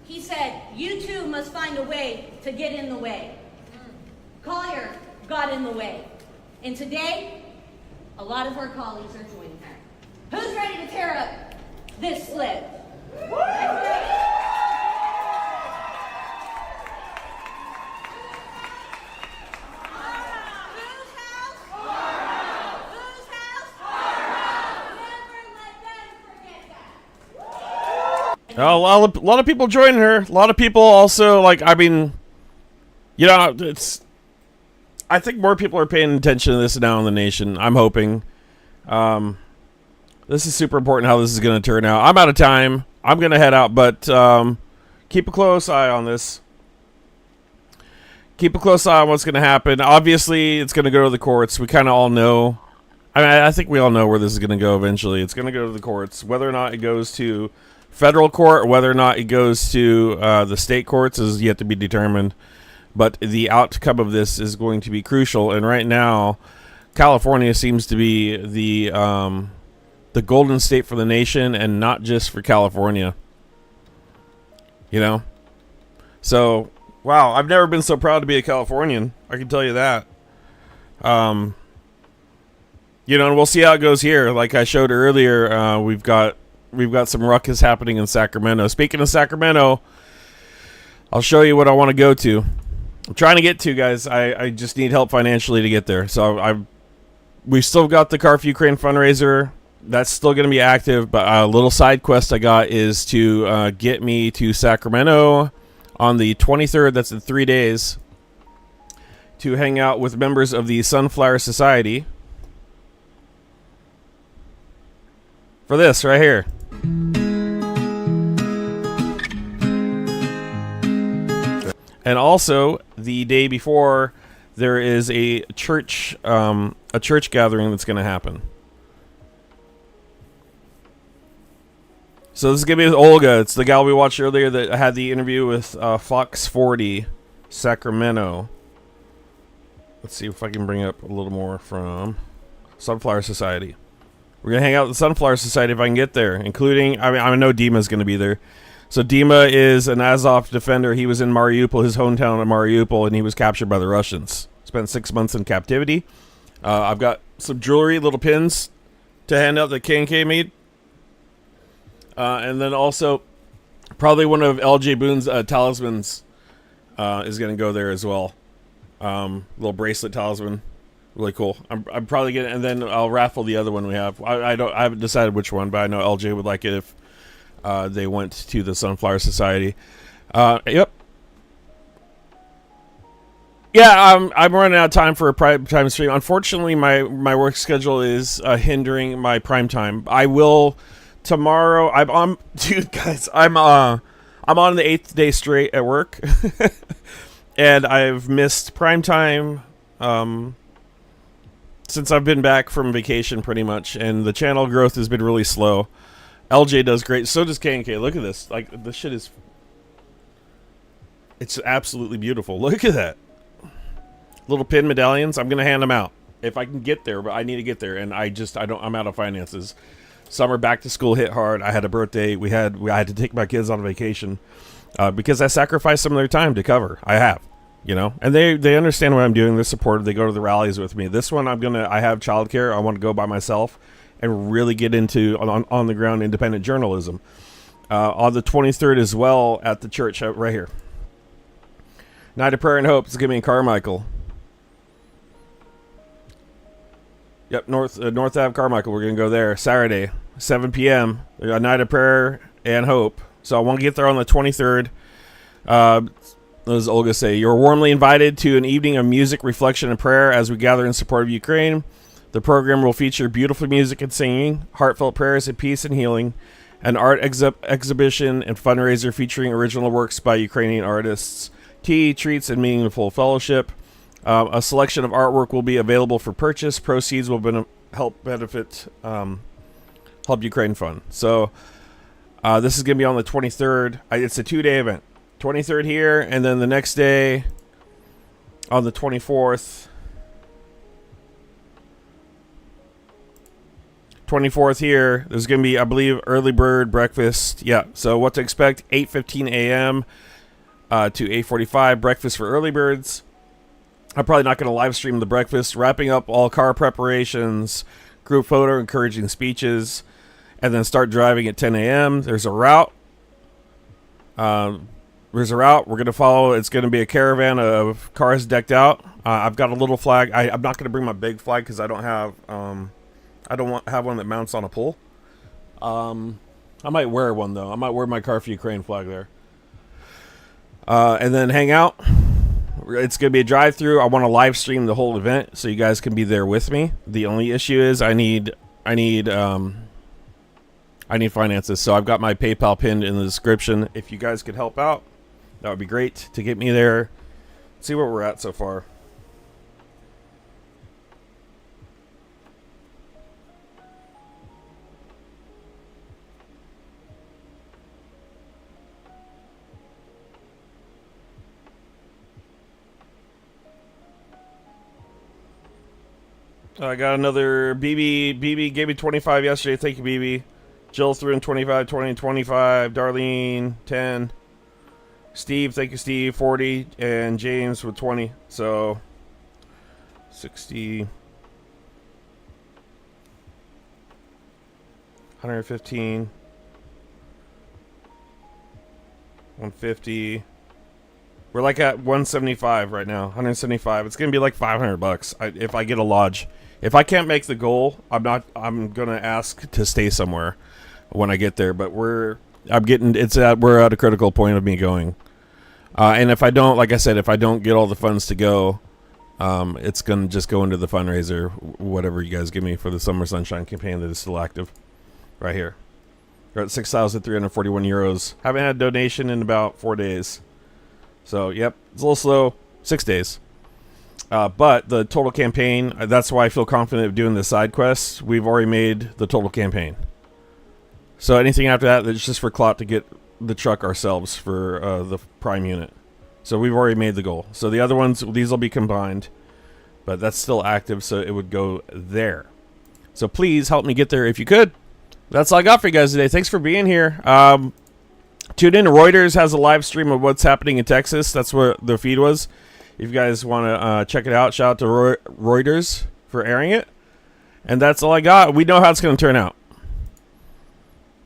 S11: He said, you too must find a way to get in the way. Collier got in the way. And today, a lot of her colleagues are joining her. Who's ready to tear up this slip?
S3: A lot of people joining her. A lot of people also, it's... I think more people are paying attention to this now in the nation. I'm hoping. This is super important how this is going to turn out. I'm out of time. I'm going to head out, but keep a close eye on this. Keep a close eye on what's going to happen. Obviously, it's going to go to the courts. We kind of all know. I think we all know where this is going to go eventually. It's going to go to the courts. Whether or not it goes to federal court, whether or not it goes to the state courts is yet to be determined. But the outcome of this is going to be crucial. And right now, California seems to be the golden state for the nation, and not just for California. So, wow, I've never been so proud to be a Californian. I can tell you that. And we'll see how it goes here. Like I showed earlier, we've got some ruckus happening in Sacramento. Speaking of Sacramento, I'll show you what I want to go to. I'm trying to get to, guys. I just need help financially to get there. So we still got the Car for Ukraine fundraiser. That's still going to be active. But a little side quest I got is to get me to Sacramento on the 23rd. That's in 3 days. To hang out with members of the Sunflower Society. For this right here. And also, the day before, there is a church gathering that's going to happen. So this is going to be with Olga. It's the gal we watched earlier that had the interview with Fox 40, Sacramento. Let's see if I can bring up a little more from Sunflower Society. We're going to hang out with the Sunflower Society if I can get there, including, I know Dima's going to be there. So Dima is an Azov defender. He was in Mariupol, his hometown of Mariupol, and he was captured by the Russians. Spent 6 months in captivity. I've got some jewelry, little pins to hand out that K&K made. And then also, probably one of LJ Boone's talismans is going to go there as well. Little bracelet talisman. Really cool. I'm probably going to, and then I'll raffle the other one we have. I haven't decided which one, but I know LJ would like it if they went to the Sunflower Society. Yep. Yeah, I'm running out of time for a prime time stream. Unfortunately, my work schedule is hindering my prime time. I will tomorrow. I'm on, dude, guys. I'm on the 8th day straight at work, and I've missed prime time since I've been back from vacation, pretty much. And the channel growth has been really slow. LJ does great. So does K&K. Look at this. Like, this shit is... It's absolutely beautiful. Look at that. Little pin medallions. I'm going to hand them out. If I can get there, but I need to get there. And I'm out of finances. Summer back to school hit hard. I had a birthday. I had to take my kids on vacation. Because I sacrificed some of their time to cover. I have. You know? And they understand what I'm doing. They're supportive. They go to the rallies with me. This one, I have childcare. I want to go by myself and really get into on the ground independent journalism. On the 23rd as well at the church right here. Night of Prayer and Hope. It's going to be in Carmichael. Yep, North Ave Carmichael. We're going to go there Saturday, 7 p.m. A Night of Prayer and Hope. So I want to get there on the 23rd. As Olga say, you're warmly invited to an evening of music, reflection, and prayer as we gather in support of Ukraine. The program will feature beautiful music and singing, heartfelt prayers of peace and healing, an art exhibition and fundraiser featuring original works by Ukrainian artists, tea, treats, and meaningful fellowship. A selection of artwork will be available for purchase. Proceeds will help benefit Help Ukraine Fund. So this is going to be on the 23rd. It's a 2-day event. 23rd here, and then the next day on the 24th. 24th here. There's going to be, I believe, early bird breakfast. Yeah, so what to expect, 8:15 a.m. To 8:45, breakfast for early birds. I'm probably not going to live stream the breakfast. Wrapping up all car preparations, group photo, encouraging speeches, and then start driving at 10 a.m. There's a route. We're going to follow. It's going to be a caravan of cars decked out. I've got a little flag. I'm not going to bring my big flag because I don't have have one that mounts on a pole. I might wear one though. I might wear my Car for Ukraine flag there. And then hang out. It's going to be a drive-through. I want to live stream the whole event so you guys can be there with me. The only issue is I need finances. So I've got my PayPal pinned in the description. If you guys could help out, that would be great to get me there. See where we're at so far. I got another BB. BB gave me 25 yesterday. Thank you, BB. Jill threw in 25, 20, 25. Darlene, 10. Steve, thank you, Steve, 40. And James with 20. So, 60. 115. 150. We're like at 175 right now, 175. It's gonna be like $500 if I get a lodge. If I can't make the goal, I'm gonna ask to stay somewhere when I get there. But we're at a critical point of me going. And if I don't, like I said, if I don't get all the funds to go, it's gonna just go into the fundraiser, whatever you guys give me for the Summer Sunshine campaign that is still active, right here. We're at 6,341 euros. Haven't had a donation in about 4 days. So, yep, it's a little slow. 6 days. But the total campaign, that's why I feel confident of doing the side quests. We've already made the total campaign. So anything after that, it's just for clout to get the truck ourselves for the prime unit. So we've already made the goal. So the other ones, these will be combined. But that's still active, so it would go there. So please help me get there if you could. That's all I got for you guys today. Thanks for being here. Tune in to Reuters has a live stream of what's happening in Texas. That's where the feed was. If you guys want to check it out, shout out to Reuters for airing it. And that's all I got. We know how it's going to turn out.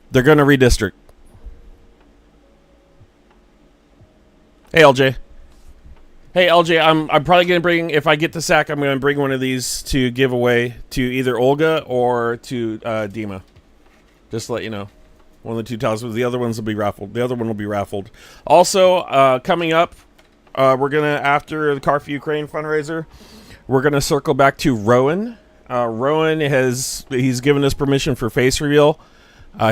S3: They're going to redistrict. Hey, LJ. Hey, LJ, I'm probably going to bring, if I get the sack, I'm going to bring one of these to give away to either Olga or to Dima. Just to let you know. One of the two tiles. The other ones will be raffled. The other one will be raffled. Also, coming up, we're going to, after the Car for Ukraine fundraiser, we're going to circle back to Rowan. Rowan he's given us permission for face reveal.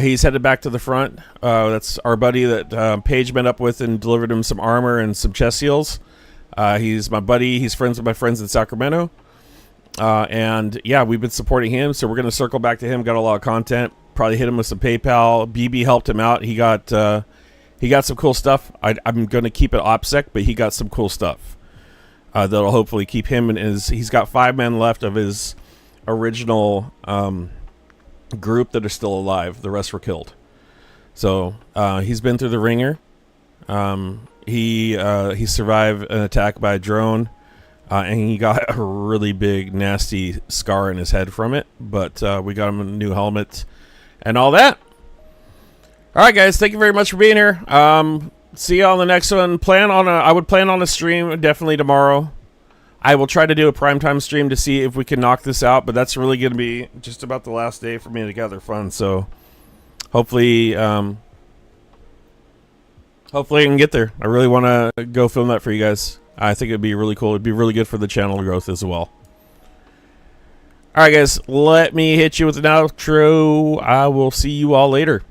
S3: He's headed back to the front. That's our buddy that Paige met up with and delivered him some armor and some chest seals. He's my buddy. He's friends with my friends in Sacramento. And yeah, we've been supporting him. So we're going to circle back to him. Got a lot of content. Probably hit him with some PayPal. BB helped him out. He got some cool stuff. I'm going to keep it OPSEC, but he got some cool stuff that'll hopefully keep him in he's got 5 men left of his original group that are still alive. The rest were killed. So he's been through the ringer. He survived an attack by a drone, and he got a really big, nasty scar in his head from it. But we got him a new helmet and all that. All right, guys, thank you very much for being here. See you on the next one. I would plan on a stream definitely tomorrow. I will try to do a primetime stream to see if we can knock this out, but that's really going to be just about the last day for me to gather funds. So hopefully, hopefully I can get there. I really want to go film that for you guys. I think it'd be really cool. It'd be really good for the channel growth as well. All right, guys, let me hit you with an outro. I will see you all later.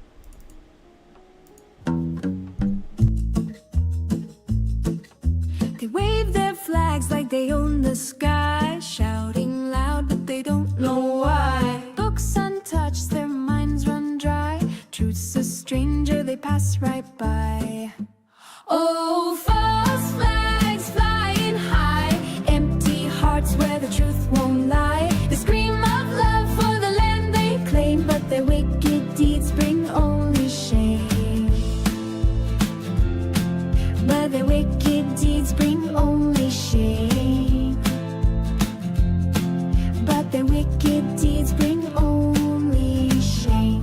S2: They wave their flags like they own the sky, shouting loud, but they don't know why. Books untouched, their minds run dry. Truth's a stranger, they pass right by. Oh, false flags flying high, empty hearts where the truth won't lie. They scream of love for the land they claim, but their wicked deeds bring only shame. But their wicked deeds bring only shame. But their wicked deeds bring only shame.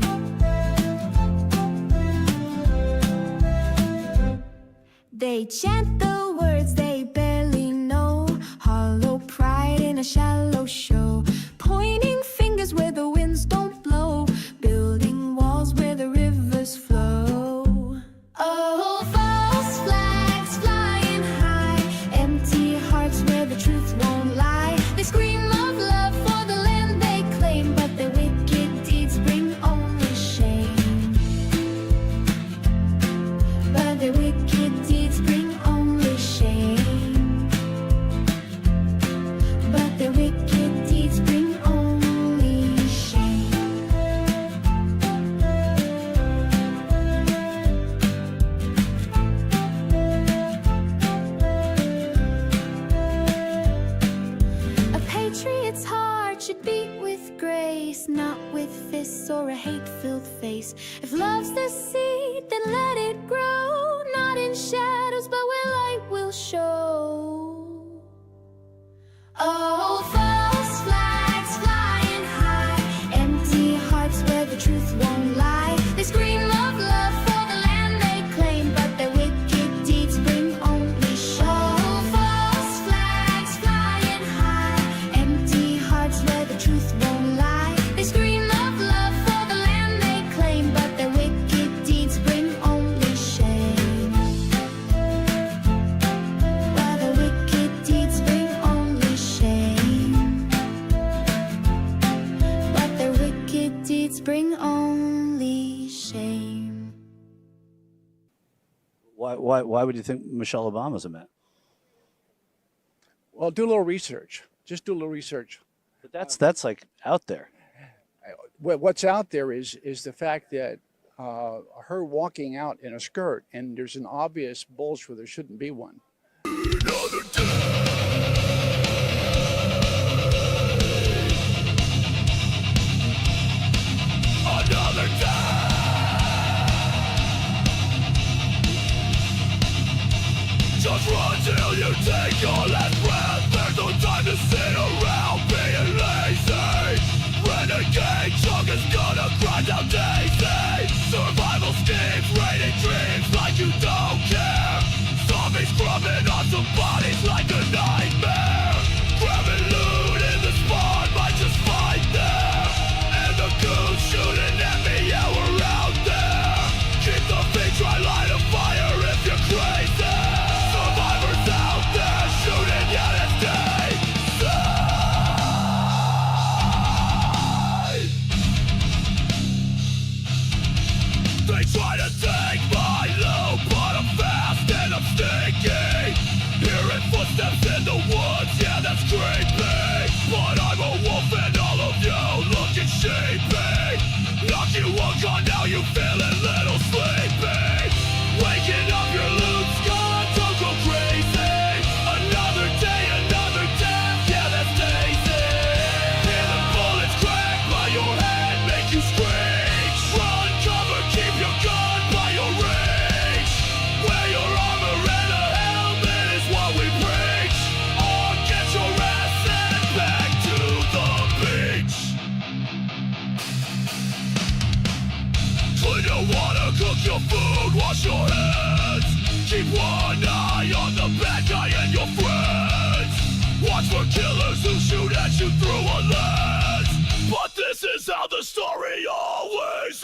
S2: They chant the words they barely know, hollow pride in a shallow show, pointing fingers where the winds don't blow, building walls where the rivers flow. Oh, false flags flying high, empty hearts where the truth won't lie. They scream of love for the land they claim, but their wicked deeds bring only shame. But their wicked deeds bring only shame. But their wicked deeds bring only shame. A patriot's heart should beat with grace, not with fists or a hate-filled face. If love's the seed, then let it grow, not in shadows, but where light will show. Oh, false flags flying high, empty hearts where the truth won't lie. They scream of love for the land they claim, but their wicked deeds bring only shame.
S12: Why would you think Michelle Obama's a man?
S14: Well, do a little research. Just do a little research.
S12: But that's like out there.
S14: What's out there is the fact that her walking out in a skirt, and there's an obvious bulge where there shouldn't be one.
S2: Another day. Just run till you take your last breath. There's no time to sit around being lazy. Renegade junk is gonna grind out daisy. Survival schemes, raiding dreams like you don't care. Zombies crumbing on some bodies like a nightmare. Grabbing loot in the spawn might just fight there. And the goons shooting at me, yeah, we're out there. Keep the feet dry, light a fire if you're crazy. Survivors out there shooting, yeah, that's day. They try to take my loot, but I'm fast and I'm stinky. Hearing footsteps in the woods, yeah, that's creepy. But I'm a wolf and all of you looking sheepy. Knock you one gone, now you feeling little sleepy. Waking up, your loot's gone, don't go crazy. Another day, another death, yeah, that's Daisy. Hear the bullets crack by your head, make you screech. Run, cover, keep your gun by your reach. Wear your armor and a helmet is what we preach. Or get your ass sent back to the beach. Clean your water, cook your food, wash your hands. Keep one eye on the bad guy and your friends. Watch for killers who shoot at you through a lens. But this is how the story always